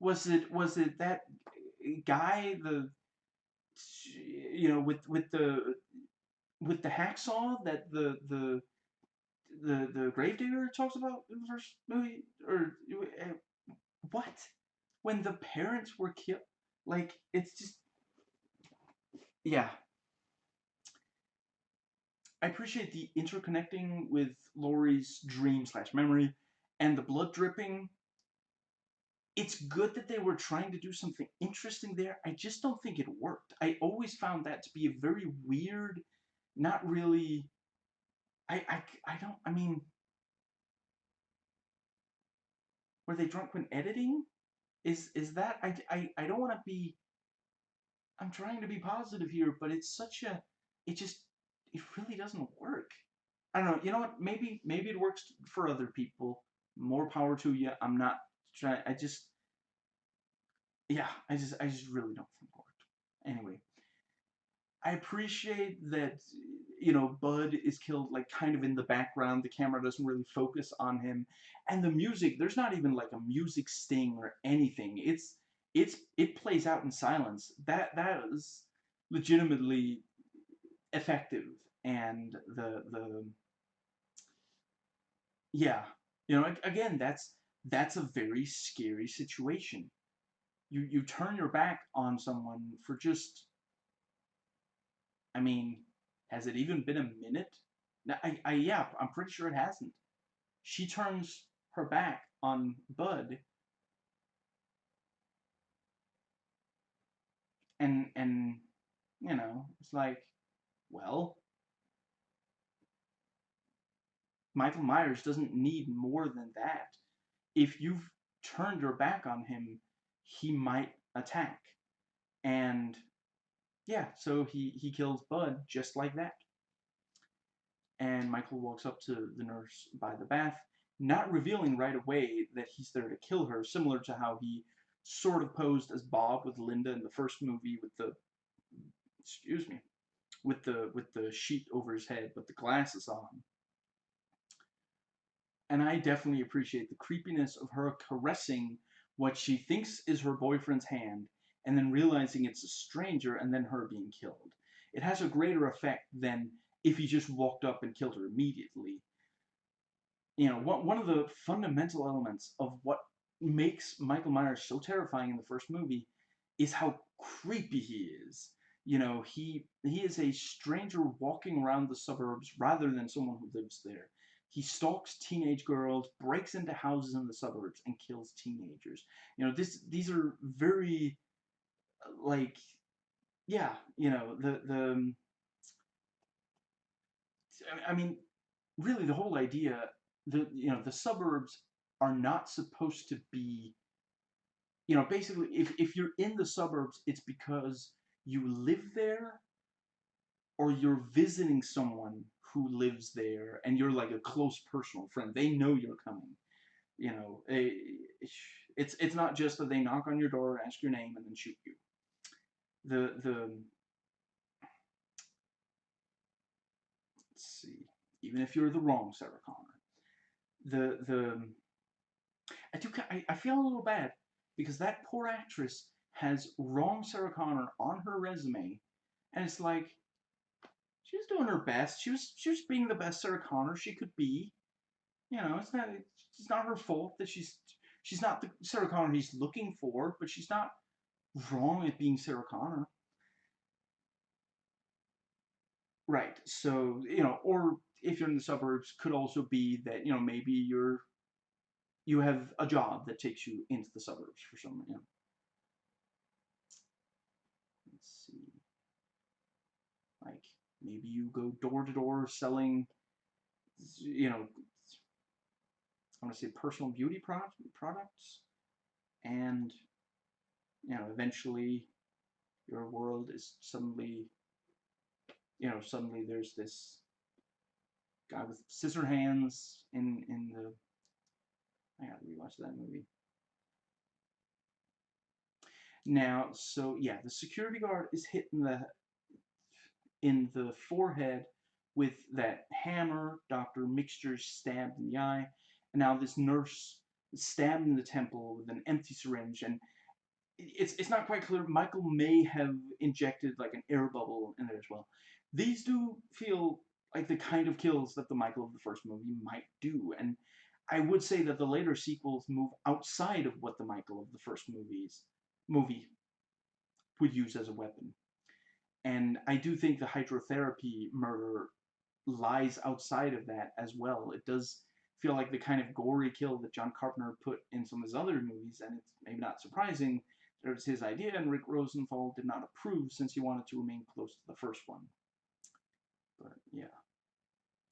Was it that guy, the with the hacksaw that the gravedigger talks about in the first movie? Or what? When the parents were killed, like, it's just, yeah. I appreciate the interconnecting with Laurie's dream slash memory and the blood dripping. It's good that they were trying to do something interesting there. I just don't think it worked. I always found that to be a very weird, not really. I don't. I mean, were they drunk when editing? Is that I don't want to be. I'm trying to be positive here, but it's such a. It just. It really doesn't work. I don't know. You know what? Maybe it works for other people. More power to you. I'm not trying. I just. Yeah. I just really don't think it worked. Anyway, I appreciate that, Bud is killed like kind of in the background. The camera doesn't really focus on him, and the music. There's not even like a music sting or anything. It plays out in silence. That is legitimately effective, and the yeah, again, that's a very scary situation. You turn your back on someone for just, I mean, has it even been a minute? Now, yeah, I'm pretty sure it hasn't. She turns her back on Bud, and it's like, well, Michael Myers doesn't need more than that. If you've turned your back on him, he might attack. And yeah, so he kills Bud just like that. And Michael walks up to the nurse by the bath, not revealing right away that he's there to kill her, similar to how he sort of posed as Bob with Linda in the first movie with the, excuse me, with the sheet over his head with the glasses on. And I definitely appreciate the creepiness of her caressing what she thinks is her boyfriend's hand and then realizing it's a stranger and then her being killed. It has a greater effect than if he just walked up and killed her immediately. One of the fundamental elements of what makes Michael Myers so terrifying in the first movie is how creepy he is. He is a stranger walking around the suburbs rather than someone who lives there. He stalks teenage girls, breaks into houses in the suburbs, and kills teenagers. These are very, like, yeah, the I mean, really the whole idea, the suburbs are not supposed to be, basically, if you're in the suburbs, it's because you live there or you're visiting someone who lives there and you're like a close personal friend. They know you're coming. It's not just that they knock on your door, ask your name, and then shoot you. The Let's see. Even if you're the wrong Sarah Connor, the I feel a little bad because that poor actress has wrong Sarah Connor on her resume, and it's like, she was doing her best. She was being the best Sarah Connor she could be. You know, it's not her fault that she's not the Sarah Connor he's looking for, but she's not wrong at being Sarah Connor. Right. So, or if you're in the suburbs, could also be that, maybe you have a job that takes you into the suburbs for some, let's see, like maybe you go door to door selling, I want to say personal beauty products, and, eventually your world is suddenly there's this guy with scissor hands in the, I gotta rewatch that movie. Now, so yeah, the security guard is hit in the forehead with that hammer. Dr. Mixture's stabbed in the eye, and now this nurse is stabbed in the temple with an empty syringe. And it's not quite clear. Michael may have injected like an air bubble in there as well. These do feel like the kind of kills that the Michael of the first movie might do, and I would say that the later sequels move outside of what the Michael of the first movie would use as a weapon. And I do think the hydrotherapy murder lies outside of that as well. It does feel like the kind of gory kill that John Carpenter put in some of his other movies, and it's maybe not surprising that it was his idea, and Rick Rosenthal did not approve since he wanted to remain close to the first one. But yeah.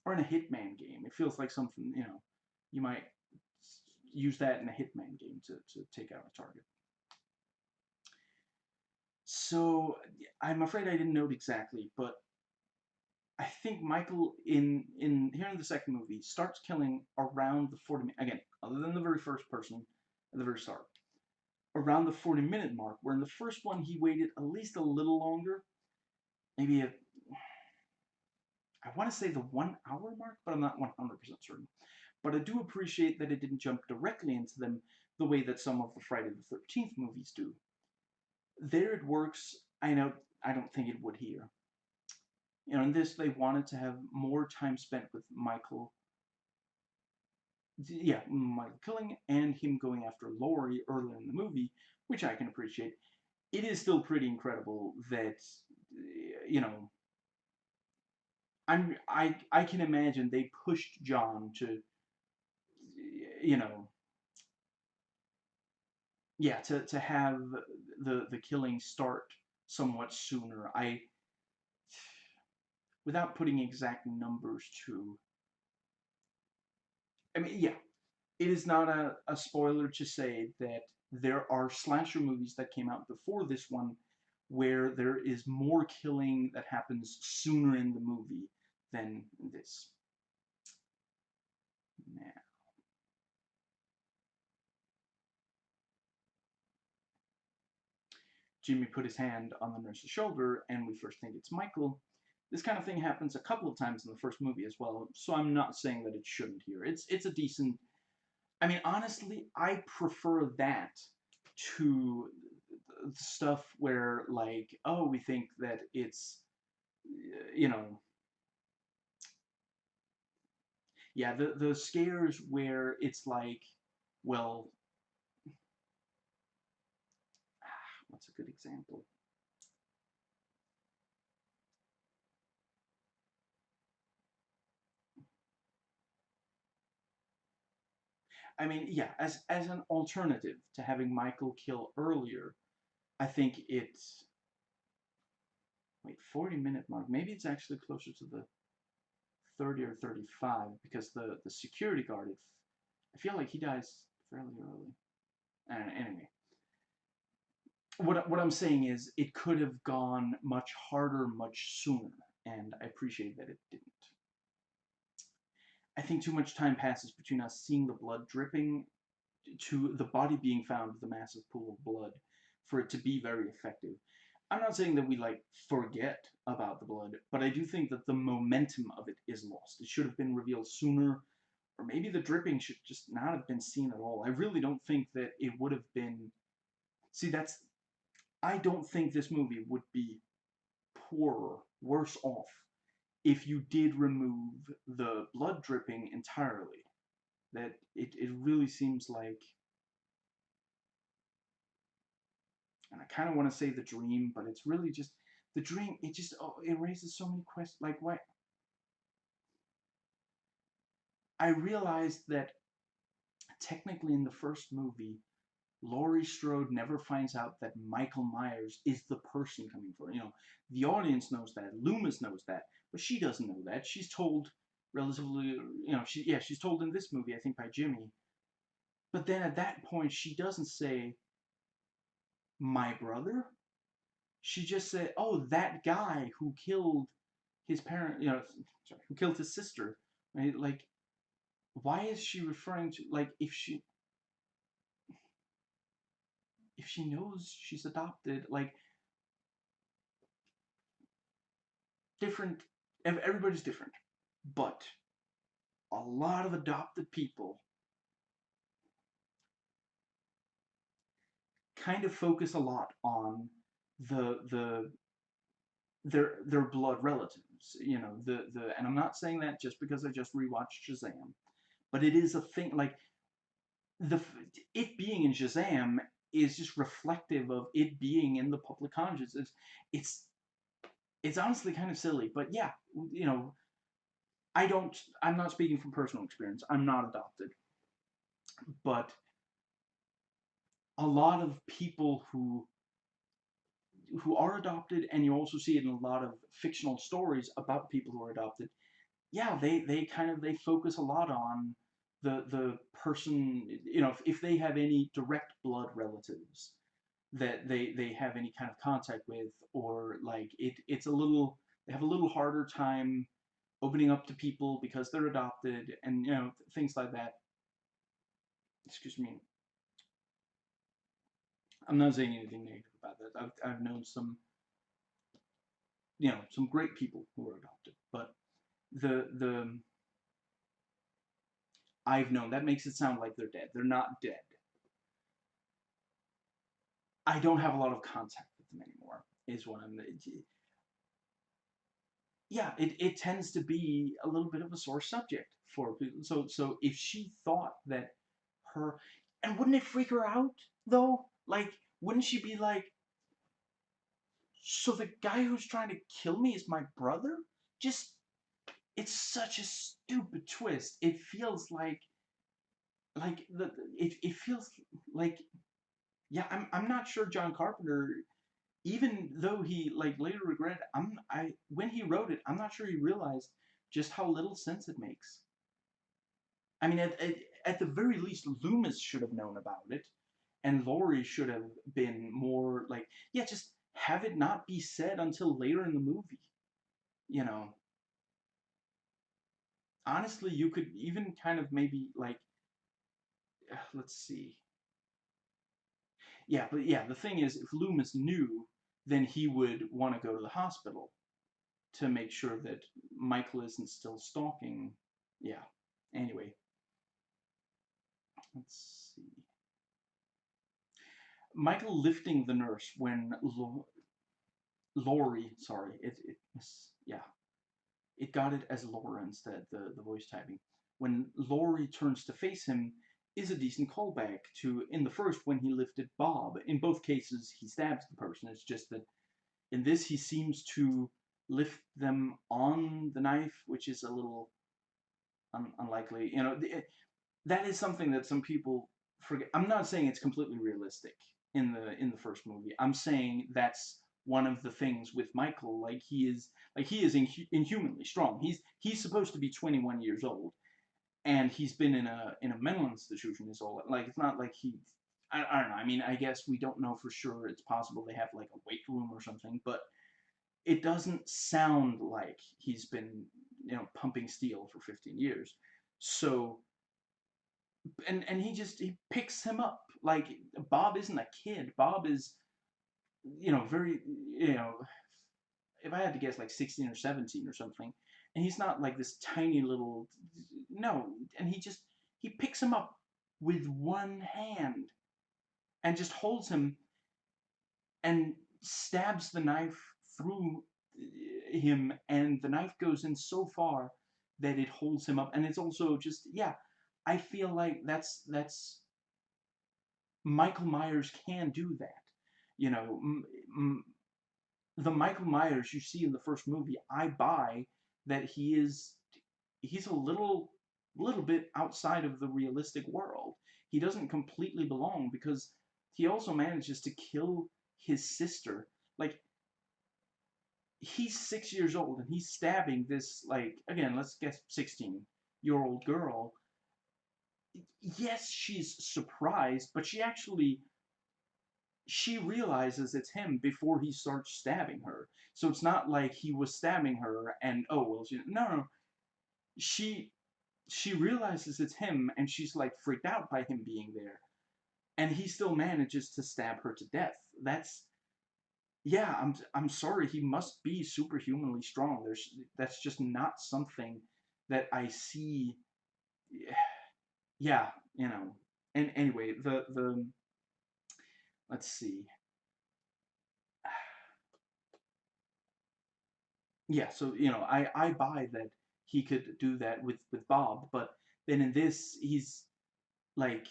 Or in a Hitman game. It feels like something, you might use that in a Hitman game to take out a target. So I'm afraid I didn't note exactly, but I think Michael in here in the second movie starts killing around the 40 again, other than the very first person at the very start, around the 40-minute mark. Where in the first one he waited at least a little longer, maybe I want to say the 1 hour mark, but I'm not 100% certain. But I do appreciate that it didn't jump directly into them the way that some of the Friday the 13th movies do. There it works. I don't think it would here. In this, they wanted to have more time spent with Michael. Yeah, Michael killing and him going after Laurie earlier in the movie, which I can appreciate. It is still pretty incredible that, you know, I can imagine they pushed John to, you know, yeah, to have the killing start somewhat sooner. Without putting exact numbers to, I mean, yeah, it is not a spoiler to say that there are slasher movies that came out before this one where there is more killing that happens sooner in the movie than this. Now, Jimmy put his hand on the nurse's shoulder, and we first think it's Michael. This kind of thing happens a couple of times in the first movie as well, so I'm not saying that it shouldn't here. It's a decent. I mean, honestly, I prefer that to stuff where, like, oh, we think that it's, you know, yeah, the scares where it's like, well, what's a good example? I mean, yeah, as an alternative to having Michael kill earlier, I think it's, wait, 40-minute mark. Maybe it's actually closer to the 30 or 35 because the security guard, I feel like he dies fairly early. And anyway, what I'm saying is it could have gone much harder, much sooner, and I appreciate that it didn't. I think too much time passes between us seeing the blood dripping to the body being found with a massive pool of blood for it to be very effective. I'm not saying that we like forget about the blood, but I do think that the momentum of it is lost. It should have been revealed sooner, or maybe the dripping should just not have been seen at all. I really don't think that it would have been. See, I don't think this movie would be poorer, worse off, if you did remove the blood dripping entirely. That it really seems like, and I kind of want to say the dream, but it's really just the dream. It just, it raises so many questions. Like, why? I realized that technically in the first movie, Laurie Strode never finds out that Michael Myers is the person coming for her. The audience knows that, Loomis knows that, but she doesn't know that. She's told relatively, she's told in this movie, I think by Jimmy. But then at that point, she doesn't say, my brother? She just said, oh, that guy who killed his parent, sorry, who killed his sister. Right? Like, why is she referring to, like, if she knows she's adopted, like, different, everybody's different, but a lot of adopted people kind of focus a lot on the their blood relatives, and I'm not saying that just because I just rewatched Shazam, but it is a thing. Like, the it being in Shazam is just reflective of it being in the public conscience. It's it's honestly kind of silly, but yeah, you know, I'm not speaking from personal experience. I'm not adopted, but a lot of people who are adopted, and you also see it in a lot of fictional stories about people who are adopted. Yeah, they kind of they focus a lot on the person, if they have any direct blood relatives that they have any kind of contact with, or like it's a little, they have a little harder time opening up to people because they're adopted, and things like that. Excuse me. I'm not saying anything negative about that. I've known some great people who are adopted, but the I've known, that makes it sound like they're dead. They're not dead. I don't have a lot of contact with them anymore. Is what I'm. Yeah, it tends to be a little bit of a sore subject for people. So if she thought that her, and wouldn't it freak her out though? Like, wouldn't she be like, so the guy who's trying to kill me is my brother? Just, it's such a stupid twist. It feels like it feels like, yeah, I'm not sure John Carpenter, even though he like later regretted, I when he wrote it, I'm not sure he realized just how little sense it makes. I mean, at the very least, Loomis should have known about it, and Laurie should have been more like, yeah, just have it not be said until later in the movie. You know, honestly, you could even kind of maybe like, let's see. Yeah, but yeah, the thing is, if Loomis knew, then he would want to go to the hospital to make sure that Michael isn't still stalking. Yeah. Anyway, let's see. Michael lifting the nurse when Laurie, sorry, yeah, it got it as Laura instead, the voice typing. When Laurie turns to face him is a decent callback to in the first when he lifted Bob. In both cases, he stabs the person. It's just that in this, he seems to lift them on the knife, which is a little unlikely. That is something that some people forget. I'm not saying it's completely realistic in the first movie. I'm saying that's one of the things with Michael. He is inhumanly strong. He's supposed to be 21 years old, and he's been in a mental institution his whole life. Like, it's not like he. I don't know. I mean, I guess we don't know for sure. It's possible they have like a weight room or something, but it doesn't sound like he's been pumping steel for 15 years. So, and he picks him up. Like, Bob isn't a kid. Bob is, very, if I had to guess, like 16 or 17 or something. And he's not like this tiny little, no. And he picks him up with one hand and just holds him and stabs the knife through him, and the knife goes in so far that it holds him up, and it's also just, yeah, I feel like that's Michael Myers can do that. You know, the Michael Myers you see in the first movie, I buy that he's a little bit outside of the realistic world. He doesn't completely belong because he also manages to kill his sister. Like, he's 6 years old and he's stabbing this, like, again, let's guess 16-year-old girl. Yes, she's surprised, but she realizes it's him before he starts stabbing her. So it's not like he was stabbing her and, oh well, no, she she realizes it's him and she's like freaked out by him being there, and he still manages to stab her to death. That's, yeah, I'm sorry, he must be superhumanly strong. That's just not something that I see. Yeah, you know. And anyway, the let's see. Yeah, so I buy that he could do that with Bob, but then in this like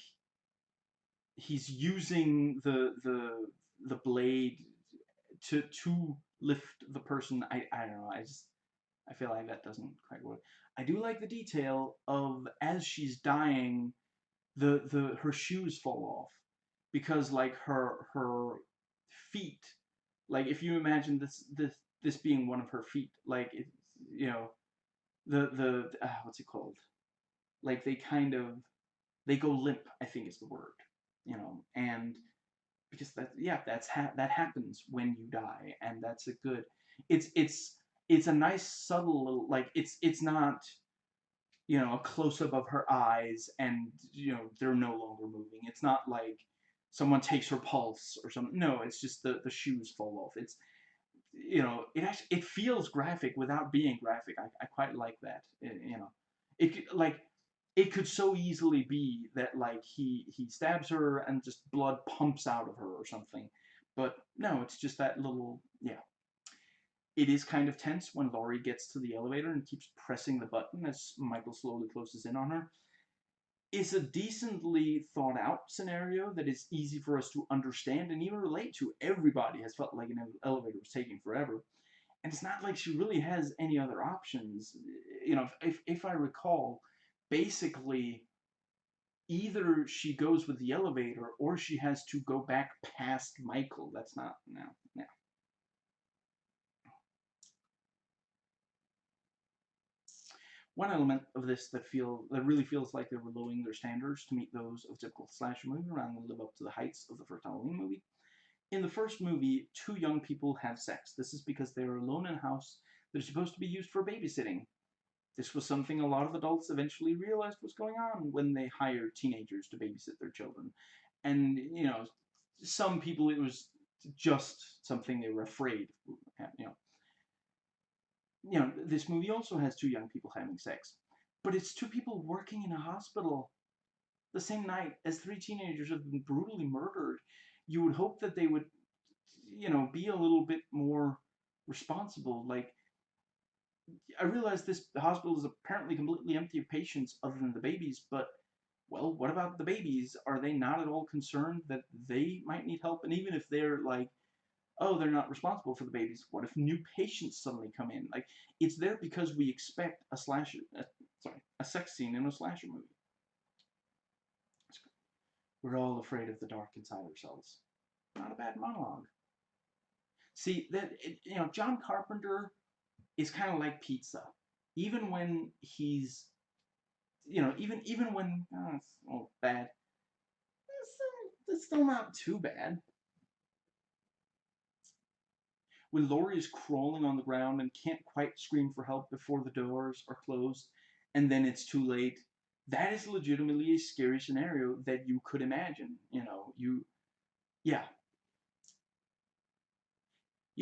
he's using the blade to lift the person. I don't know. I feel like that doesn't quite work. I do like the detail of, as she's dying, the her shoes fall off, because like her feet, like if you imagine this being one of her feet, like it, you know the what's it called, like they go limp, I think is the word, and because that happens when you die, and that's a good, it's a nice subtle little, like it's not a close up of her eyes and they're no longer moving. It's not like someone takes her pulse or something. No, it's just the shoes fall off. It's it actually, it feels graphic without being graphic. I quite like that. Like it could so easily be that like he stabs her and just blood pumps out of her or something, but no, it's just that little, yeah. It is kind of tense when Laurie gets to the elevator and keeps pressing the button as Michael slowly closes in on her. It's a decently thought out scenario that is easy for us to understand and even relate to. Everybody has felt like an elevator was taking forever. And it's not like she really has any other options. If I recall, basically either she goes with the elevator or she has to go back past Michael. That's not, no, no. One element of this that really feels like they were lowering their standards to meet those of a typical slasher movie rather than live up to the heights of the first Halloween movie. In the first movie, two young people have sex. This is because they are alone in a house that is supposed to be used for babysitting. This was something a lot of adults eventually realized was going on when they hired teenagers to babysit their children. And, some people, it was just something they were afraid of. This movie also has two young people having sex, but it's two people working in a hospital the same night as three teenagers have been brutally murdered. You would hope that they would, be a little bit more responsible. Like, I realize this hospital is apparently completely empty of patients other than the babies, but, well, what about the babies? Are they not at all concerned that they might need help? And even if they're like, oh, they're not responsible for the babies, what if new patients suddenly come in? Like, it's there because we expect a sex scene in a slasher movie. We're all afraid of the dark inside ourselves. Not a bad monologue. See, John Carpenter is kind of like pizza. Even when he's, even when it's bad, it's still not too bad. When Laurie is crawling on the ground and can't quite scream for help before the doors are closed, and then it's too late, that is legitimately a scary scenario that you could imagine. Yeah.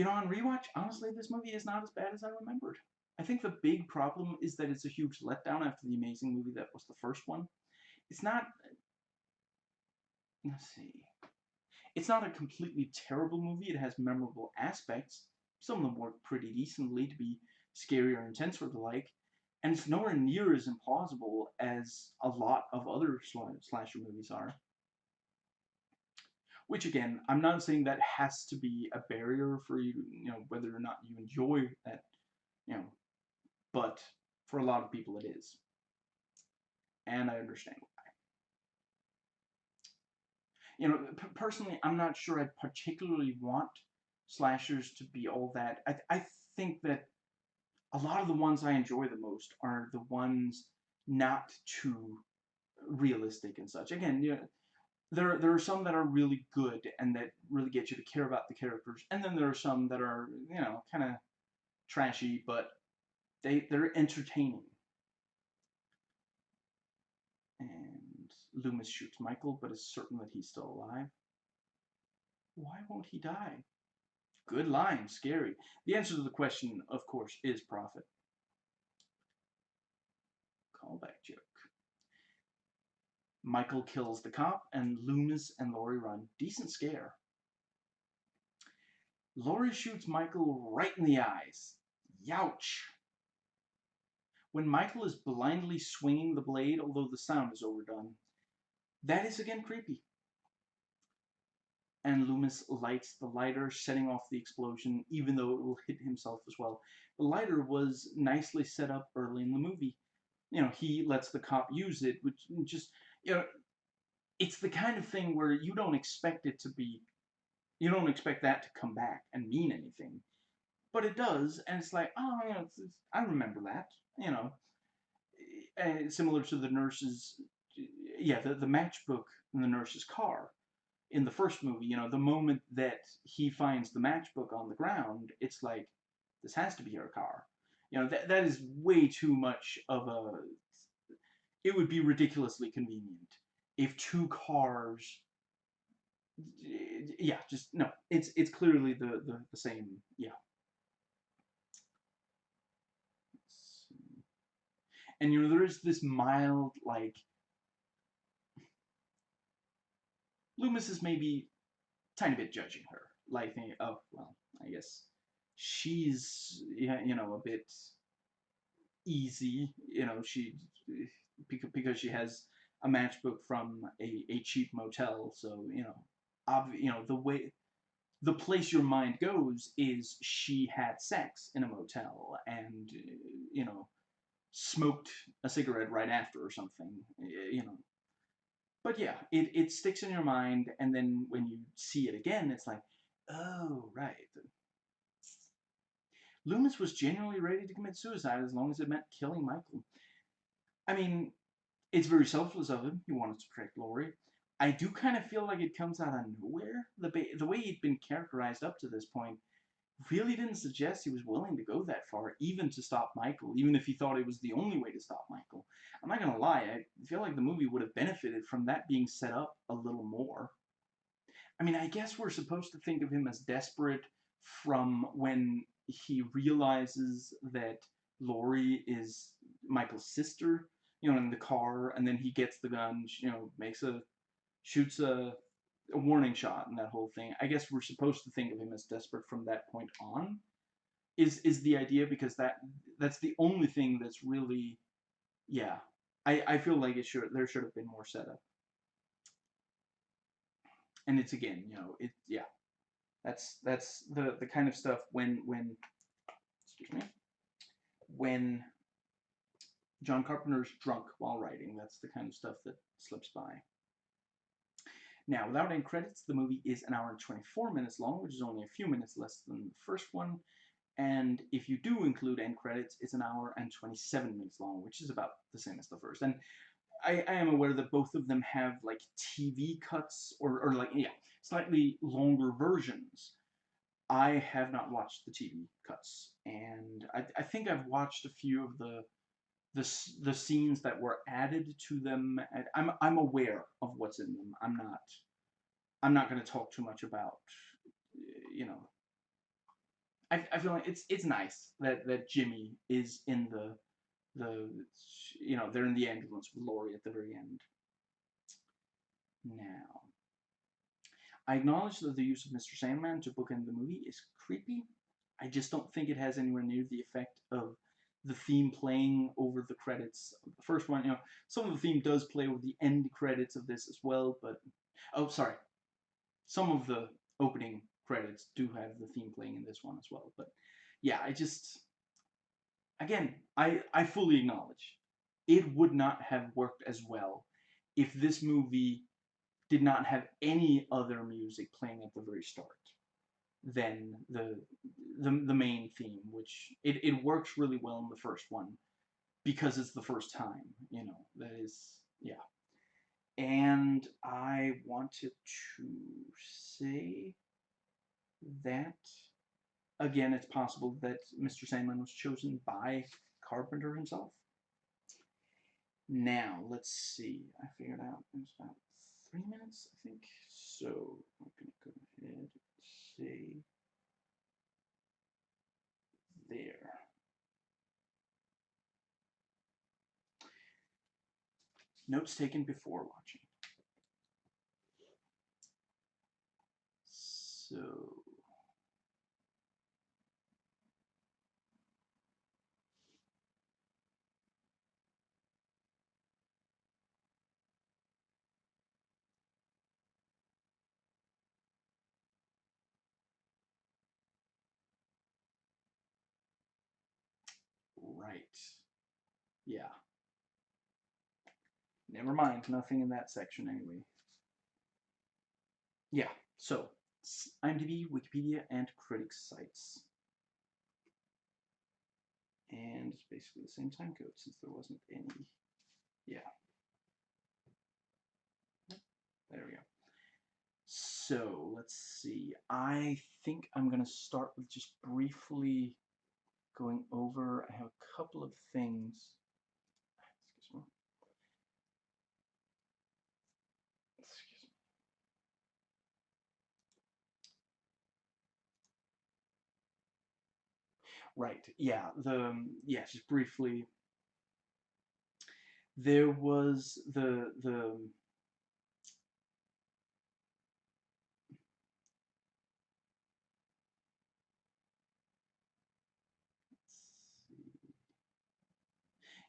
On rewatch, honestly, this movie is not as bad as I remembered. I think the big problem is that it's a huge letdown after the amazing movie that was the first one. It's not, let's see, it's not a completely terrible movie. It has memorable aspects. Some of them work pretty decently to be scary or intense or the like, and it's nowhere near as implausible as a lot of other slasher movies are. Which again, I'm not saying that has to be a barrier for you, whether or not you enjoy that, you know, but for a lot of people it is. And I understand why. Personally, I'm not sure I particularly want slashers to be all that. I think that a lot of the ones I enjoy the most are the ones not too realistic and such. Again, there are some that are really good and that really get you to care about the characters, and then there are some that are kind of trashy, but they're entertaining. And Loomis shoots Michael, but is certain that he's still alive. Why won't he die? Good line, scary. The answer to the question, of course, is profit. Callback joke. Michael kills the cop, and Loomis and Laurie run. Decent scare. Laurie shoots Michael right in the eyes. Youch. When Michael is blindly swinging the blade, although the sound is overdone, that is again creepy. And Loomis lights the lighter, setting off the explosion, even though it will hit himself as well. The lighter was nicely set up early in the movie. He lets the cop use it, which just, it's the kind of thing where you don't expect it to be, you don't expect that to come back and mean anything. But it does, and it's like, oh, I remember that, similar to the nurse's, the matchbook in the nurse's car. In the first movie, the moment that he finds the matchbook on the ground, it's like, this has to be her car. That is way too much of a, it would be ridiculously convenient if two cars, just, no, it's clearly the same, And there is this mild, like, Loomis is maybe a tiny bit judging her, like thinking, oh well, I guess she's a bit easy, she, because she has a matchbook from a cheap motel, so the place your mind goes is she had sex in a motel and smoked a cigarette right after or something, But yeah, it sticks in your mind, and then when you see it again, it's like, oh, right. Loomis was genuinely ready to commit suicide as long as it meant killing Michael. I mean, it's very selfless of him. He wanted to protect Laurie. I do kind of feel like it comes out of nowhere. The way he'd been characterized up to this point really didn't suggest he was willing to go that far, even to stop Michael, even if he thought it was the only way to stop Michael. I'm not going to lie, I feel like the movie would have benefited from that being set up a little more. I mean, I guess we're supposed to think of him as desperate from when he realizes that Laurie is Michael's sister, in the car, and then he gets the gun, shoots a warning shot and that whole thing. I guess we're supposed to think of him as desperate from that point on, is the idea, because that's the only thing that's really, I feel like there should have been more setup. And it's again, that's the kind of stuff when excuse me, when John Carpenter's drunk while writing, that's the kind of stuff that slips by. Now, without end credits, the movie is an hour and 24 minutes long, which is only a few minutes less than the first one. And if you do include end credits, it's an hour and 27 minutes long, which is about the same as the first. And I am aware that both of them have like TV cuts or like, slightly longer versions. I have not watched the TV cuts, and I think I've watched a few of the scenes that were added to them. And I'm aware of what's in them. I'm not going to talk too much about, I feel like it's nice that Jimmy is in the they're in the ambulance with Laurie at the very end. Now, I acknowledge that the use of Mr. Sandman to bookend the movie is creepy. I just don't think it has anywhere near the effect of the theme playing over the credits of the first one. Some of the theme does play over the end credits of this as well, but oh, sorry, some of the opening credits do have the theme playing in this one as well. But yeah, again, I fully acknowledge it would not have worked as well if this movie did not have any other music playing at the very start than the main theme, which it works really well in the first one because it's the first time, that is, yeah. And I wanted to say that, again, it's possible that Mr. Sandman was chosen by Carpenter himself. Now, let's see. I figured out it was about 3 minutes, I think. So, I'm going to go ahead and say there. Notes taken before watching. So, right. Yeah. Never mind. Nothing in that section anyway. Yeah. So, IMDb, Wikipedia, and critics sites. And it's basically the same time code since there wasn't any. Yeah. There we go. So, let's see. I think I'm going to start with just briefly going over. I have a couple of things. Excuse me. Excuse me. Right. Yeah. Just briefly. There was the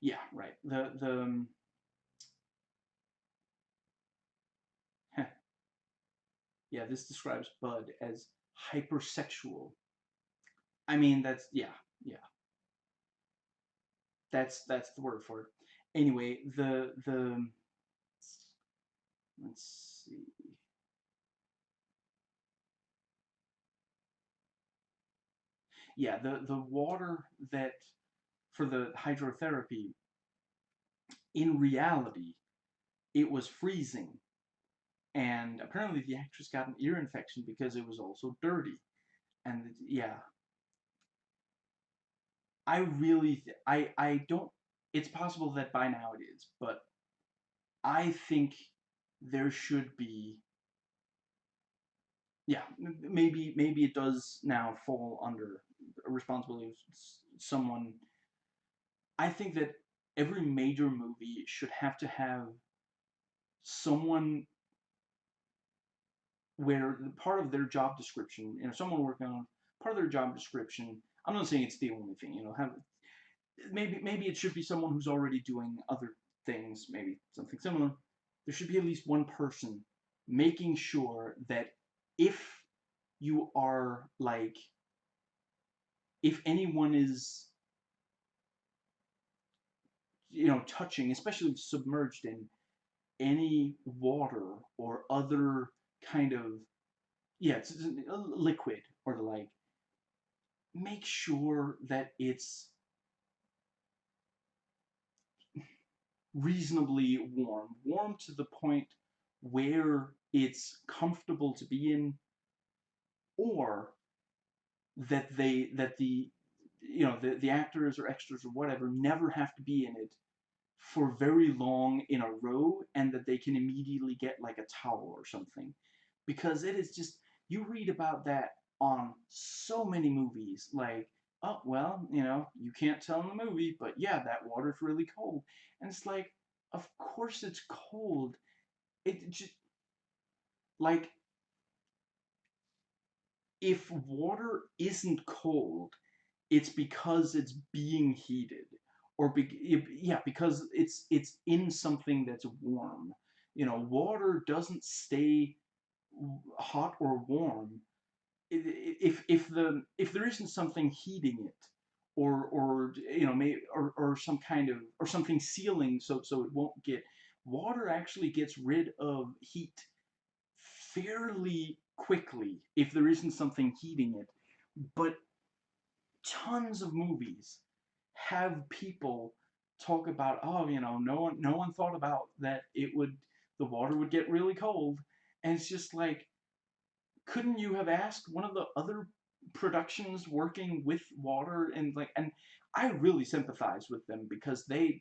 yeah, right. Yeah, this describes Bud as hypersexual. I mean, yeah. That's the word for it. Anyway, the let's see. Yeah, the water that for the hydrotherapy, in reality, it was freezing, and apparently the actress got an ear infection because it was also dirty. And yeah, I really I don't. It's possible that by now it is, but I think there should be. Yeah, maybe it does now fall under a responsibility of someone. I think that every major movie should have to have someone where part of their job description, someone working on part of their job description. I'm not saying it's the only thing, have maybe it should be someone who's already doing other things, maybe something similar. There should be at least one person making sure that if you are like, if anyone is, touching, especially submerged in any water or other kind of, yeah, it's a liquid or the like, make sure that it's reasonably warm to the point where it's comfortable to be in, or that the actors or extras or whatever never have to be in it for very long in a row, and that they can immediately get like a towel or something, because it is just, you read about that on so many movies, like, oh well, you can't tell in the movie, but yeah, that water's really cold, and it's like, of course it's cold. It just, like, if water isn't cold, it's because it's being heated, or yeah, because it's in something that's warm. You know, water doesn't stay hot or warm if there isn't something heating it, or you know, maybe, or some kind of, or something sealing, so it won't get. Water actually gets rid of heat fairly quickly if there isn't something heating it. But tons of movies have people talk about, oh, you know, no one thought about that the water would get really cold. And it's just like, couldn't you have asked one of the other productions working with water? And like, and I really sympathize with them, because they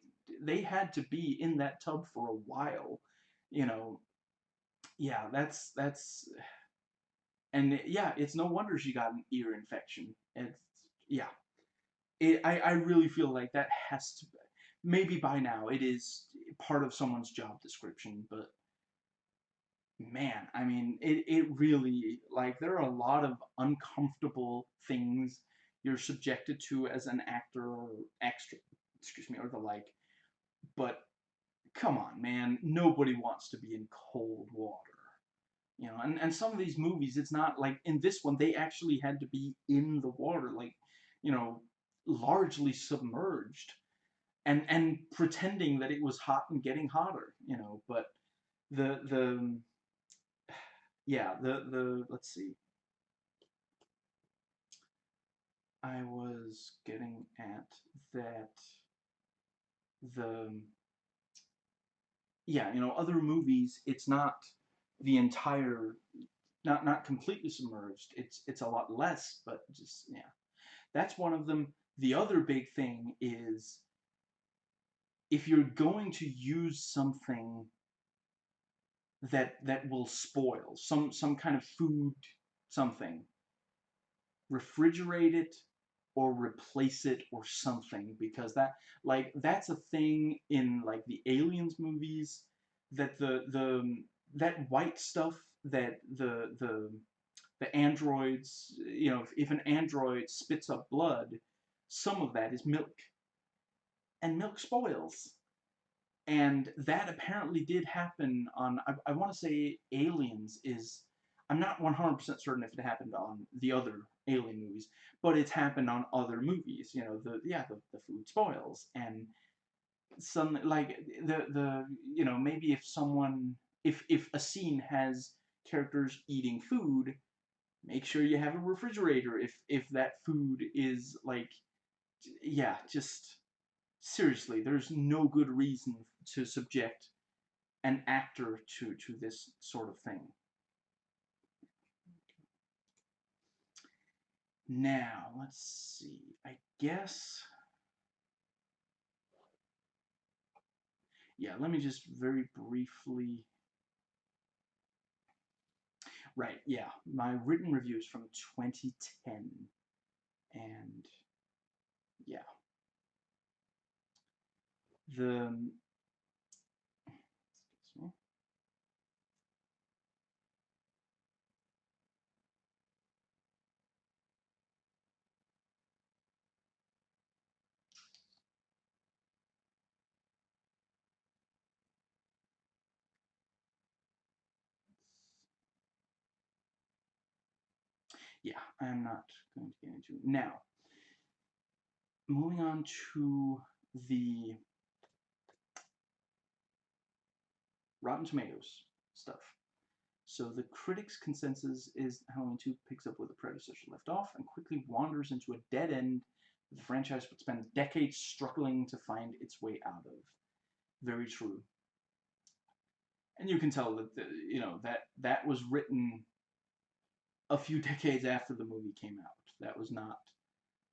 had to be in that tub for a while, you know. Yeah, that's and yeah, it's no wonder she got an ear infection. It's, yeah, I really feel like that has to, maybe by now it is part of someone's job description, but man, I mean, it really, like, there are a lot of uncomfortable things you're subjected to as an actor or extra, excuse me, or the like. But come on, man, nobody wants to be in cold water. You know, and some of these movies, it's not like, in this one they actually had to be in the water, like, you know, largely submerged, and pretending that it was hot and getting hotter, you know. But the yeah, the let's see, I was getting at that, the yeah, you know, other movies, it's not the entire, not completely submerged, it's a lot less, but just, yeah, that's one of them. The other big thing is, if you're going to use something that will spoil, some kind of food, something, refrigerate it or replace it or something, because that, like, that's a thing in, like, the Aliens movies, that that white stuff that the androids, you know, if an android spits up blood, some of that is milk, and milk spoils. And that apparently did happen on, I want to say Aliens is, I'm not 100% certain if it happened on the other Alien movies, but it's happened on other movies. You know, the food spoils, and some, like, the you know, maybe if someone, if a scene has characters eating food, make sure you have a refrigerator if that food is like, yeah, just seriously, there's no good reason to subject an actor to this sort of thing. Now, let's see. I guess, yeah, let me just very briefly. Right, yeah, my written reviews from 2010. And yeah, the, excuse me. Yeah, I'm not going to get into it. Now, moving on to the Rotten Tomatoes stuff. So the critics' consensus is Halloween 2 picks up where the predecessor left off and quickly wanders into a dead end that the franchise would spend decades struggling to find its way out of. Very true. And you can tell that you know, that was written a few decades after the movie came out. That was not.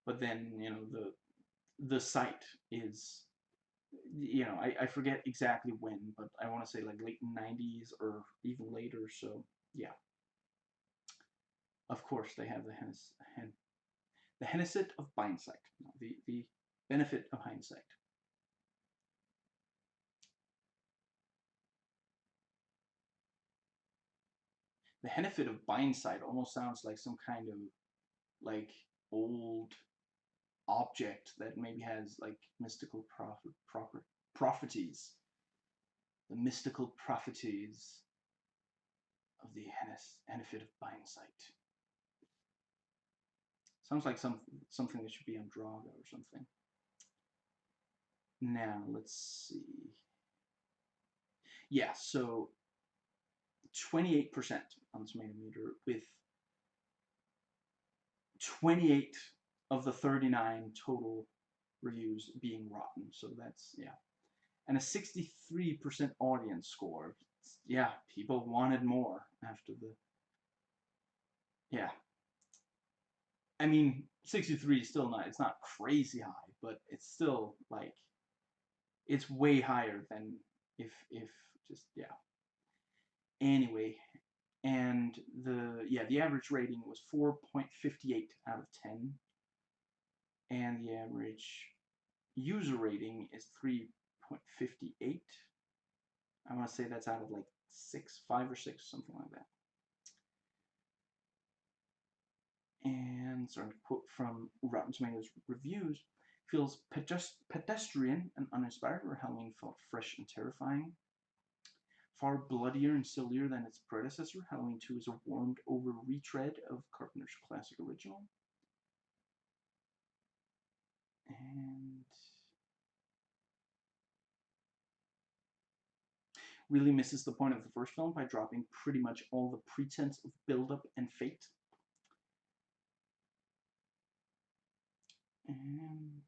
But then, you know, the site is, you know, I forget exactly when, but I want to say like late 90s or even later. So yeah, of course they have the Hennessyt of hindsight, the benefit of hindsight. The benefit of Bindsight almost sounds like some kind of like old object that maybe has like mystical properties. The mystical properties of the benefit of Bindsight. Sounds like something that should be on Draga or something. Now let's see. Yeah, so 28% on this Tomatometer, with 28 of the 39 total reviews being rotten. So that's, yeah. And a 63% audience score. Yeah, people wanted more after the, yeah. I mean, 63 is still not, it's not crazy high, but it's still like, it's way higher than if just, yeah. Anyway, and the average rating was 4.58 out of 10, and the average user rating is 3.58. I want to say that's out of like 5 or 6, something like that. And starting to quote from Rotten Tomatoes reviews, feels pedestrian and uninspired, where Halloween felt fresh and terrifying. Far bloodier and sillier than its predecessor, Halloween 2 is a warmed-over retread of Carpenter's classic original. And really misses the point of the first film by dropping pretty much all the pretense of build-up and fate. And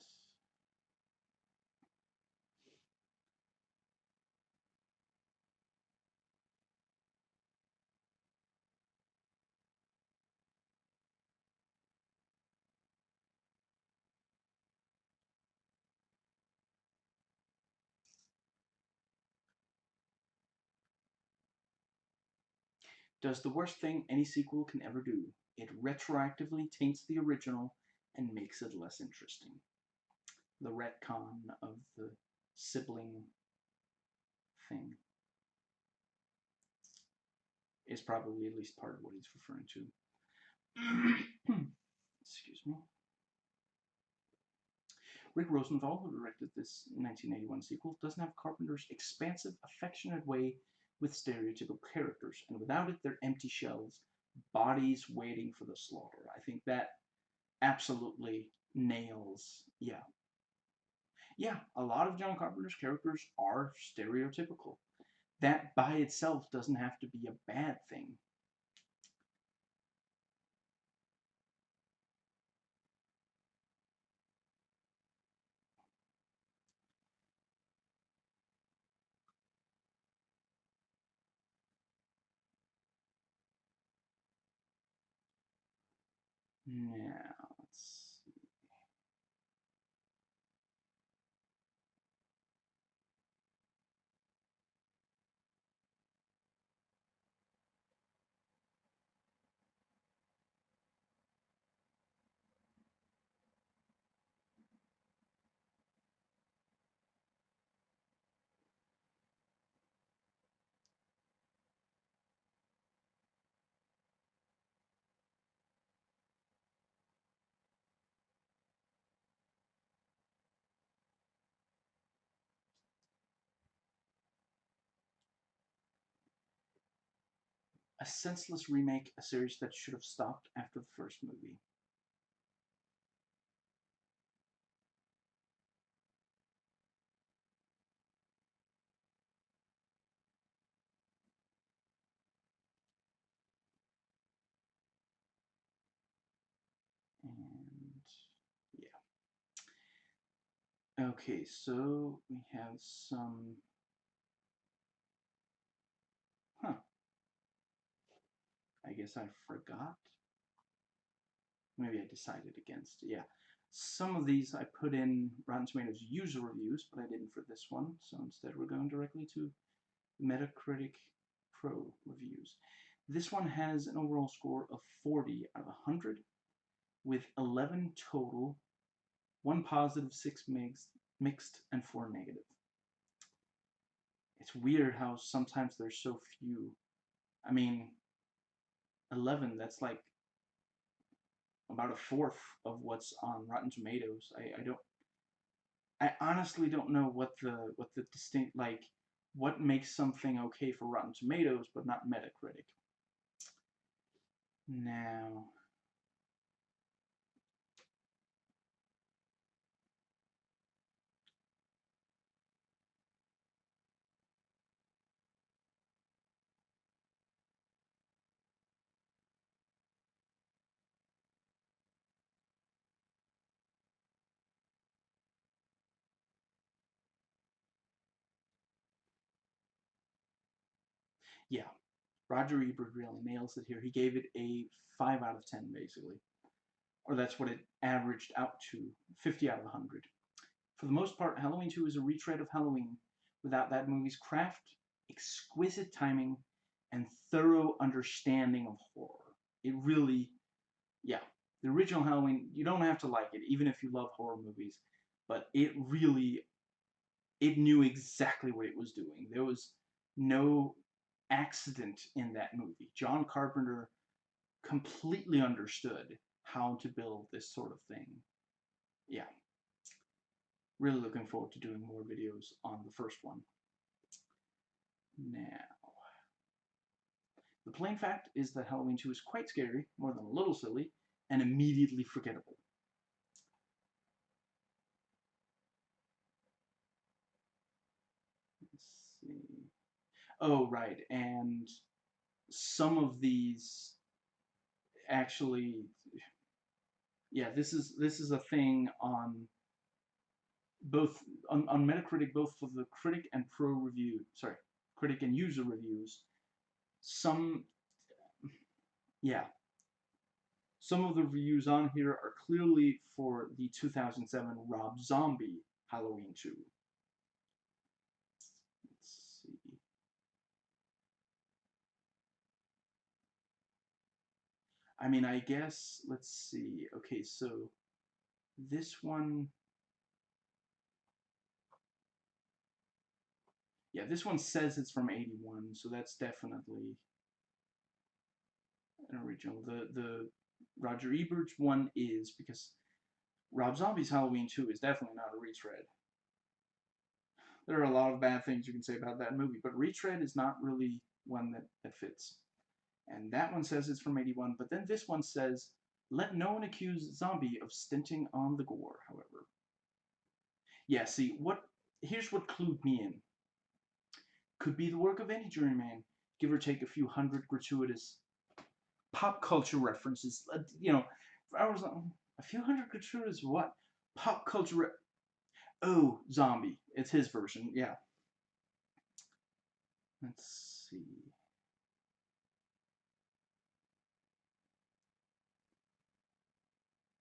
does the worst thing any sequel can ever do. It retroactively taints the original and makes it less interesting. The retcon of the sibling thing is probably at least part of what he's referring to. Excuse me. Rick Rosenthal, who directed this 1981 sequel, doesn't have Carpenter's expansive, affectionate way with stereotypical characters, and without it, they're empty shells, bodies waiting for the slaughter. I think that absolutely nails, yeah. Yeah, a lot of John Carpenter's characters are stereotypical. That by itself doesn't have to be a bad thing. Now, let's see. A senseless remake, a series that should have stopped after the first movie. And yeah. Okay, so we have some. Huh. I guess I forgot. Maybe I decided against. Yeah. Some of these I put in Rotten Tomatoes user reviews, but I didn't for this one. So instead, we're going directly to Metacritic Pro reviews. This one has an overall score of 40 out of 100, with 11 total, 1 positive, 6 mixed, and 4 negative. It's weird how sometimes there's so few. I mean, 11. That's like about a fourth of what's on Rotten Tomatoes. I honestly don't know what the distinct, like, what makes something okay for Rotten Tomatoes but not Metacritic. Now, yeah, Roger Ebert really nails it here. He gave it a 5 out of 10, basically. Or that's what it averaged out to, 50 out of 100. For the most part, Halloween 2 is a retread of Halloween without that movie's craft, exquisite timing, and thorough understanding of horror. It really, yeah, the original Halloween, you don't have to like it, even if you love horror movies, but it really, it knew exactly what it was doing. There was no accident in that movie. John Carpenter completely understood how to build this sort of thing. Yeah, really looking forward to doing more videos on the first one. Now, the plain fact is that Halloween 2 is quite scary, more than a little silly, and immediately forgettable. Let's see. Oh, right, and some of these actually, yeah, this is a thing on both on Metacritic, both for the critic and pro review. Sorry, critic and user reviews. Some, yeah, some of the reviews on here are clearly for the 2007 Rob Zombie Halloween 2. Let's see. I mean, I guess, let's see. Okay, so this one, yeah, this one says it's from 81, so that's definitely an original. The Roger Ebert's one is, because Rob Zombie's Halloween 2 is definitely not a retread. There are a lot of bad things you can say about that movie, but retread is not really one that fits. And that one says it's from 81, but then this one says, let no one accuse Zombie of stinting on the gore, however. Yeah, see, here's what clued me in. Could be the work of any journeyman, give or take a few hundred gratuitous pop culture references. I was like, a few hundred gratuitous what? Pop culture. Oh, Zombie. It's his version. Yeah. Let's see.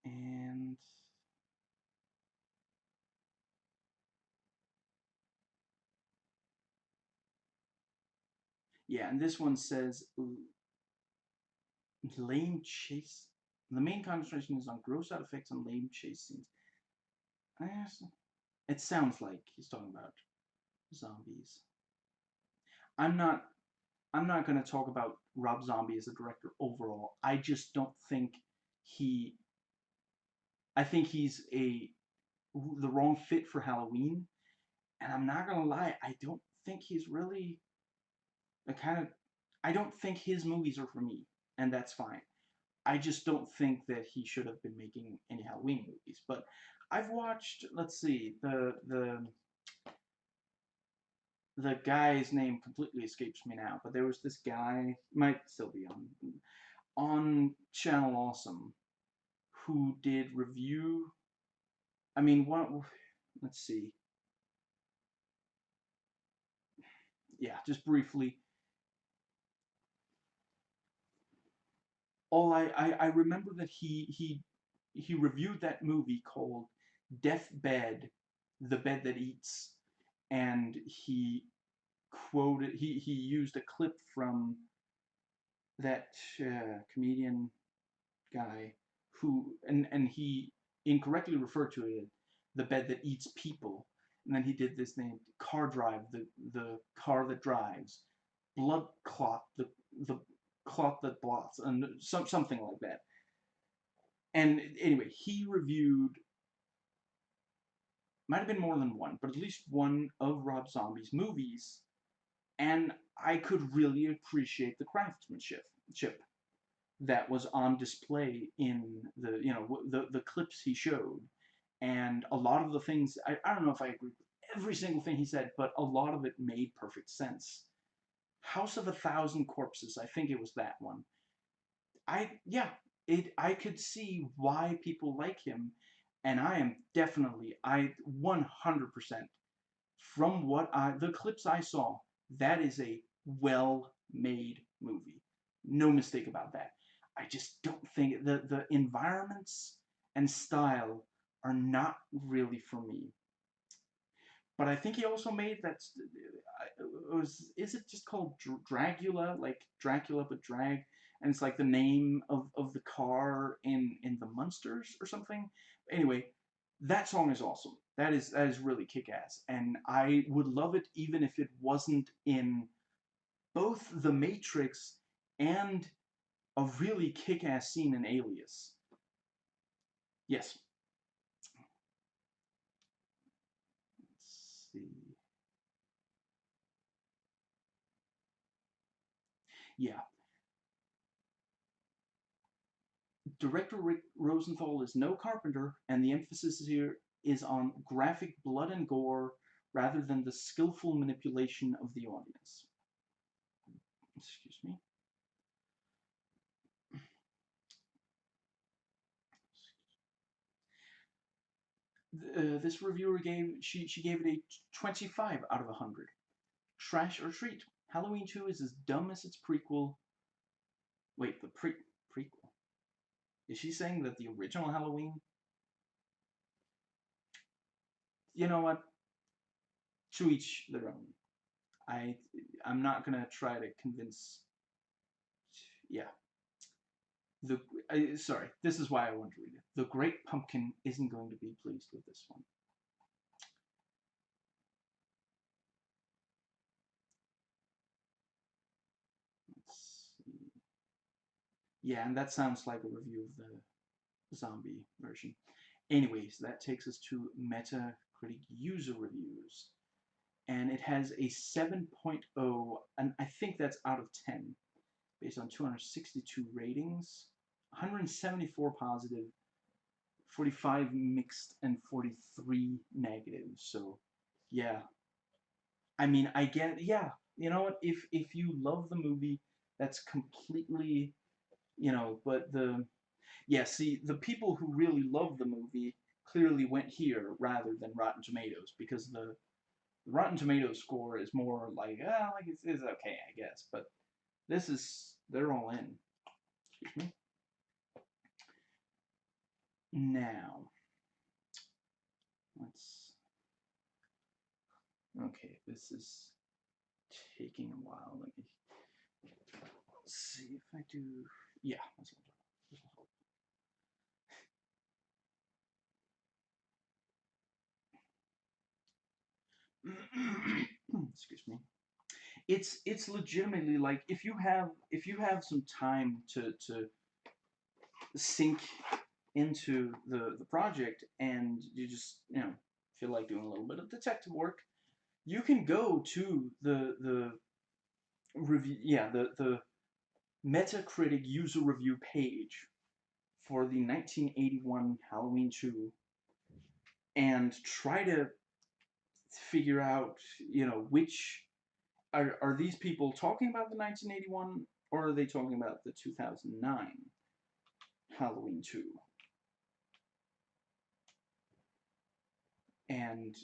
And yeah, and this one says lame chase. The main concentration is on gross out effects and lame chase scenes. It sounds like he's talking about zombies. I'm not. I'm not going to talk about Rob Zombie as a director overall. I just don't think he. I think he's the wrong fit for Halloween, and I'm not gonna lie. I don't think he's really the kind of. I don't think his movies are for me, and that's fine. I just don't think that he should have been making any Halloween movies. But I've watched. Let's see. The guy's name completely escapes me now, but there was this guy, might still be on Channel Awesome, who did review. I mean, what? Let's see. Yeah, just briefly. I remember that he reviewed that movie called Deathbed, the Bed That Eats, and he used a clip from that comedian guy who and he incorrectly referred to it the bed that eats people, and then he did this name car drive, the car that drives, blood clot, the cloth that blots, and something like that. And anyway, he reviewed, might have been more than one, but at least one of Rob Zombie's movies, and I could really appreciate the craftsmanship that was on display in the the clips he showed, and a lot of the things I don't know if I agree with every single thing he said, but a lot of it made perfect sense. House of a Thousand Corpses, I think it was that one. I could see why people like him, and I am definitely, I 100%, from what the clips I saw, that is a well-made movie. No mistake about that. I just don't think the environments and style are not really for me. But I think he also made that is it just called Dragula, like Dracula but drag, and it's like the name of the car in the Munsters or something. Anyway, that song is awesome. That is really kick-ass, and I would love it even if it wasn't in both The Matrix and a really kick-ass scene in Alias. Yes. Let's see. Yeah. Director Rick Rosenthal is no carpenter, and the emphasis here is on graphic blood and gore rather than the skillful manipulation of the audience. Excuse me. This reviewer gave she gave it a 25 out of 100. Trash or treat. Halloween 2 is as dumb as its prequel. Wait, the prequel. Is she saying that the original Halloween? You know what? To each their own. I I'm not gonna try to convince. Yeah. Sorry, this is why I want to read it. The Great Pumpkin isn't going to be pleased with this one. Let's see. Yeah, and that sounds like a review of the zombie version. Anyways, that takes us to Metacritic user reviews. And it has a 7.0, and I think that's out of 10, based on 262 ratings, 174 positive, 45 mixed, and 43 negative. So, yeah. I mean, I get, yeah. You know what? If you love the movie, that's completely, but yeah, see, the people who really love the movie clearly went here rather than Rotten Tomatoes, because the Rotten Tomatoes score is more like, like it's okay, I guess. But this is, they're all in. Excuse me. Now, let's, okay, this is taking a while. Let me see if I do, yeah, that's excuse me. It's legitimately like if you have some time to sink into the project, and you just feel like doing a little bit of detective work, you can go to the review, yeah, the Metacritic user review page for the 1981 Halloween 2, and try to figure out, which are these people talking about the 1981, or are they talking about the 2009 Halloween 2? And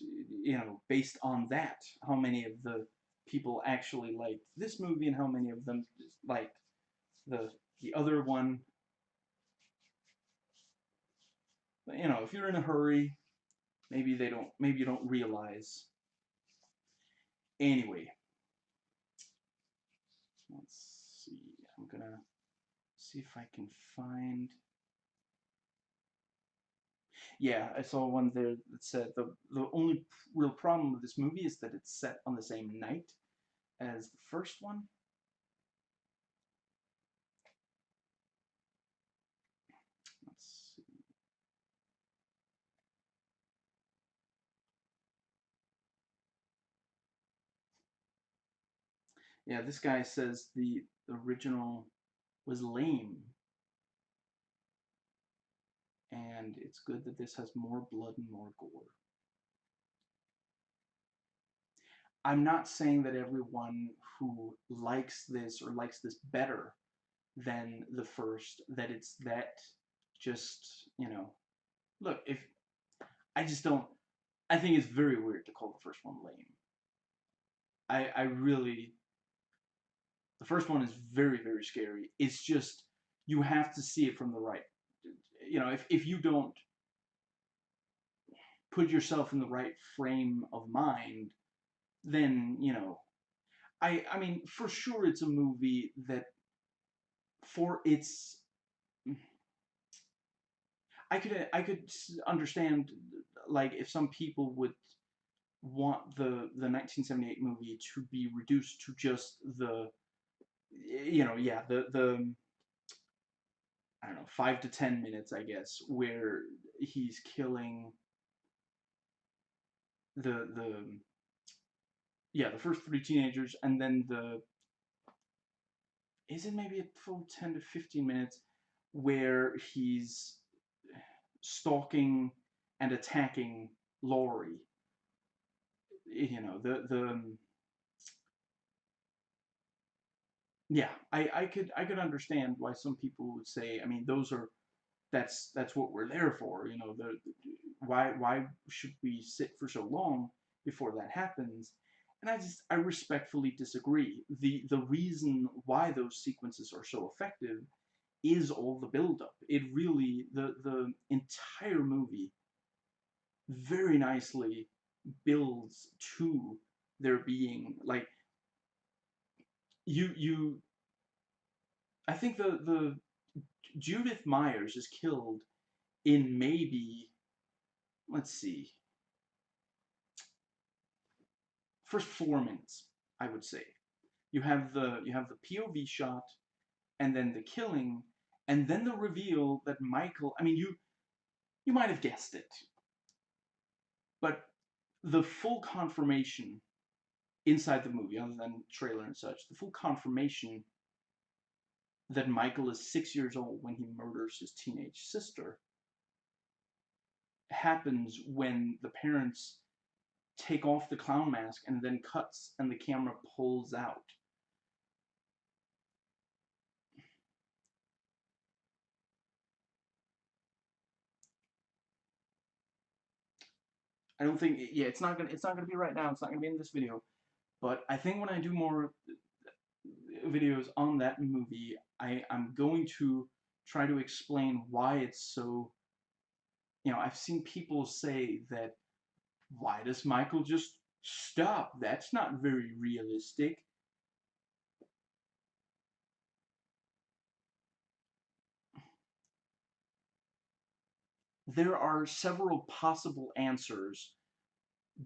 based on that, how many of the people actually liked this movie, and how many of them liked the other one. If you're in a hurry, maybe you don't realize. Anyway, let's see. I'm gonna see if I can find. Yeah, I saw one there that said the only real problem with this movie is that it's set on the same night as the first one. Yeah, this guy says the original was lame, and it's good that this has more blood and more gore. I'm not saying that everyone who likes this or likes this better than the first, that it's that just, look, if I just don't, I think it's very weird to call the first one lame. I really, the first one is very, very scary. It's just, you have to see it from the right, if you don't put yourself in the right frame of mind, then, I mean, for sure it's a movie that, for its, I could understand, like, if some people would want the 1978 movie to be reduced to just the, yeah, the I don't know, 5 to 10 minutes, I guess, where he's killing the yeah, the first three teenagers, and then is it maybe a full 10 to 15 minutes where he's stalking and attacking Laurie. The yeah, I could understand why some people would say, I mean, that's what we're there for, why should we sit for so long before that happens? And I respectfully disagree. The reason why those sequences are so effective is all the buildup. It really, the entire movie very nicely builds to there being, like, you I think the Judith Myers is killed in maybe, let's see, first 4 minutes, I would say. You have the POV shot, and then the killing, and then the reveal that Michael, I mean, you might have guessed it, but the full confirmation inside the movie, other than trailer and such, the full confirmation that Michael is 6 years old when he murders his teenage sister happens when the parents take off the clown mask and then cuts and the camera pulls out. I don't think, yeah, it's not gonna be right now. It's not gonna be in this video, but I think when I do more videos on that movie, I'm going to try to explain why it's so. I've seen people say that, why does Michael just stop? That's not very realistic. There are several possible answers,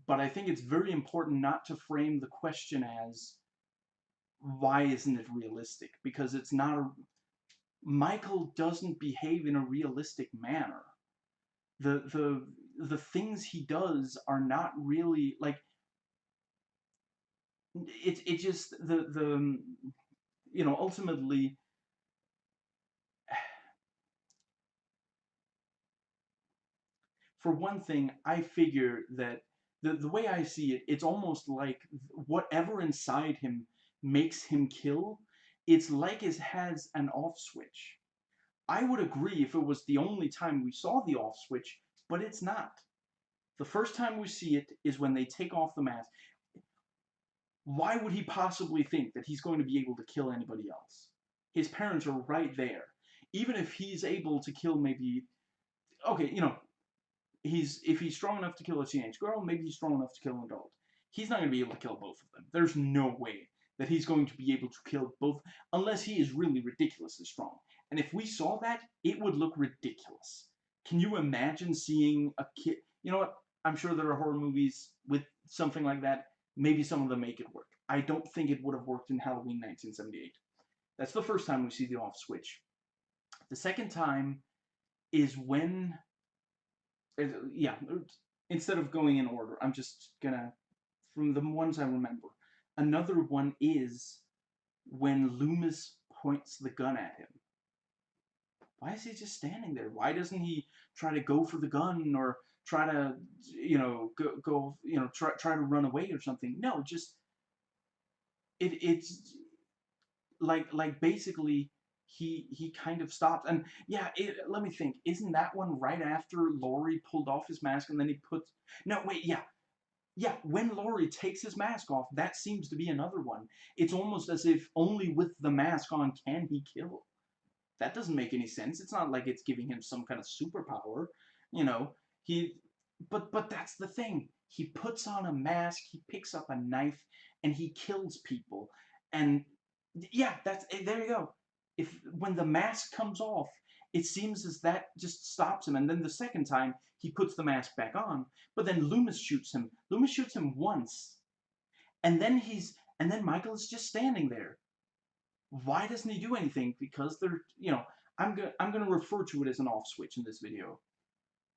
but I think it's very important not to frame the question as, why isn't it realistic? Because it's not a. Michael doesn't behave in a realistic manner. The things he does are not really, like, it just, the ultimately, for one thing, I figure that the way I see it, it's almost like whatever inside him makes him kill, it's like it has an off switch. I would agree if it was the only time we saw the off switch, but it's not. The first time we see it is when they take off the mask. Why would he possibly think that he's going to be able to kill anybody else? His parents are right there. Even if he's able to kill, maybe, okay, if he's strong enough to kill a teenage girl, maybe he's strong enough to kill an adult. He's not going to be able to kill both of them. There's no way that he's going to be able to kill both, unless he is really ridiculously strong. And if we saw that, it would look ridiculous. Can you imagine seeing a kid? You know what? I'm sure there are horror movies with something like that. Maybe some of them make it work. I don't think it would have worked in Halloween 1978. That's the first time we see the off switch. The second time is when, yeah, instead of going in order, I'm just gonna, from the ones I remember. Another one is when Loomis points the gun at him. Why is he just standing there? Why doesn't he try to go for the gun or try to, try to run away or something? No, just it's like basically he kind of stopped. And yeah, let me think. Isn't that one right after Laurie pulled off his mask and then he puts? No, wait, yeah. Yeah, when Laurie takes his mask off, that seems to be another one. It's almost as if only with the mask on can he kill. That doesn't make any sense. It's not like it's giving him some kind of superpower, you know. He, but that's the thing. He puts on a mask, he picks up a knife, and he kills people. And yeah, there you go. If when the mask comes off, it seems as that just stops him. And then the second time, he puts the mask back on. But then Loomis shoots him. Loomis shoots him once, and then Michael is just standing there. Why doesn't he do anything? Because I'm gonna refer to it as an off switch in this video.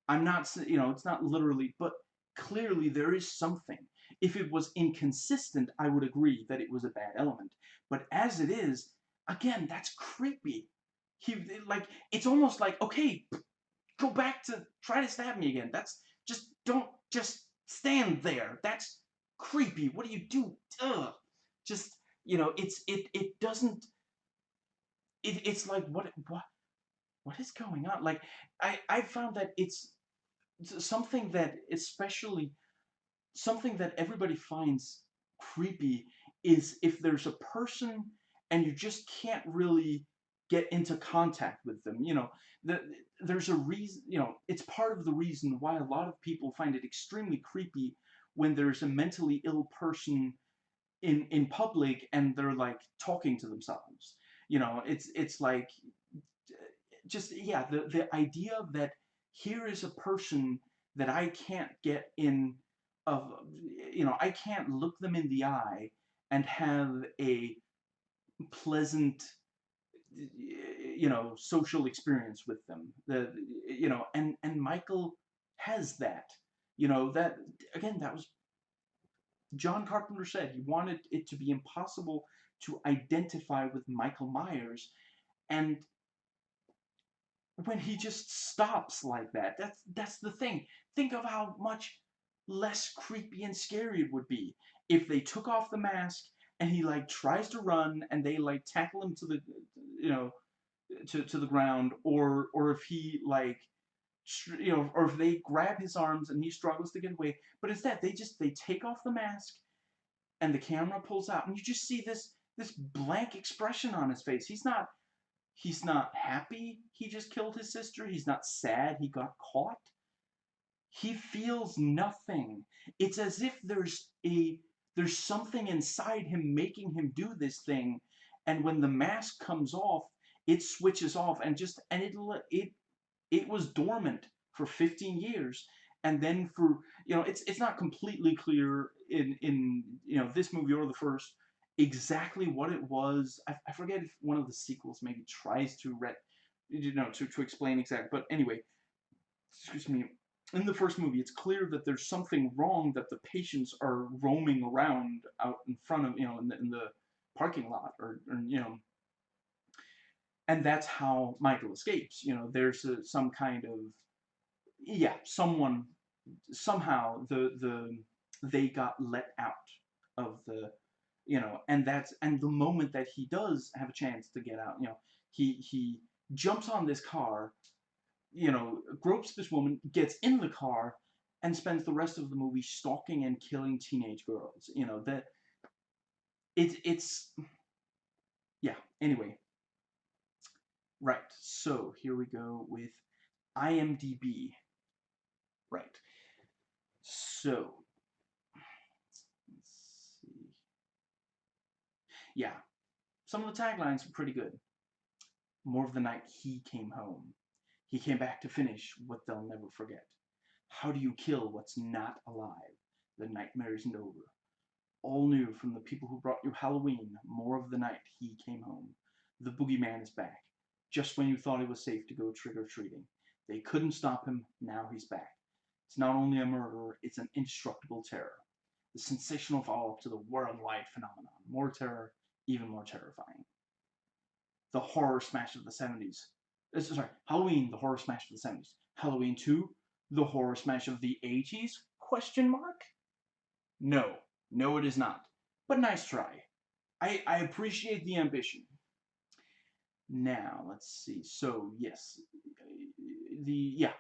I'm not, it's not literally, but clearly there is something. If it was inconsistent, I would agree that it was a bad element. But as it is, again, that's creepy. It's almost like, okay, go back to try to stab me again. Don't just stand there. That's creepy. What do you do? Ugh. Just, it doesn't, it's like, what is going on? Like, I found that it's something that especially something that everybody finds creepy is if there's a person and you just can't really get into contact with them. There's a reason, it's part of the reason why a lot of people find it extremely creepy when there's a mentally ill person in public and they're like talking to themselves. It's like just, yeah, the idea that here is a person that I can't get in of, I can't look them in the eye and have a pleasant, social experience with them. And Michael has that. That again, that was John Carpenter said he wanted it to be impossible to identify with Michael Myers, and when he just stops like that, that's the thing. Think of how much less creepy and scary it would be if they took off the mask and he like tries to run and they like tackle him to the, to the ground, or if he like, or if they grab his arms and he struggles to get away. But instead, they take off the mask and the camera pulls out and you just see this blank expression on his face. He's not happy he just killed his sister. He's not sad he got caught. He feels nothing. It's as if there's something inside him making him do this thing, and when the mask comes off, it switches off and it was dormant for 15 years. And then for, it's not completely clear in this movie or the first exactly what it was. I forget if one of the sequels maybe tries to to explain exactly. But anyway, excuse me, in the first movie, it's clear that there's something wrong, that the patients are roaming around out in front of, in the parking lot, or and that's how Michael escapes. There's some kind of, yeah, somehow they got let out of the, and the moment that he does have a chance to get out, he jumps on this car, gropes this woman, gets in the car, and spends the rest of the movie stalking and killing teenage girls. That it's yeah. Anyway, right. So here we go with IMDb. Right. So let's see. Yeah, some of the taglines are pretty good. More of the night he came home. He came back to finish what they'll never forget. How do you kill what's not alive? The nightmare isn't over. All new from the people who brought you Halloween. More of the night he came home. The boogeyman is back. Just when you thought it was safe to go trick-or-treating. They couldn't stop him, now he's back. It's not only a murderer, it's an indestructible terror. The sensational follow-up to the worldwide phenomenon. More terror, even more terrifying. The horror smash of the 70s. Sorry, Halloween, the horror smash of the 70s. Halloween 2, the horror smash of the 80s? Question mark? No. No, it is not. But nice try. I appreciate the ambition. Now, let's see. So, yes,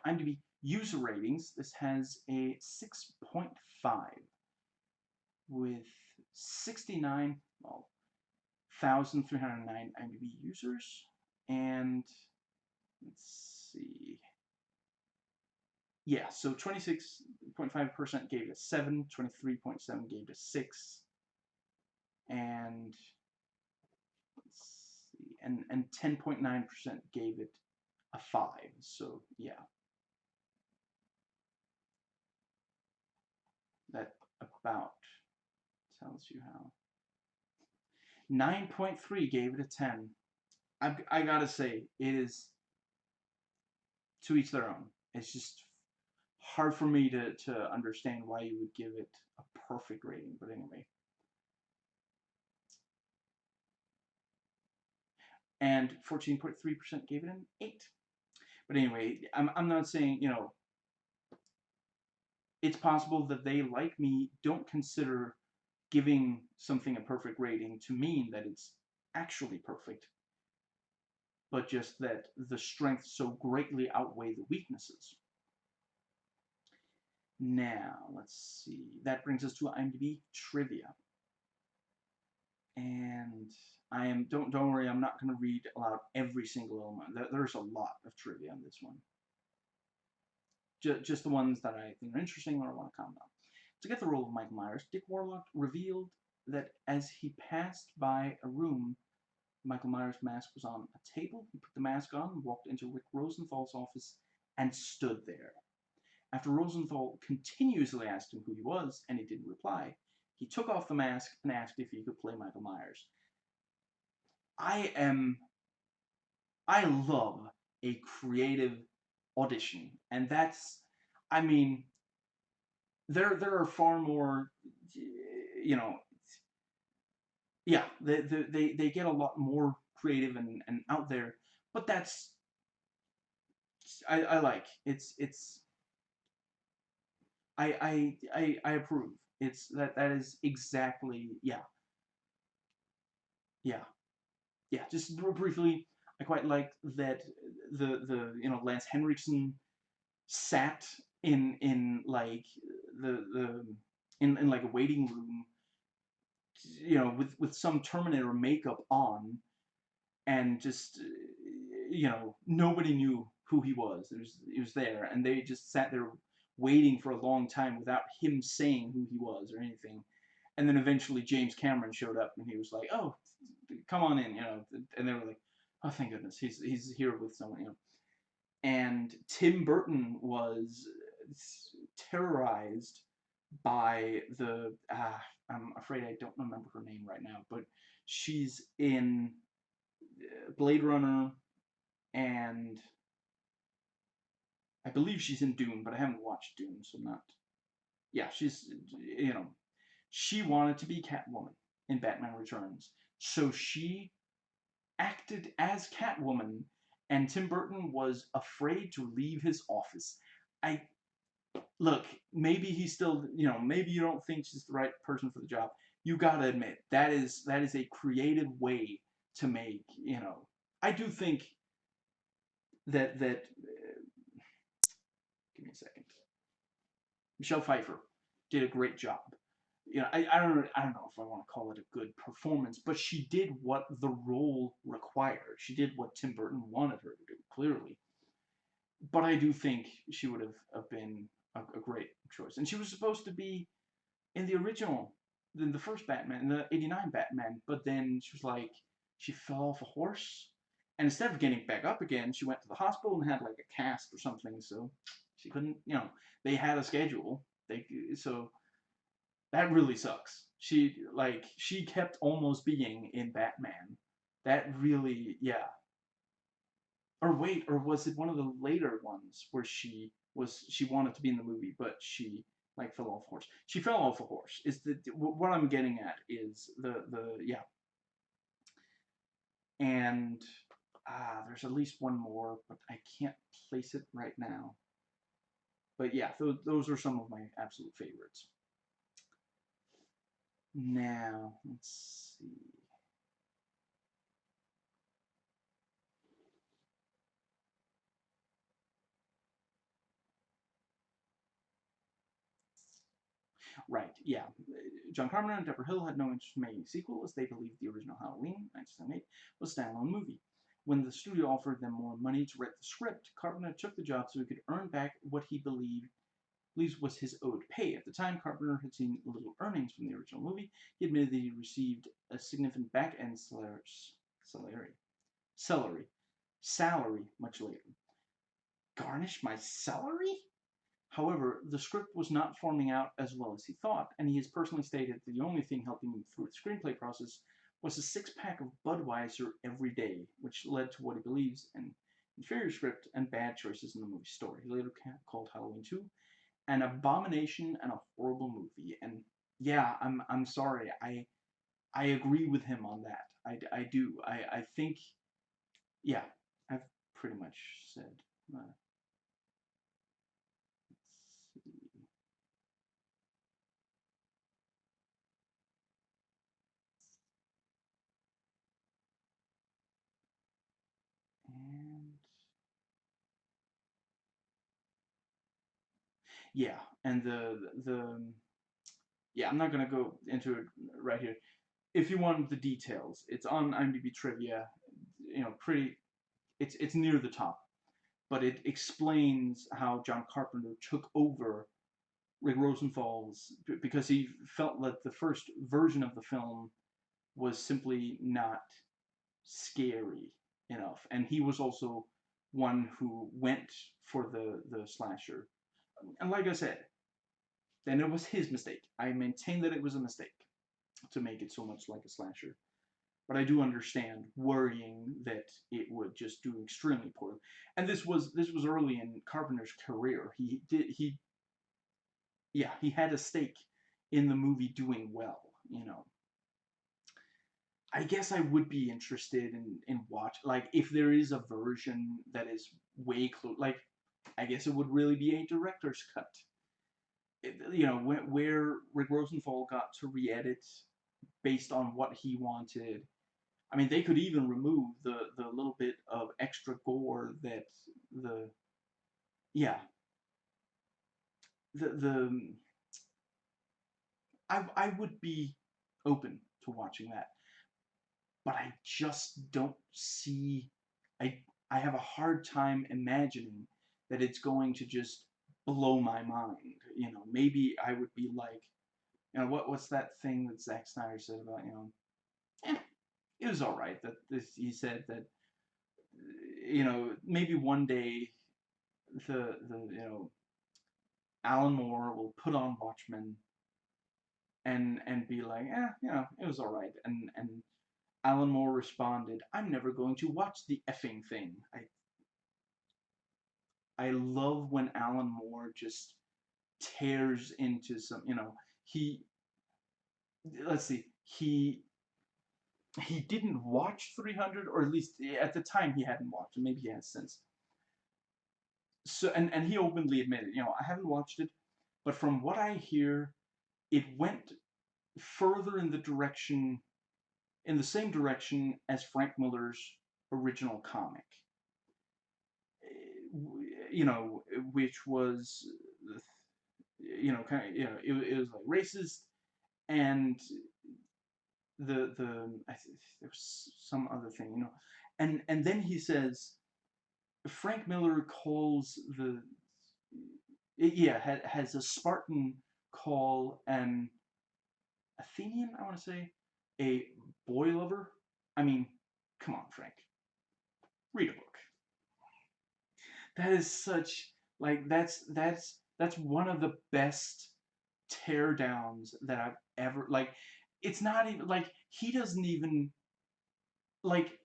IMDb user ratings. This has a 6.5 with 69, well, 1,309 IMDb users. And let's see. Yeah, so 26.5% gave it a 7, 23.7 gave it a 6, and let's see, and 10.9% gave it a 5. So yeah, that about tells you how. 9.3 gave it a 10. I gotta say, it is to each their own. It's just hard for me to understand why you would give it a perfect rating, but anyway. And 14.3% gave it an 8. But anyway, I'm not saying, it's possible that they, like me, don't consider giving something a perfect rating to mean that it's actually perfect, but just that the strengths so greatly outweigh the weaknesses. Now, let's see. That brings us to IMDb trivia. And don't worry, I'm not going to read aloud every single element. There's a lot of trivia on this one. Just the ones that I think are interesting or I want to comment on. To get the role of Michael Myers, Dick Warlock revealed that as he passed by a room, Michael Myers' mask was on a table. He put the mask on, walked into Rick Rosenthal's office, and stood there. After Rosenthal continuously asked him who he was, and he didn't reply, he took off the mask and asked if he could play Michael Myers. I love a creative audition, and that's, I mean, there are far more, yeah, they get a lot more creative and out there, but that's, I like, I approve. It's that is exactly, yeah, yeah, yeah. Just briefly, I quite like that the Lance Henriksen sat in like the in like a waiting room, with some Terminator makeup on, and just nobody knew who he was. He was there, and they just sat there waiting for a long time without him saying who he was or anything. And then eventually James Cameron showed up, and he was like, "Oh, come on in," and they were like, "Oh, thank goodness, he's here with someone." And Tim Burton was terrorized by the I'm afraid I don't remember her name right now, but she's in Blade Runner, and I believe she's in Dune, but I haven't watched Dune, so I'm not. Yeah, she wanted to be Catwoman in Batman Returns, so she acted as Catwoman, and Tim Burton was afraid to leave his office. I Look, maybe he's still, maybe you don't think she's the right person for the job. You gotta admit that is a creative way to make, I do think that give me a second. Michelle Pfeiffer did a great job. I don't know if I want to call it a good performance, but she did what the role required. She did what Tim Burton wanted her to do, clearly. But I do think she would have been a great choice. And she was supposed to be in the original, in the first Batman, the '89 Batman, but then she was like, she fell off a horse, and instead of getting back up again, she went to the hospital and had like a cast or something, so she couldn't, they had a schedule. So that really sucks. She kept almost being in Batman. That really, yeah. Or wait, or was it one of the later ones where she wanted to be in the movie, but she like fell off a horse? She fell off a horse. Is what I'm getting at is the yeah. And there's at least one more, but I can't place it right now. But yeah, those are some of my absolute favorites. Now, let's see. Right, yeah. John Carpenter and Deborah Hill had no interest in making a sequel, as they believed the original Halloween, 1978, was a standalone movie. When the studio offered them more money to write the script, Carpenter took the job so he could earn back what he believes was his owed pay. At the time, Carpenter had seen little earnings from the original movie. He admitted that he received a significant back-end salary much later. Garnish my salary? However, the script was not forming out as well as he thought, and he has personally stated that the only thing helping him through the screenplay process was a six-pack of Budweiser every day, which led to what he believes an inferior script and bad choices in the movie story. He later called Halloween 2 an abomination and a horrible movie. And yeah, I'm sorry. I agree with him on that. I do. I think yeah, I've pretty much said. Let's see. And yeah, and the yeah, I'm not gonna go into it right here. If you want the details, it's on IMDb trivia. You know, pretty. It's near the top, but it explains how John Carpenter took over Rick Rosenthal's because he felt that the first version of the film was simply not scary enough, and he was also one who went for the slasher. And like I said, then it was his mistake. I maintain that it was a mistake to make it so much like a slasher. But I do understand worrying that it would just do extremely poorly. And this was early in Carpenter's career. He had a stake in the movie doing well. You know, I guess I would be interested in watch like if there is a version that is way close. Like I guess it would really be a director's cut. You know, where Rick Rosenthal got to re-edit based on what he wanted. I mean, they could even remove the little bit of extra gore that the yeah the I would be open to watching that, but I just don't see. I I have a hard time imagining that it's going to just blow my mind. You know, maybe I would be like, you know, what's that thing that Zack Snyder said about, you know, eh, it was all right. That this he said that, you know, maybe one day the you know Alan Moore will put on Watchmen and be like, you know, it was all right. And Alan Moore responded, "I'm never going to watch the effing thing." I love when Alan Moore just tears into some, you know, he let's see, he didn't watch 300, or at least at the time he hadn't watched it. Maybe he has since. So and he openly admitted, you know, I haven't watched it, but from what I hear, it went further in the same direction as Frank Miller's original comic. You know, which was, you know, kind of, you know, it was like racist, and there was some other thing, you know, and then he says Frank Miller calls has a Spartan call an Athenian, I want to say, a boy lover. I mean, come on, Frank, read a book. That is such like that's one of the best teardowns that I've ever like. It's not even like he doesn't even like.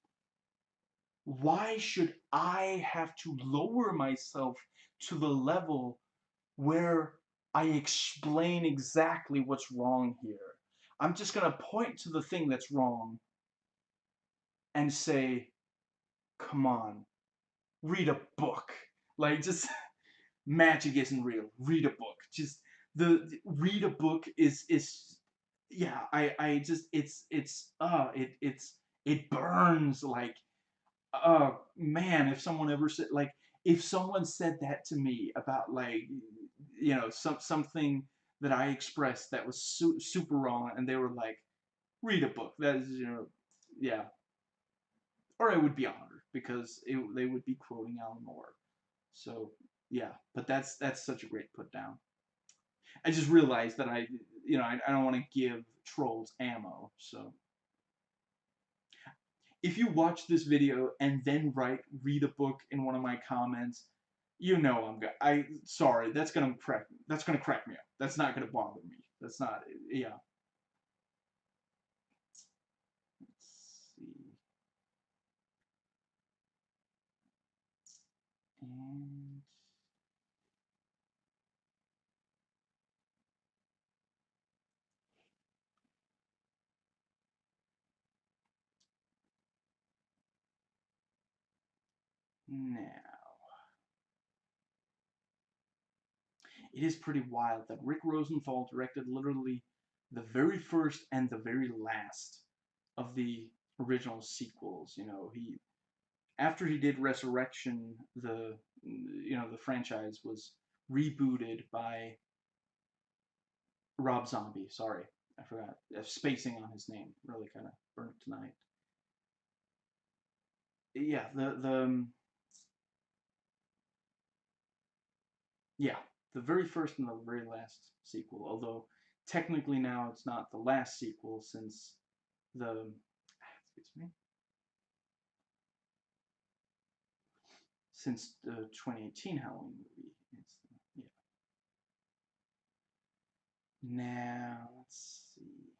Why should I have to lower myself to the level where I explain exactly what's wrong here? I'm just gonna point to the thing that's wrong and say, come on, read a book. Like, just magic isn't real. Read a book. Just read a book is yeah. I just it burns like, oh man. If someone ever said, like, if someone said that to me about, like, something that I expressed that was super wrong, and they were like, read a book. That is, yeah. Or I would be honored because they would be quoting Alan Moore. So yeah, but that's such a great put down. I just realized that I don't want to give trolls ammo. So if you watch this video and then read a book in one of my comments, I'm good. Sorry, that's gonna crack me up. That's not gonna bother me. That's not, yeah. Let's see. And now, it is pretty wild that Rick Rosenthal directed literally the very first and the very last of the original sequels. After he did Resurrection, the franchise was rebooted by Rob Zombie. Sorry, I forgot. Spacing on his name really kind of burnt tonight. Yeah, yeah, the very first and the very last sequel. Although technically now it's not the last sequel since the excuse me since the 2018 Halloween movie. Yeah. Now let's see.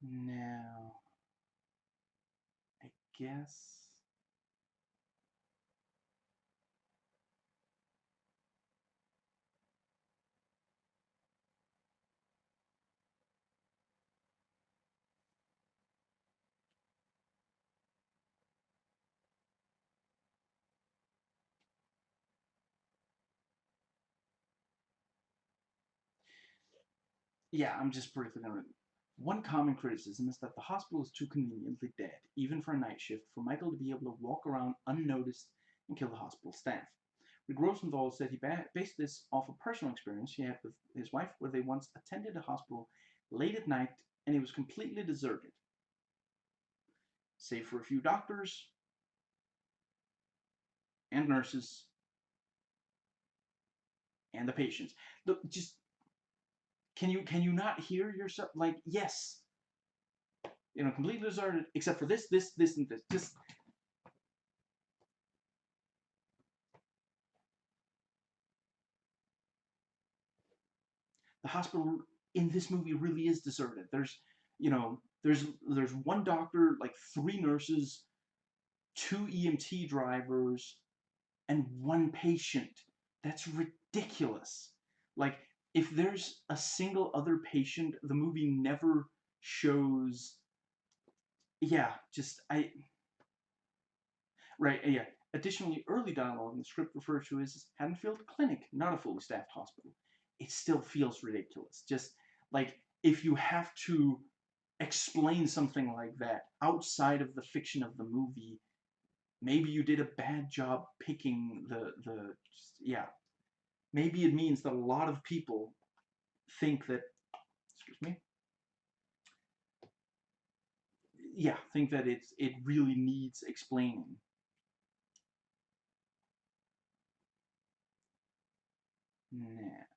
Now I guess. Yeah, I'm just briefly going to. One common criticism is that the hospital is too conveniently dead, even for a night shift, for Michael to be able to walk around unnoticed and kill the hospital staff. Rick Rosenthal said he based this off a personal experience he had with his wife, where they once attended a hospital late at night and it was completely deserted, save for a few doctors and nurses and the patients. Just can you not hear yourself? Like, yes, completely deserted except for this, and this. Just the hospital in this movie really is deserted. There's one doctor, like three nurses, two EMT drivers, and one patient. That's ridiculous. Like, if there's a single other patient, the movie never shows. Yeah, just I right, yeah. Additionally, early dialogue in the script refers to as Haddonfield Clinic, not a fully staffed hospital. It still feels ridiculous. Just like, if you have to explain something like that outside of the fiction of the movie, maybe you did a bad job picking yeah. Maybe it means that a lot of people think that, excuse me, yeah, think that it really needs explaining. Now,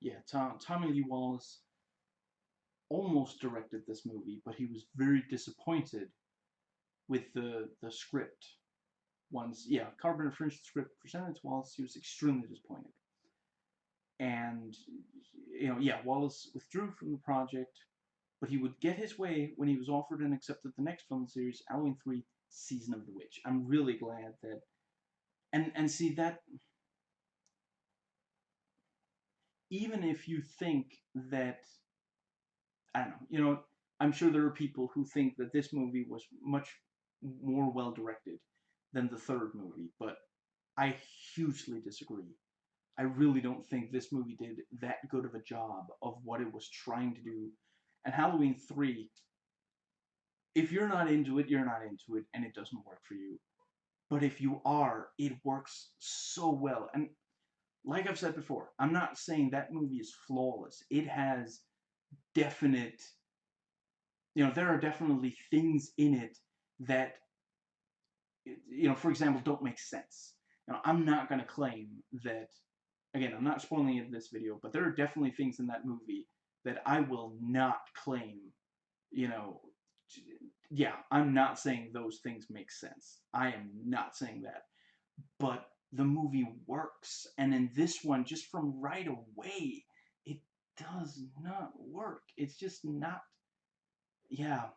yeah, Tommy Lee Wallace almost directed this movie, but he was very disappointed with the script. Once, yeah, Carpenter finished the script, presented to Wallace, he was extremely disappointed. And, yeah, Wallace withdrew from the project, but he would get his way when he was offered and accepted the next film series, Halloween 3, Season of the Witch. I'm really glad that, and see that, even if you think that, I don't know, I'm sure there are people who think that this movie was much more well directed than the third movie, but I hugely disagree. I really don't think this movie did that good of a job of what it was trying to do. And Halloween 3, if you're not into it, you're not into it, and it doesn't work for you. But if you are, it works so well. And like I've said before, I'm not saying that movie is flawless. It has definite, there are definitely things in it that, for example, don't make sense. I'm not going to claim that, again, I'm not spoiling it in this video, but there are definitely things in that movie that I will not claim, you know, yeah, I'm not saying those things make sense. I am not saying that. But the movie works, and in this one, just from right away, it does not work. It's just not, yeah,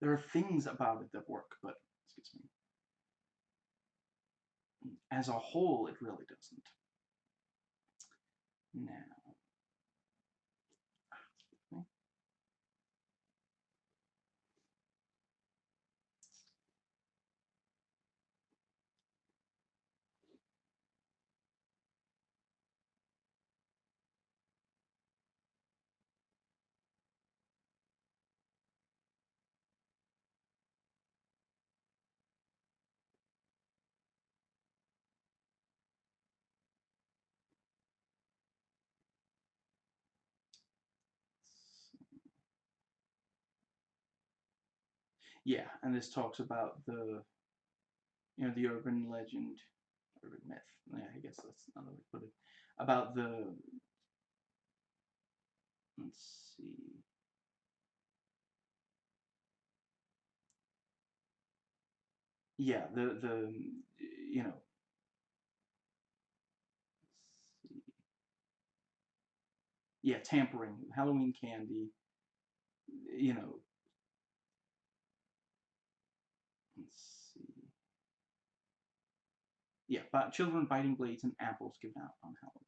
there are things about it that work, but, excuse me, as a whole, it really doesn't. Now, yeah, and this talks about the urban legend, urban myth. Yeah, I guess that's another way to put it. About let's see. Yeah, you know, let's see. Yeah, tampering, Halloween candy, you know, let's see. Yeah, but children biting blades and apples given out on Halloween.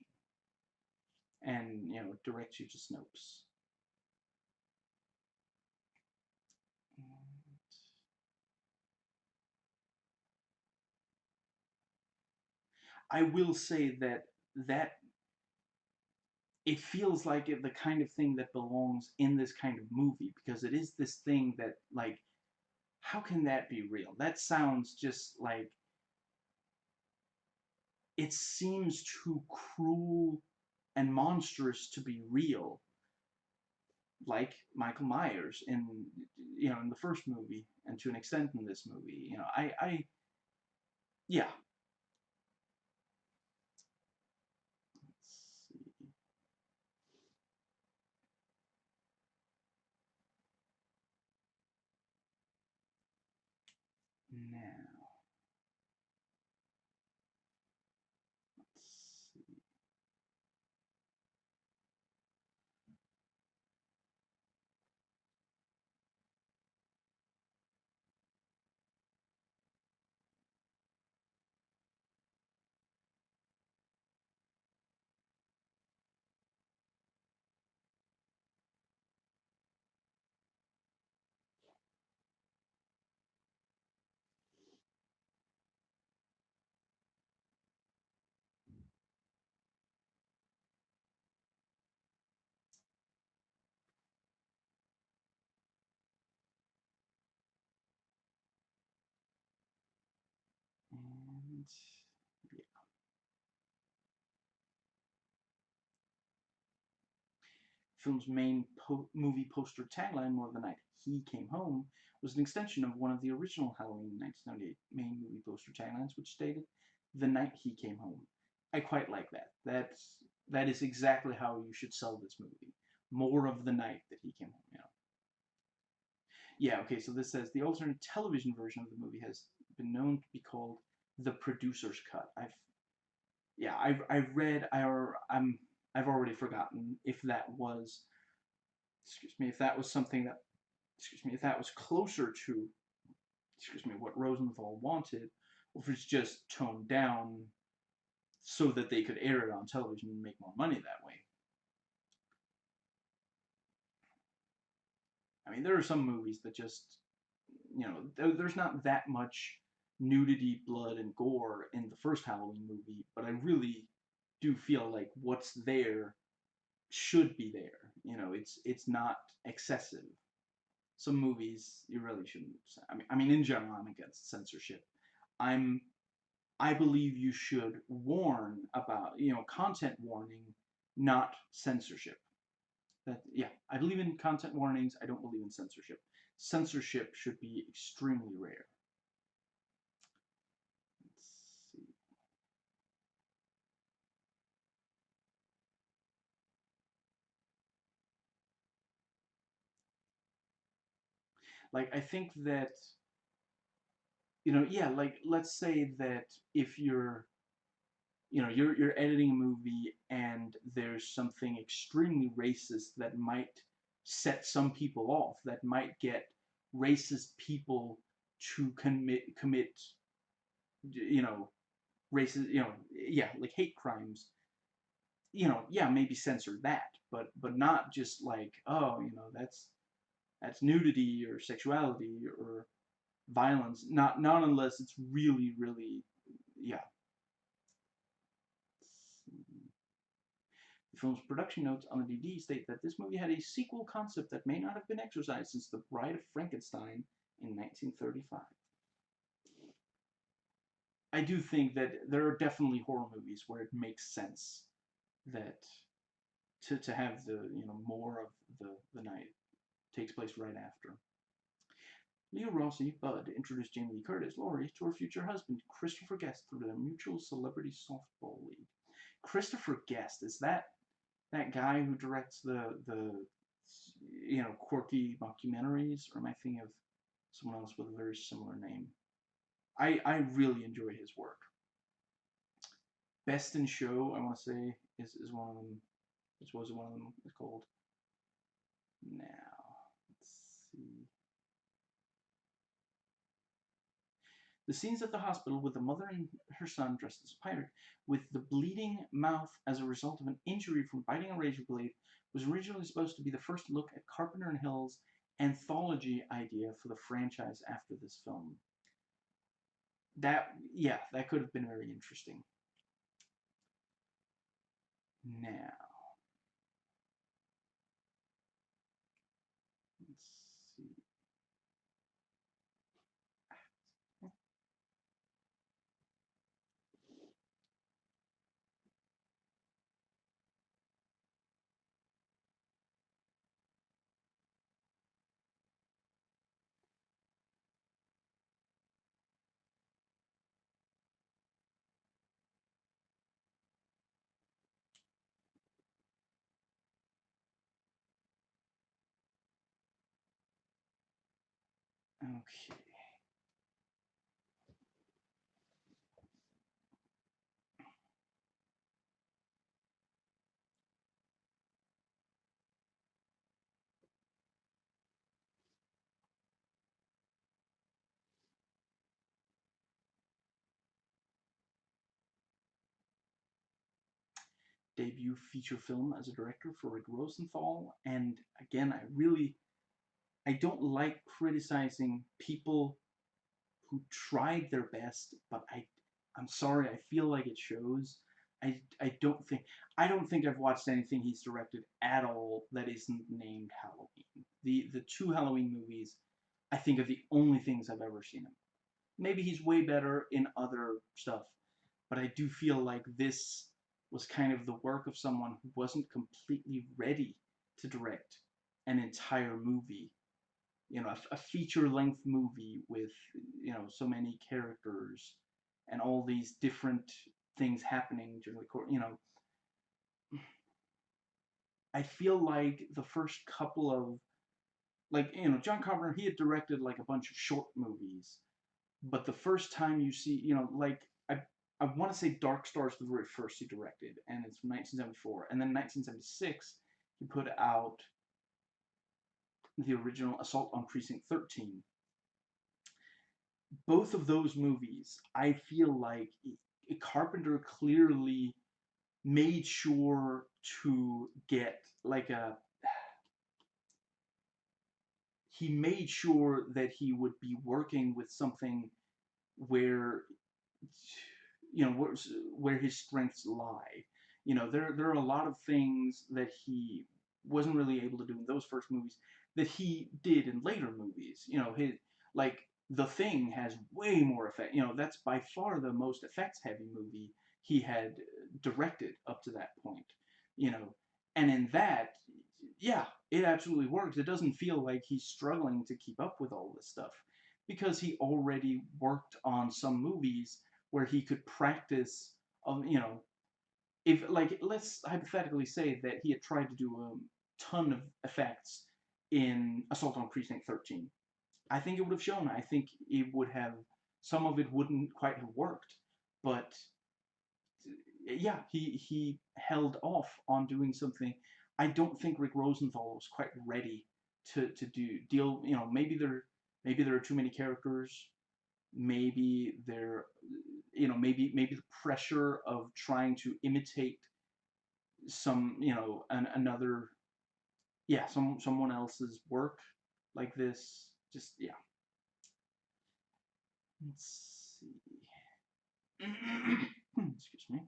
And, directs you to Snopes. I will say that it feels like the kind of thing that belongs in this kind of movie, because it is this thing that, like, how can that be real? That sounds just like, it seems too cruel and monstrous to be real, like Michael Myers in the first movie, and to an extent in this movie. Yeah. Let's see. Now, let's see. And yeah. Film's main movie poster tagline, "More the night he came home," was an extension of one of the original Halloween 1998 main movie poster taglines, which stated, "The night he came home." I quite like that. That's, That is exactly how you should sell this movie. More of the night that he came home. Yeah, okay, so this says the alternate television version of the movie has been known to be called the producer's cut. I've read I've already forgotten if that was, excuse me, if that was something that, excuse me, if that was closer to, excuse me, what Rosenthal wanted, or if it's just toned down so that they could air it on television and make more money that way. I mean, there are some movies that just, there's not that much nudity, blood, and gore in the first Halloween movie, but I really do feel like what's there should be there. It's not excessive. Some movies you really shouldn't. I mean, in general, I'm against censorship. I'm I believe you should warn about, content warning, not censorship. Yeah, I believe in content warnings. I don't believe in censorship. Censorship should be extremely rare. Let's see. Like, I think that, yeah, like, let's say that if you're editing a movie and there's something extremely racist that might set some people off, that might get racist people to commit, you know racist, yeah, like hate crimes. Yeah, maybe censor that, but not just like, oh, that's nudity or sexuality or violence. Not unless it's really, really, yeah. The film's production notes on the DVD state that this movie had a sequel concept that may not have been exercised since The Bride of Frankenstein in 1935. I do think that there are definitely horror movies where it makes sense that to have the, more of the night takes place right after. Leo Rossi, Bud, introduced Jamie Lee Curtis, Laurie, to her future husband, Christopher Guest, through their mutual celebrity softball league. Christopher Guest, is that guy who directs the quirky mockumentaries, or am I thinking of someone else with a very similar name? I really enjoy his work. Best in Show, I want to say, is one of them. Which was one of them is called. Now, let's see. The scenes at the hospital with the mother and her son dressed as a pirate, with the bleeding mouth as a result of an injury from biting a razor blade, was originally supposed to be the first look at Carpenter and Hill's anthology idea for the franchise after this film. That could have been very interesting. Now, let's see. Okay. Debut feature film as a director for Rick Rosenthal, and again, I don't like criticizing people who tried their best, but I'm sorry, I feel like it shows. I don't think I've watched anything he's directed at all that isn't named Halloween. The two Halloween movies, I think, are the only things I've ever seen him. Maybe he's way better in other stuff, but I do feel like this was kind of the work of someone who wasn't completely ready to direct an entire movie, a feature-length movie with, so many characters and all these different things happening during the course. I feel like the first couple of, like, John Carpenter, he had directed like a bunch of short movies, but the first time you see, like, I want to say Dark Star's the very first he directed, and it's from 1974, and then 1976 he put out the original Assault on Precinct 13. Both of those movies, I feel like Carpenter clearly made sure to get like he made sure that he would be working with something where where his strengths lie. There are a lot of things that he wasn't really able to do in those first movies that he did in later movies. His, like, The Thing has way more effect. That's by far the most effects heavy movie he had directed up to that point. You know, and in that, yeah, it absolutely works. It doesn't feel like he's struggling to keep up with all this stuff because he already worked on some movies where he could practice. If, like, let's hypothetically say that he had tried to do a ton of effects in Assault on Precinct 13. I think it would have shown. I think it would have, some of it wouldn't quite have worked, but yeah, he held off on doing something. I don't think Rick Rosenthal was quite ready to deal. Maybe there are too many characters. Maybe there, maybe the pressure of trying to imitate some, another, yeah, someone else's work like this. Just, yeah. Let's see. Excuse me.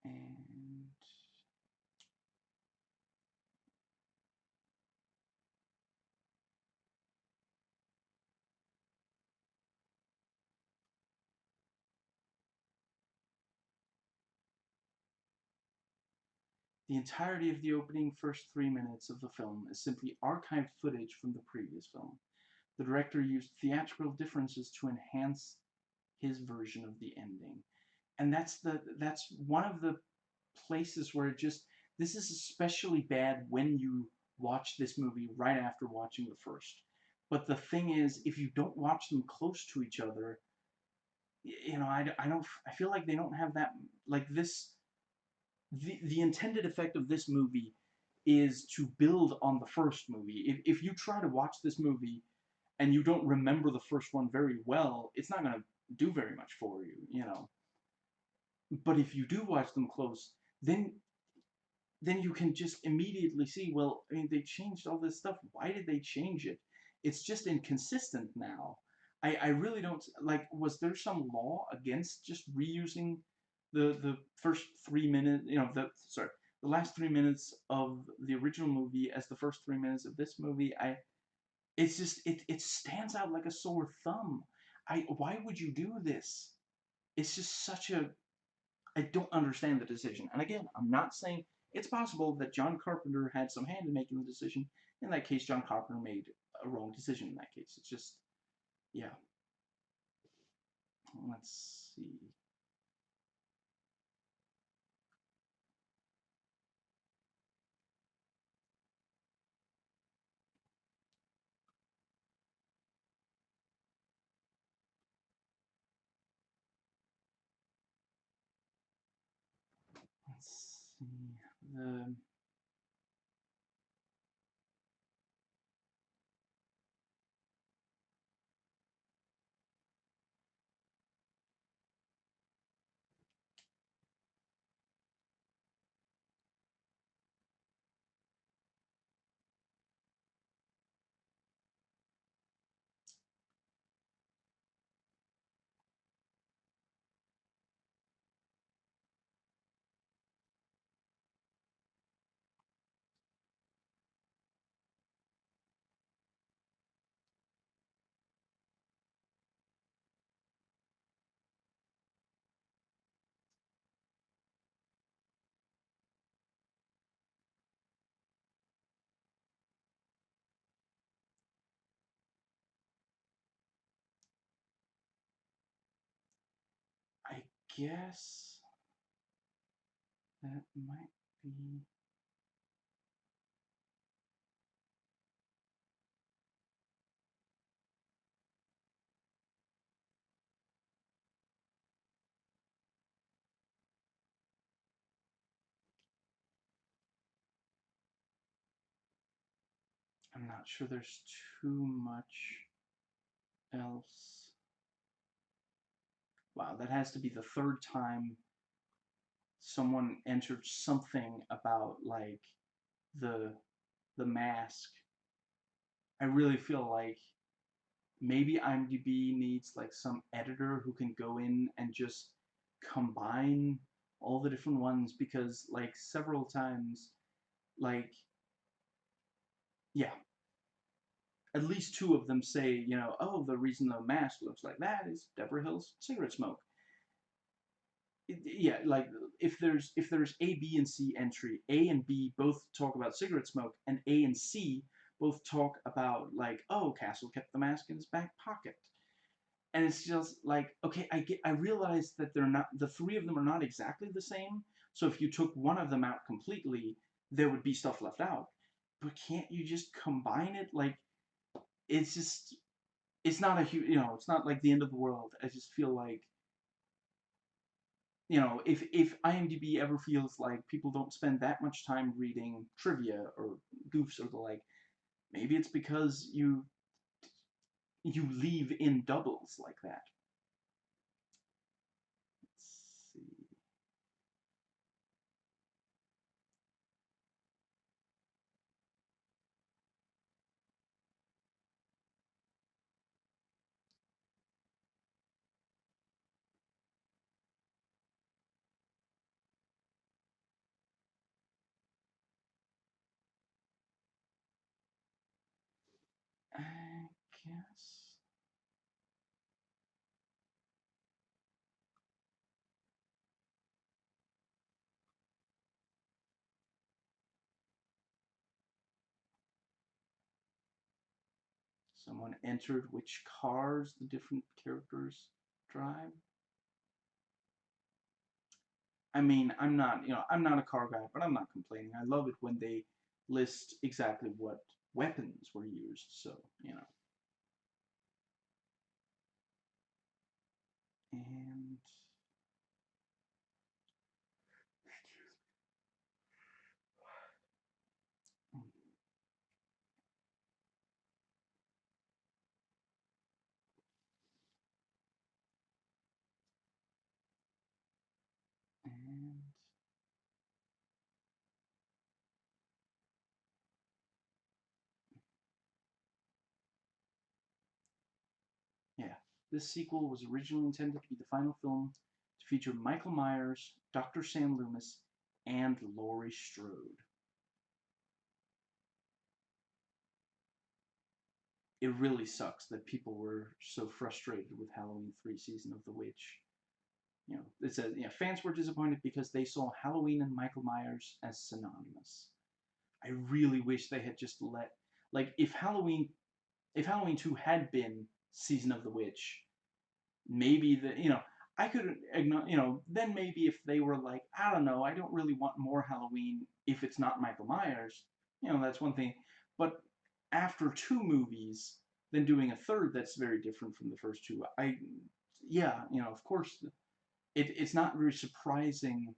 And the entirety of the opening first 3 minutes of the film is simply archived footage from the previous film. The director used theatrical differences to enhance his version of the ending. And that's one of the places where this is especially bad when you watch this movie right after watching the first. But the thing is, if you don't watch them close to each other, I feel like they don't have that, like, this, the intended effect of this movie is to build on the first movie. If you try to watch this movie and you don't remember the first one very well, it's not going to do very much for you. But if you do watch them close, then you can just immediately see, well, I mean, they changed all this stuff. Why did they change it? It's just inconsistent now. I really don't, like, was there some law against just reusing the first 3 minutes, the last 3 minutes of the original movie as the first 3 minutes of this movie? It's just, it stands out like a sore thumb. Why would you do this? It's just such a, I don't understand the decision. And again, I'm not saying, it's possible that John Carpenter had some hand in making the decision. In that case, John Carpenter made a wrong decision in that case. It's just, yeah. Let's see. Let's see. The guess that might be. I'm not sure there's too much else. Wow, that has to be the third time someone entered something about like the the mask. I really feel like maybe IMDb needs like some editor who can go in and just combine all the different ones, because like several times, like, yeah, at least two of them say, oh, the reason the mask looks like that is Deborah Hill's cigarette smoke. Yeah, like if there's A, B, and C entry, A and B both talk about cigarette smoke, and A and C both talk about like, oh, Castle kept the mask in his back pocket. And it's just like, okay, I realize that they're not, the three of them are not exactly the same. So if you took one of them out completely, there would be stuff left out. But can't you just combine it? Like, it's just, it's not a huge, it's not like the end of the world. I just feel like, if IMDb ever feels like people don't spend that much time reading trivia or goofs or the like, maybe it's because you leave in doubles like that. Let's see. I guess. Someone entered which cars the different characters drive. I mean, I'm not a car guy, but I'm not complaining. I love it when they list exactly what weapons were used. So, and and yeah, this sequel was originally intended to be the final film to feature Michael Myers, Dr. Sam Loomis, and Laurie Strode. It really sucks that people were so frustrated with Halloween 3 Season of the Witch. It says, fans were disappointed because they saw Halloween and Michael Myers as synonymous. I really wish they had just let, like, if Halloween 2 had been Season of the Witch, maybe I could then maybe if they were like, I don't know, I don't really want more Halloween if it's not Michael Myers, that's one thing. But after two movies, then doing a third that's very different from the first two, yeah, of course, it's not very surprising,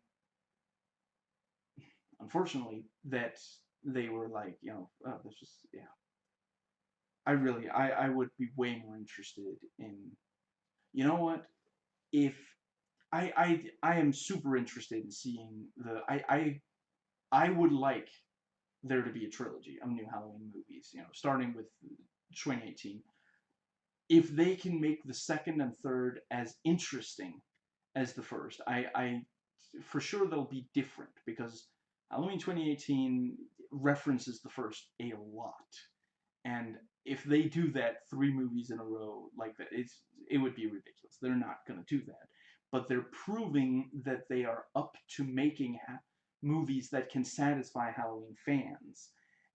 unfortunately, that they were like, oh, that's just, yeah. I would be way more interested in, you know what, if I am super interested in seeing I would like there to be a trilogy of new Halloween movies, starting with 2018. If they can make the second and third as interesting as the first, I for sure they'll be different, because Halloween 2018 references the first a lot, and if they do that three movies in a row like that, it would be ridiculous. They're not going to do that, but they're proving that they are up to making movies that can satisfy Halloween fans,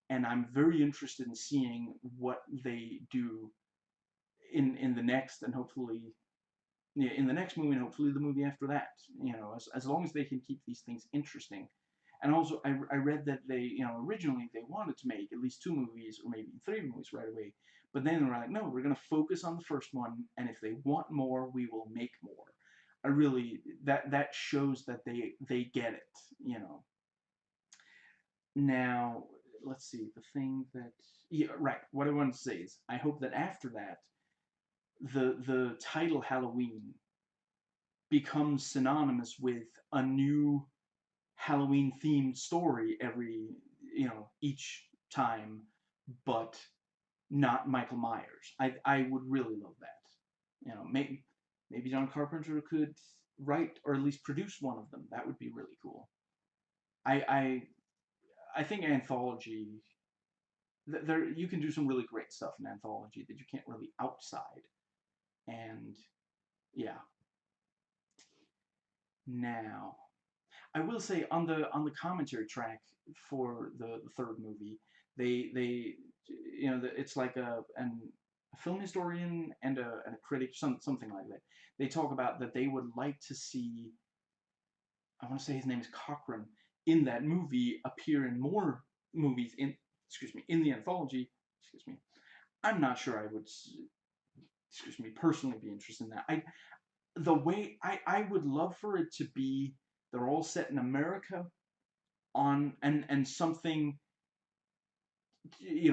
and I'm very interested in seeing what they do in the next, and hopefully yeah, in the next movie and hopefully the movie after that. As long as they can keep these things interesting. And also, I read that they, originally they wanted to make at least 2 movies or maybe 3 movies right away. But then they were like, no, we're going to focus on the first one, and if they want more, we will make more. I really, that shows that they get it, you know. Now, let's see, the thing that, yeah, right, what I wanted to say is, I hope that after that, the title Halloween becomes synonymous with a new Halloween themed story each time, but not Michael Myers. I would really love that. Maybe John Carpenter could write or at least produce one of them. That would be really cool. I I, I think anthology there you can do some really great stuff in anthology that you can't really outside. And yeah. Now, I will say on the commentary track for the third movie, they it's like a film historian and a critic, something like that. They talk about that they would like to see, I want to say his name is Cochran, in that movie appear in more movies in the anthology. Excuse me. I'm not sure I would, excuse me, personally be interested in that. I would love for it to be they're all set in America on and something,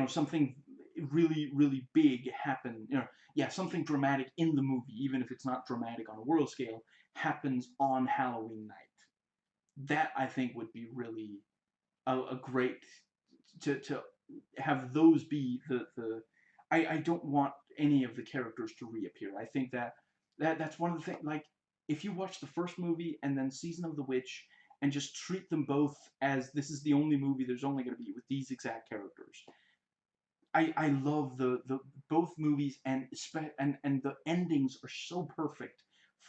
something really big happened, yeah, something dramatic in the movie, even if it's not dramatic on a world scale, happens on Halloween night. That I think would be really a great to have those be the I don't want any of the characters to reappear. I think that's one of the things. Like, if you watch the first movie and then Season of the Witch and just treat them both as this is the only movie there's only going to be with these exact characters. I love the both movies, and the endings are so perfect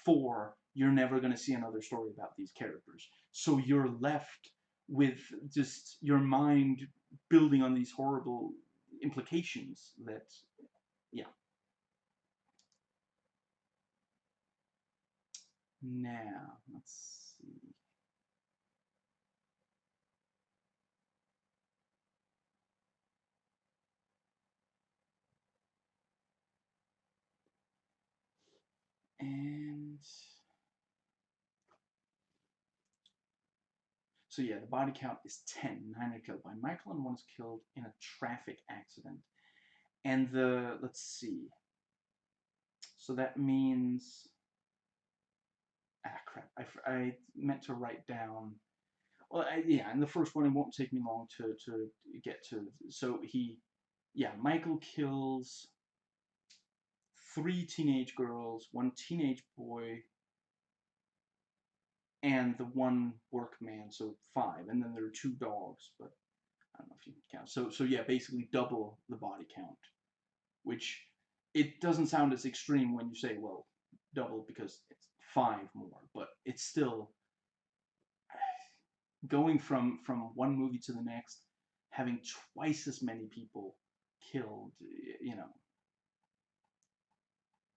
for you're never going to see another story about these characters. So you're left with just your mind building on these horrible implications that, yeah. Now, let's see. And so yeah, the body count is 10. 9 are killed by Michael and 1 is killed in a traffic accident. And let's see. So that means, crap, I meant to write down, well, yeah, and the first one, it won't take me long to get to. So yeah, Michael kills 3 teenage girls, 1 teenage boy, and the 1 workman, so 5. And then there are 2 dogs, but I don't know if you can count. So yeah, basically double the body count, which it doesn't sound as extreme when you say, well, double because it's 5 more, but it's still going from one movie to the next, having twice as many people killed, you know,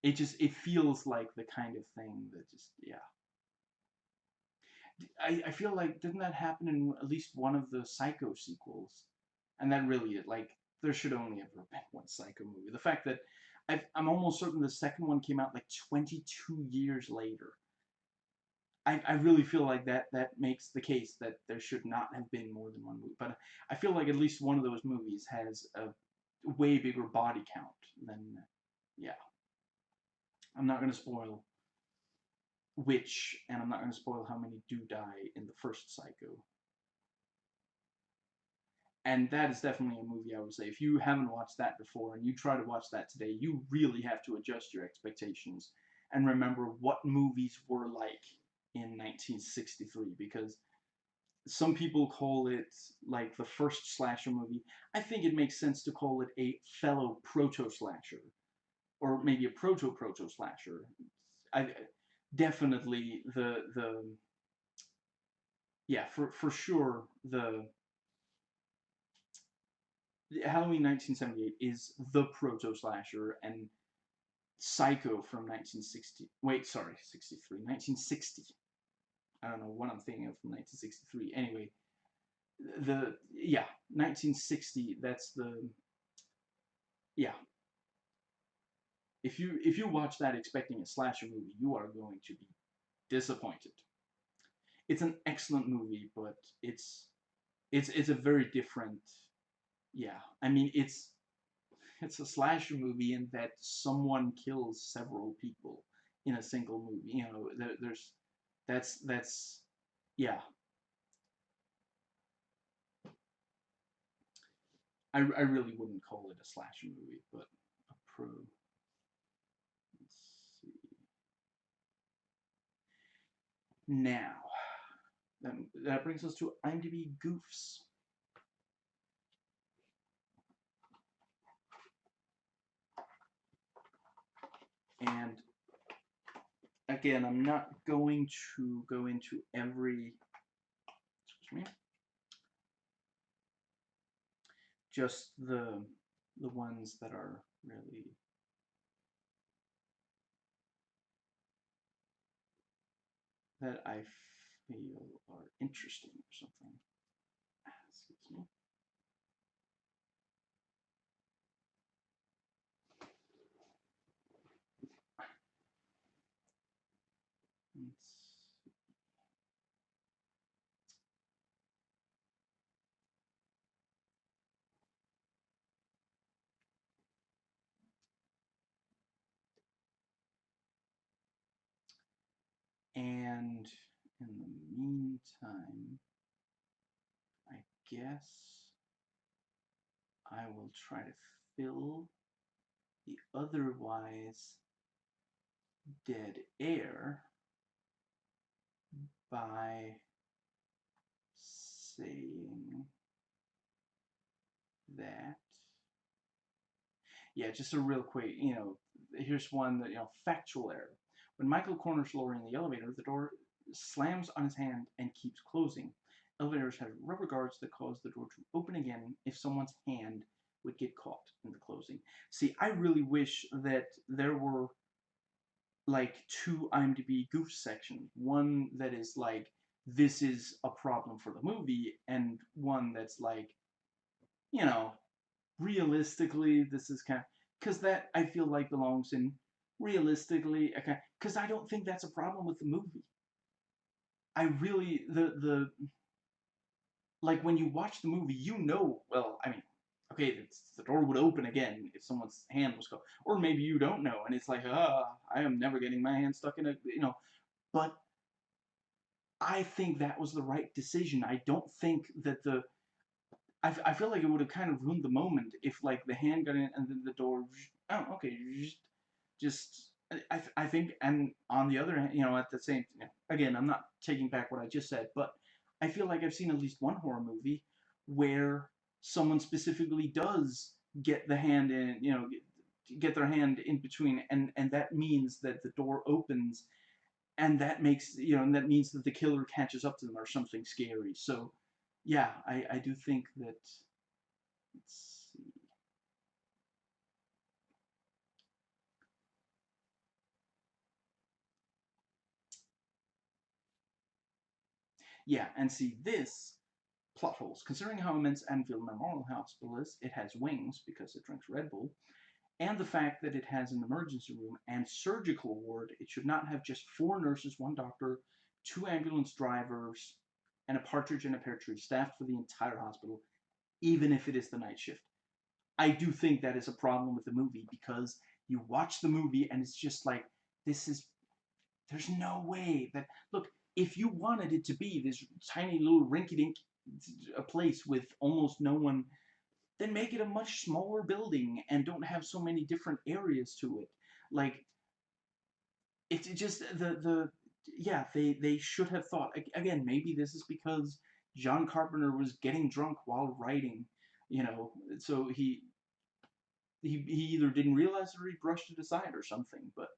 it feels like the kind of thing that just, yeah. I feel like, didn't that happen in at least one of the Psycho sequels? And that really, like, there should only ever been one Psycho movie. The fact that I'm almost certain the second one came out like 22 years later. I really feel like that makes the case that there should not have been more than one movie. But I feel like at least one of those movies has a way bigger body count than, yeah. I'm not going to spoil which, and I'm not going to spoil how many do die in the first Psycho. And that is definitely a movie I would say, if you haven't watched that before and you try to watch that today, you really have to adjust your expectations and remember what movies were like in 1963, because some people call it like the first slasher movie. I think it makes sense to call it a fellow proto slasher, or maybe a proto slasher. I definitely the yeah, for sure, the Halloween 1978 is the proto slasher, and Psycho from 1960. Wait, sorry, 63. 1960. I don't know what I'm thinking of from 1963. Anyway, 1960. That's the yeah. If you watch that expecting a slasher movie, you are going to be disappointed. It's an excellent movie, but it's a very different. Yeah, I mean it's a slasher movie in that someone kills several people in a single movie. You know, there's that's yeah. I really wouldn't call it a slasher movie, but a pro. Let's see. Now that brings us to IMDb goofs. And again, I'm not going to go into every, excuse me, just the ones that are really that I feel are interesting or something. Excuse me. And in the meantime, I guess I will try to fill the otherwise dead air by saying that. Yeah, just a real quick, here's one that, factual error. When Michael corners Laurie in the elevator, the door slams on his hand and keeps closing. Elevators have rubber guards that cause the door to open again if someone's hand would get caught in the closing. See, I really wish that there were like two IMDb goof sections. One that is like, this is a problem for the movie, and one that's like, you know, realistically, this is kind of, because that I feel like belongs in realistically, okay, because I don't think that's a problem with the movie. I really, like when you watch the movie, well, I mean, okay, the door would open again if someone's hand was caught, or maybe you don't know, and it's like, I am never getting my hand stuck in but I think that was the right decision. I don't think that I feel like it would have kind of ruined the moment if like the hand got in and then the door, oh, okay, just I think, and on the other hand, at the same, again, I'm not taking back what I just said, but I feel like I've seen at least one horror movie where someone specifically does get the hand in, get their hand in between, and that means that the door opens, and that makes, and that means that the killer catches up to them or something scary. So yeah, I do think that, let's see. Yeah, and see this plot holes. Considering how immense Anfield Memorial Hospital is, it has wings because it drinks Red Bull, and the fact that it has an emergency room and surgical ward, it should not have just 4 nurses, 1 doctor, 2 ambulance drivers, and a partridge in a pear tree staffed for the entire hospital, even if it is the night shift. I do think that is a problem with the movie because you watch the movie and it's just like, there's no way that, look, if you wanted it to be this tiny little rinky-dink a place with almost no one, then make it a much smaller building and don't have so many different areas to it. Like, it's just yeah, they should have thought, again, maybe this is because John Carpenter was getting drunk while writing, so he either didn't realize it or he brushed it aside or something. But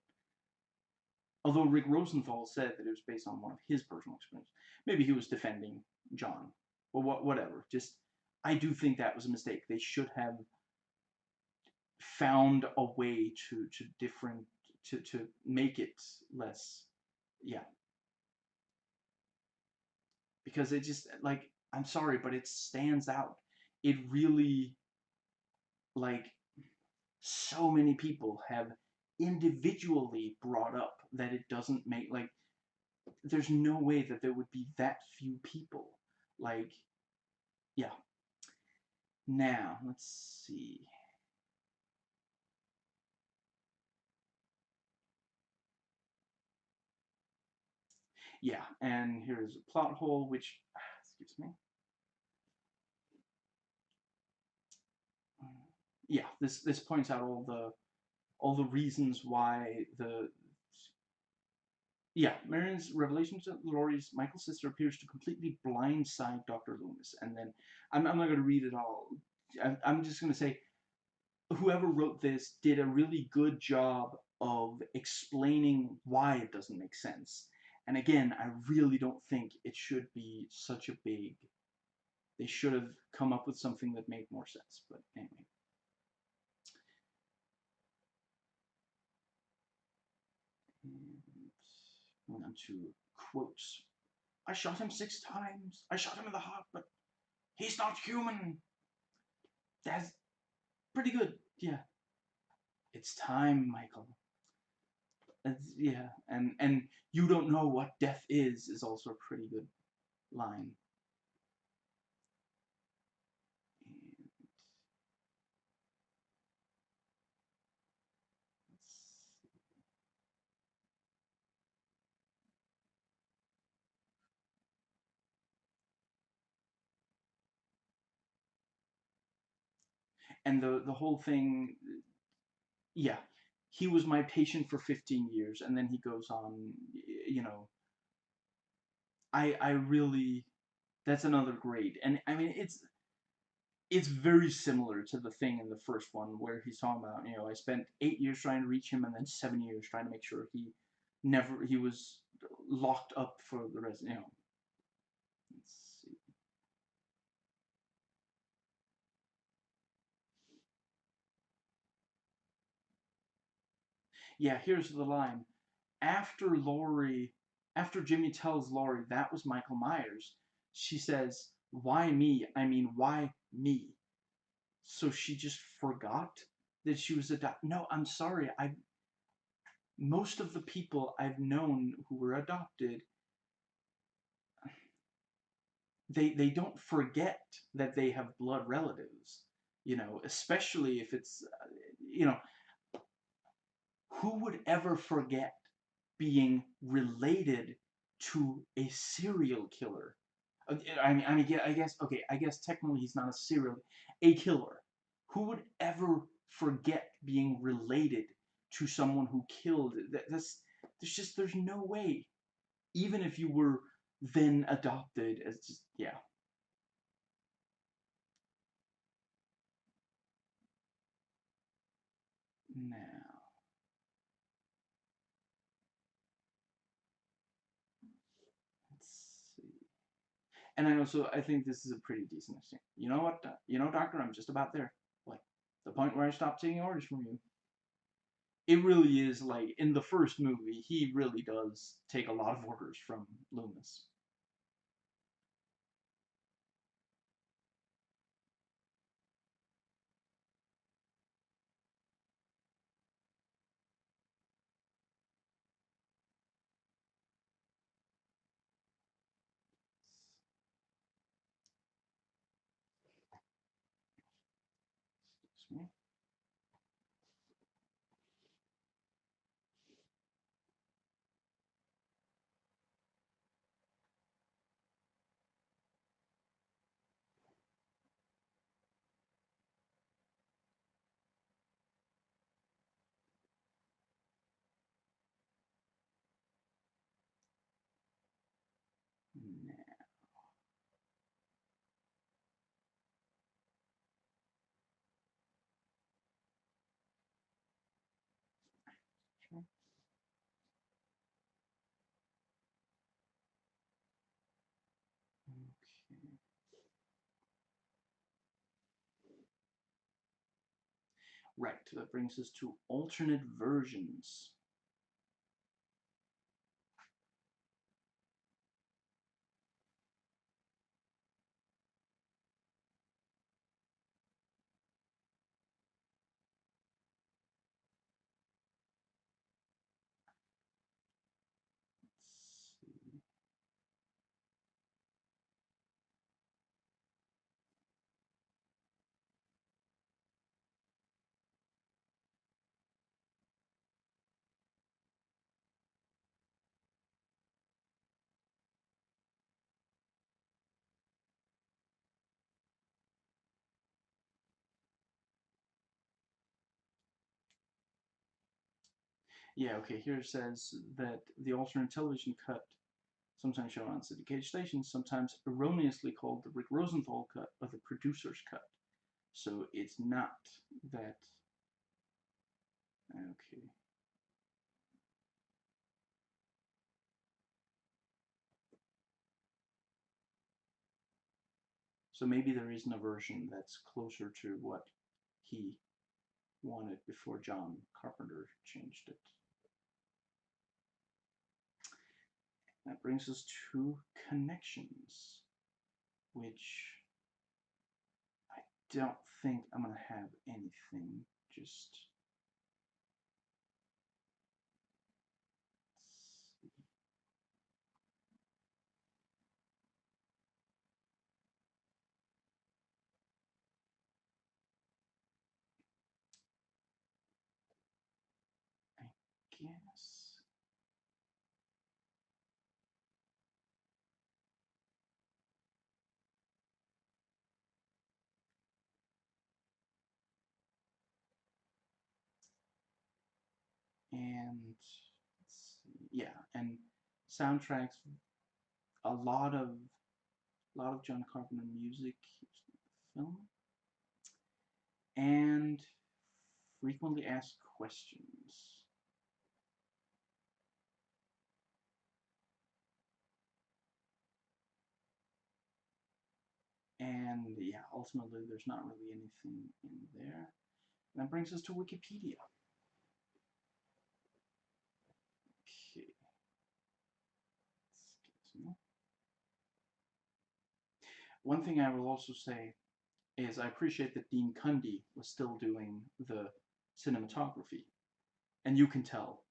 although Rick Rosenthal said that it was based on one of his personal experiences, maybe he was defending John. Well, whatever. Just, I do think that was a mistake. They should have found a way to different, to make it less, yeah, because it just like, I'm sorry, but it stands out. It really, like, so many people have individually brought up that it doesn't make, like, there's no way that there would be that few people. Like, yeah. Now, let's see. Yeah, and here's a plot hole, which, excuse me. Yeah, this points out all the reasons why the, yeah, Marion's revelation to Laurie's Michael's sister appears to completely blindside Dr. Loomis. And then, I'm not going to read it all. I'm just going to say, whoever wrote this did a really good job of explaining why it doesn't make sense. And again, I really don't think it should be such a big. They should have come up with something that made more sense. But anyway. And going on to quotes. I shot him 6 times. I shot him in the heart, but he's not human. That's pretty good. Yeah. It's time, Michael. Yeah, and you don't know what death is also a pretty good line. And the whole thing, yeah, he was my patient for 15 years, and then he goes on, you know, I really, that's another great, and I mean, it's very similar to the thing in the first one where he's talking about, you know, I spent 8 years trying to reach him and then 7 years trying to make sure he was locked up for the rest, you know. Let's see. Yeah, here's the line. After Laurie, after Jimmy tells Laurie that was Michael Myers, she says, "Why me? I mean, why me?" So she just forgot that she was adopted. No, I'm sorry. Most of the people I've known who were adopted, they don't forget that they have blood relatives. You know, especially if it's, you know, who would ever forget being related to a serial killer? Yeah, I guess, okay, I guess technically he's not a killer. Who would ever forget being related to someone who killed? There's no way. Even if you were then adopted as just, yeah. Now, let's see. And I think this is a pretty decent thing. You know what? You know, Doctor, I'm just about there. Like, the point where I stopped taking orders from you. It really is like, in the first movie, he really does take a lot of orders from Loomis. Excuse me. Now, okay. Right, that brings us to alternate versions. Yeah, okay, here it says that the alternate television cut, sometimes shown on syndicated stations, sometimes erroneously called the Rick Rosenthal cut or the producer's cut. So it's not that. Okay. So maybe there isn't a version that's closer to what he wanted before John Carpenter changed it. That brings us to connections, which I don't think I'm going to have anything. Just I guess. And let's see, yeah, and soundtracks. A lot of John Carpenter music, film, and frequently asked questions. And yeah, ultimately, there's not really anything in there. And that brings us to Wikipedia. Okay. One thing I will also say is I appreciate that Dean Cundy was still doing the cinematography, and you can tell.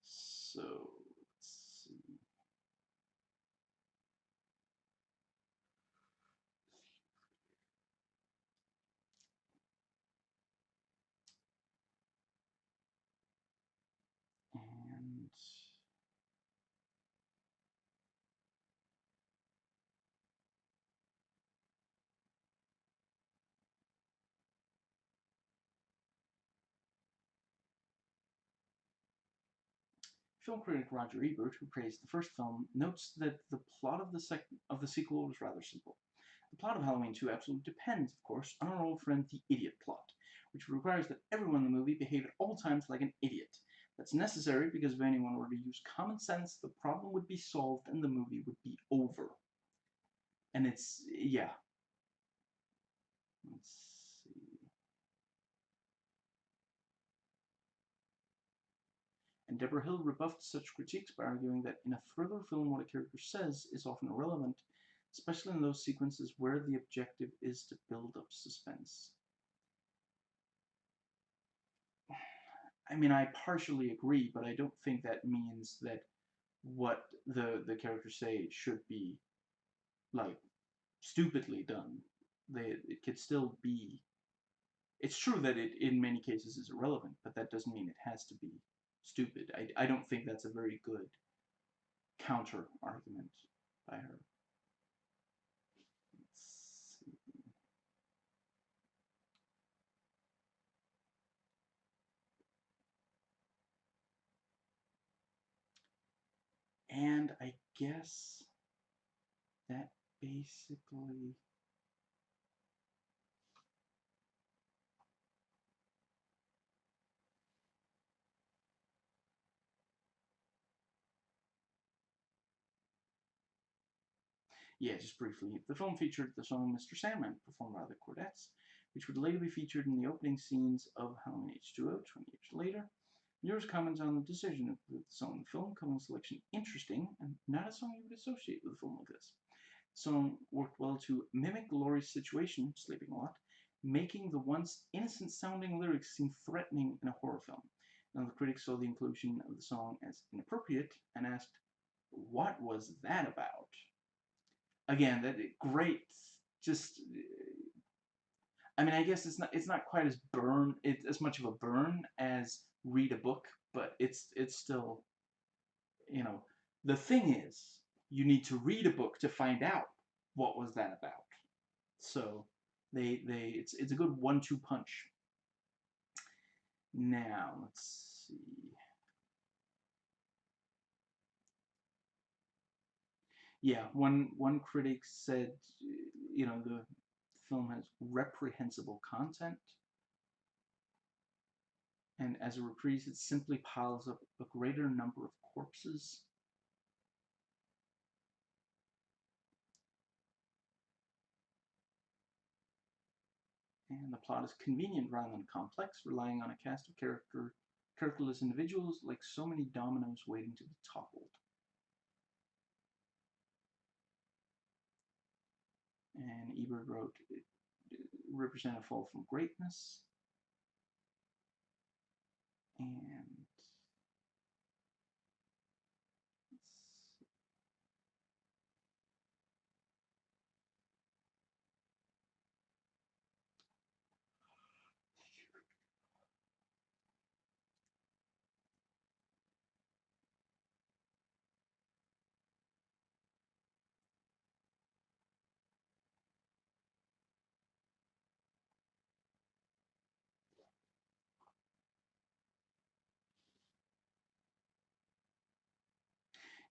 So let's see. And film critic Roger Ebert, who praised the first film, notes that the plot of the sequel was rather simple. The plot of Halloween 2 absolutely depends, of course, on our old friend the idiot plot, which requires that everyone in the movie behave at all times like an idiot. That's necessary because if anyone were to use common sense, the problem would be solved and the movie would be over. And it's, yeah. Let's see. And Deborah Hill rebuffed such critiques by arguing that in a thriller film what a character says is often irrelevant, especially in those sequences where the objective is to build up suspense. I mean, I partially agree, but I don't think that means that what the characters say should be, like, stupidly done. It could still be. It's true that it, in many cases, is irrelevant, but that doesn't mean it has to be stupid. I don't think that's a very good counter argument by her. Let's see. And I guess that basically. Yeah, just briefly. The film featured the song Mr. Sandman, performed by the Quartettes, which would later be featured in the opening scenes of Halloween H2O 20 years later. Yours comments on the decision of the song in the film, calling the selection interesting and not a song you would associate with a film like this. The song worked well to mimic Laurie's situation, sleeping a lot, making the once innocent sounding lyrics seem threatening in a horror film. Now, the critics saw the inclusion of the song as inappropriate and asked, what was that about? Again, that great, just I mean, I guess it's not quite as much of a burn as read a book, but it's still, you know, the thing is you need to read a book to find out what was that about. So it's a good 1-2 punch. Now, let's see. Yeah, one critic said, the film has reprehensible content, and as a reprise, it simply piles up a greater number of corpses. And the plot is convenient rather than complex, relying on a cast of characterless individuals like so many dominoes waiting to be toppled. And Ebert wrote, it represent a fall from greatness. And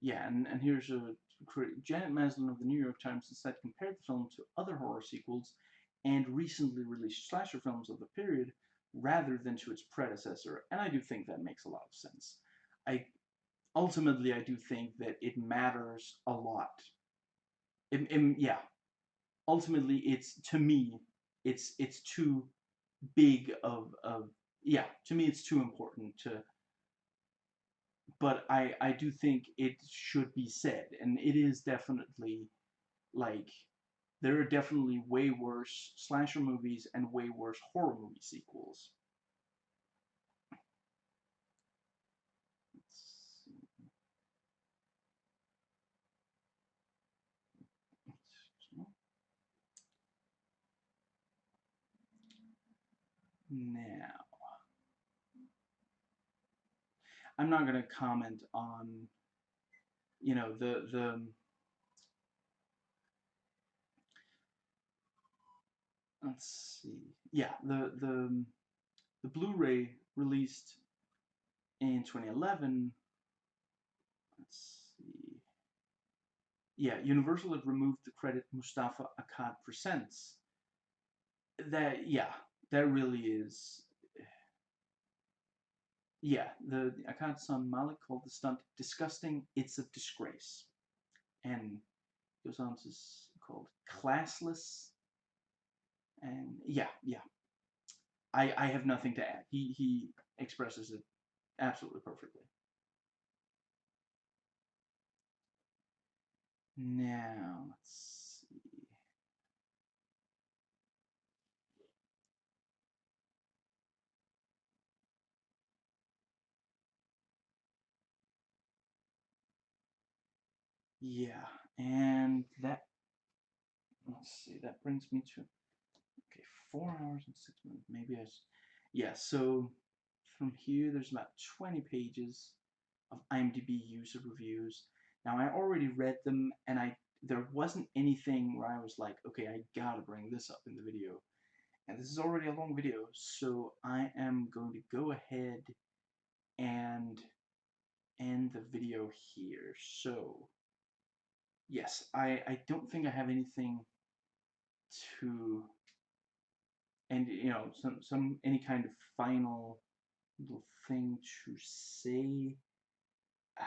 yeah, and here's a Janet Maslin of the New York Times instead compared the film to other horror sequels and recently released slasher films of the period rather than to its predecessor, and I do think that makes a lot of sense. Ultimately, I do think that it matters a lot. Yeah, ultimately, it's to me, it's too big of yeah. To me, it's too important to. But I do think it should be said, and it is definitely like there are definitely way worse slasher movies and way worse horror movie sequels. Now, I'm not going to comment on, the let's see. Yeah, the Blu-ray released in 2011. Let's see. Yeah, Universal had removed the credit Mustafa Akkad Presents. That really is. Yeah, the Akkad's son Malik called the stunt disgusting. It's a disgrace, and goes on to called classless. And yeah, I have nothing to add. He expresses it absolutely perfectly. Now let's see. Yeah, and let's see. That brings me to okay, 4 hours and 6 minutes. Maybe yeah. So from here, there's about 20 pages of IMDb user reviews. Now I already read them, and there wasn't anything where I was like, okay, I gotta bring this up in the video. And this is already a long video, so I am going to go ahead and end the video here. So yes, I don't think I have anything to, and some any kind of final little thing to say. I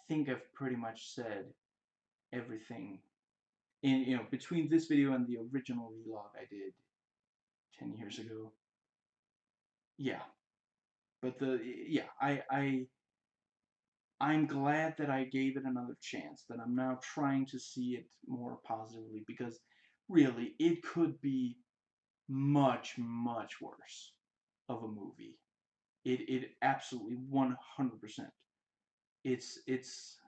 think I've pretty much said everything in between this video and the original vlog I did 10 years ago. Yeah, but I'm glad that I gave it another chance, that I'm now trying to see it more positively, because really it could be much much worse of a movie. It absolutely 100%. It's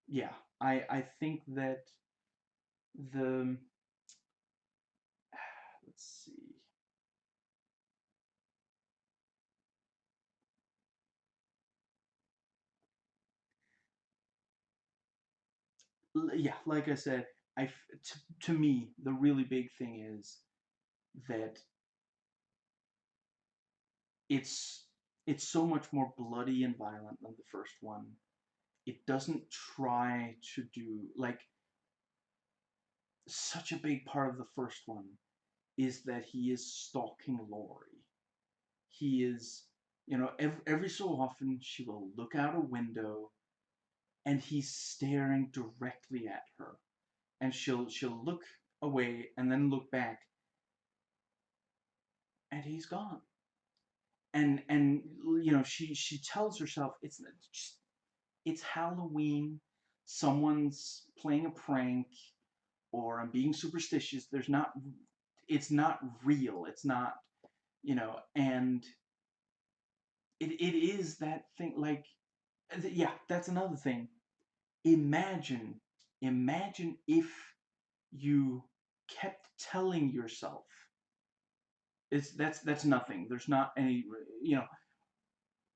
yeah. I think that the let's see. Yeah, like I said, to me the really big thing is that it's it's so much more bloody and violent than the first one. It doesn't try to do like such a big part of the first one is that he is stalking Lori. He is, every so often she will look out a window and he's staring directly at her, and she'll look away and then look back, and he's gone. And she tells herself it's Halloween, someone's playing a prank, or I'm being superstitious. It's not real. It's not, and it is that thing. Like, yeah, that's another thing. Imagine, imagine if you kept telling yourself that's nothing. There's not any, you know,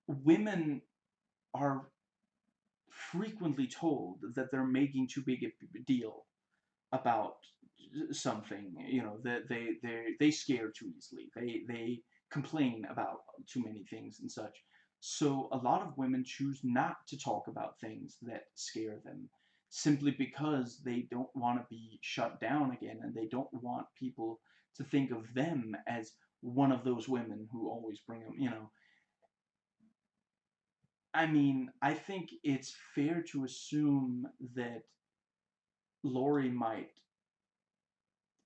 women are frequently told that they're making too big a deal about something, that they scare too easily. They complain about too many things and such. So a lot of women choose not to talk about things that scare them simply because they don't want to be shut down again, and they don't want people to think of them as one of those women who always bring them. I mean, I think it's fair to assume that Lori might,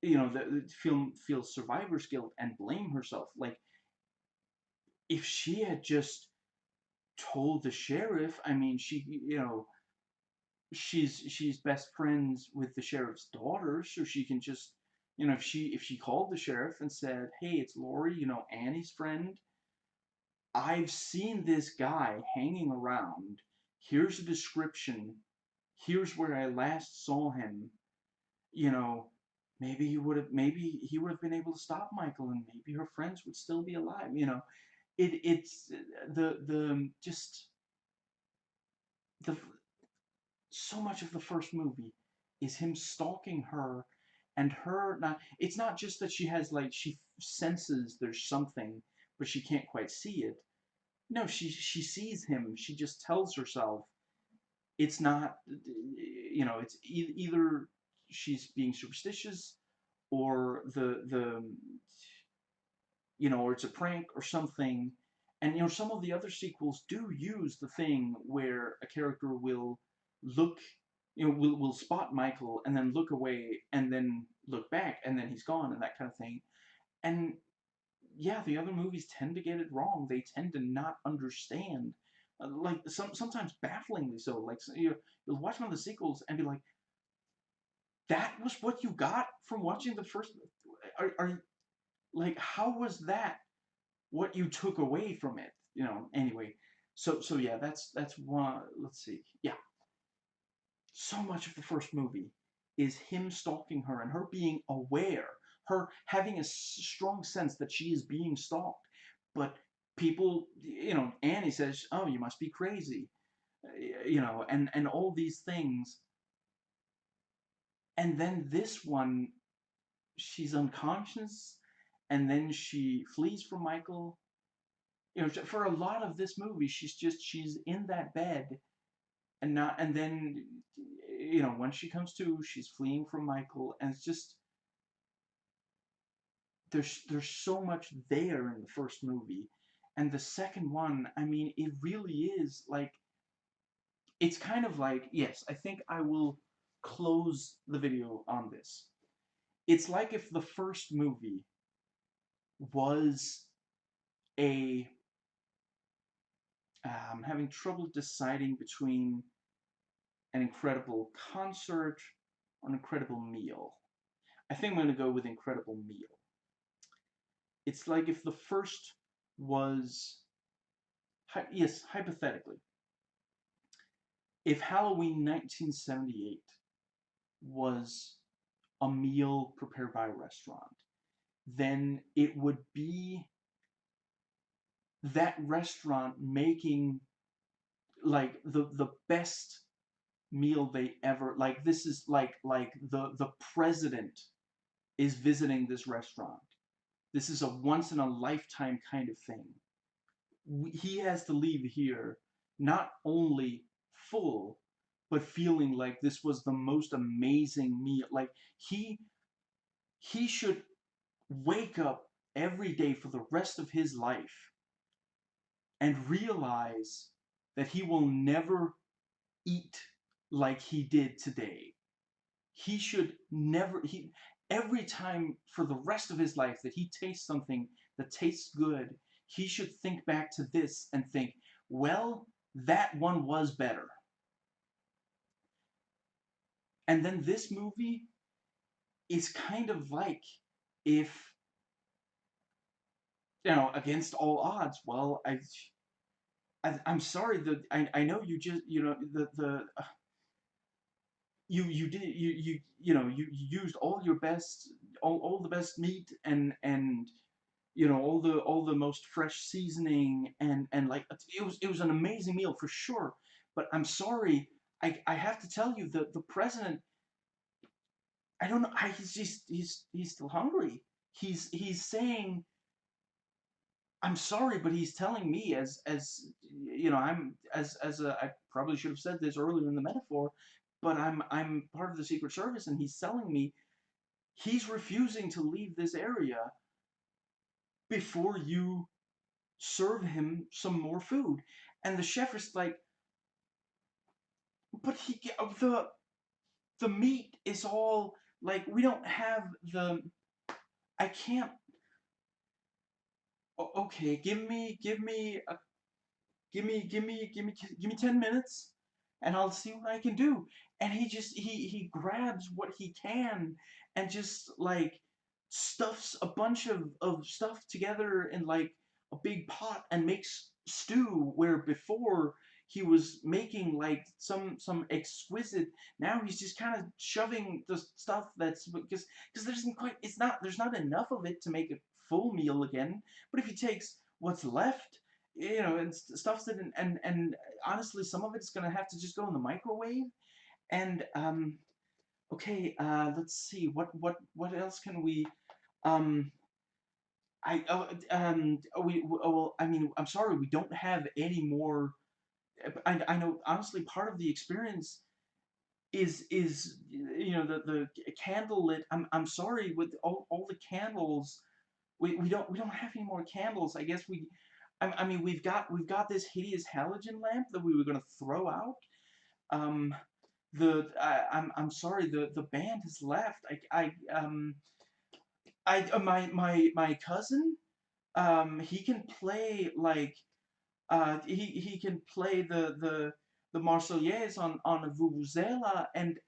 feel survivor's guilt and blame herself. Like, if she had just told the sheriff, I mean, she's best friends with the sheriff's daughter, so she can just, if she called the sheriff and said, "Hey, it's Lori, Annie's friend. I've seen this guy hanging around. Here's a description. Here's where I last saw him." you know, maybe he would have been able to stop Michael, and maybe her friends would still be alive. It's the just the so much of the first movie is him stalking her, and her not. It's not just that she senses there's something, but she can't quite see it. No, she sees him. She just tells herself it's not. It's either she's being superstitious, or or it's a prank or something. And some of the other sequels do use the thing where a character will look, will spot Michael and then look away and then look back and then he's gone, and that kind of thing. And yeah, the other movies tend to get it wrong. They tend to not understand, like sometimes bafflingly so. Like, you'll watch one of the sequels and be like, that was what you got from watching the first. Are like, how was that what you took away from it? Anyway, so yeah, that's one. Let's see. Yeah, so much of the first movie is him stalking her and her being aware, her having a strong sense that she is being stalked. But people, Annie says, "Oh, you must be crazy," and all these things. And then this one, she's unconscious, and then she flees from Michael. For a lot of this movie, she's in that bed, and then, when she comes to, she's fleeing from Michael, and it's just, there's so much there in the first movie. And the second one, I mean, it really is like, it's kind of like, yes, I think I will close the video on this. It's like if the first movie was a, I'm having trouble deciding between an incredible concert or an incredible meal. I think I'm going to go with incredible meal. It's like if the first was, yes, hypothetically, if Halloween 1978 was a meal prepared by a restaurant, then it would be that restaurant making, like, the best meal they ever, like, this is like the president is visiting this restaurant. This is a once in a lifetime kind of thing. he has to leave here not only full, but feeling like this was the most amazing meal. Like he should wake up every day for the rest of his life and realize that he will never eat like he did today. He should never he every time for the rest of his life that he tastes something that tastes good, he should think back to this and think, well, that one was better. And then this movie is kind of like if, against all odds, well, I'm sorry that I know you just, you did you used all your best, all the best meat, and all the most fresh seasoning, and like it was an amazing meal for sure. But I'm sorry, I have to tell you, the president, I don't know, he's still hungry. He's saying, I'm sorry, but he's telling me, I'm as a, I probably should have said this earlier in the metaphor, but I'm part of the Secret Service, and he's telling me he's refusing to leave this area before you serve him some more food. And the chef is like, but the meat is all, like, we don't have the, I can't. Okay, give me 10 minutes, and I'll see what I can do. And he grabs what he can, and just like stuffs a bunch of stuff together in like a big pot, and makes stew where before he was making like some exquisite. Now he's just kind of shoving the stuff that's, because there's not enough of it to make a full meal again. But if he takes what's left, and stuffs it, and honestly, some of it's gonna have to just go in the microwave. And okay, let's see, what else can we, um, well, I mean, I'm sorry, we don't have any more. I know, honestly, part of the experience is the candle lit. I'm sorry, with all the candles, we don't have any more candles. I guess I mean, we've got this hideous halogen lamp that we were gonna throw out. Um, I'm sorry, the band has left. My cousin, he can play like, he can play the Marseillaise on a vuvuzela, and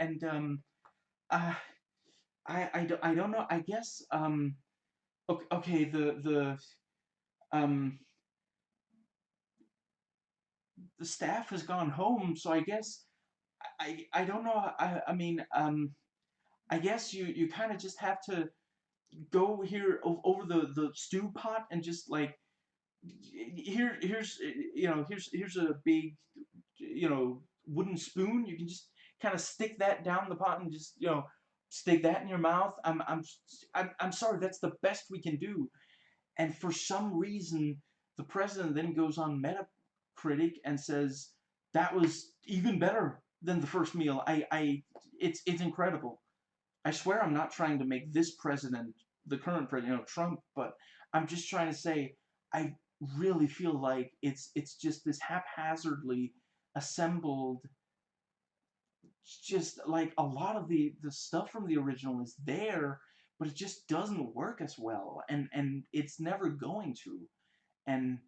uh, I don't know. I guess, okay, um the staff has gone home, so I guess, I don't know. I mean, I guess you kind of just have to go here over the stew pot, and just like, here's a big, wooden spoon. You can just kind of stick that down the pot, and just, stick that in your mouth. I'm sorry, that's the best we can do. And for some reason, the president then goes on Metacritic and says that was even better than the first meal. It's incredible. I swear I'm not trying to make this president, the current president, Trump, but I'm just trying to say, I really feel like it's just this haphazardly assembled. Just like a lot of the stuff from the original is there, but it just doesn't work as well, and it's never going to. And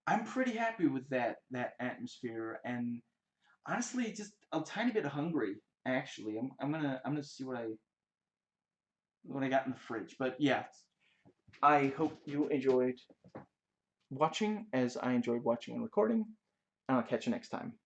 I'm pretty happy with that atmosphere, and honestly, just a tiny bit hungry. Actually, I'm gonna see what I got in the fridge. But yeah, I hope you enjoyed watching as I enjoyed watching and recording, and I'll catch you next time.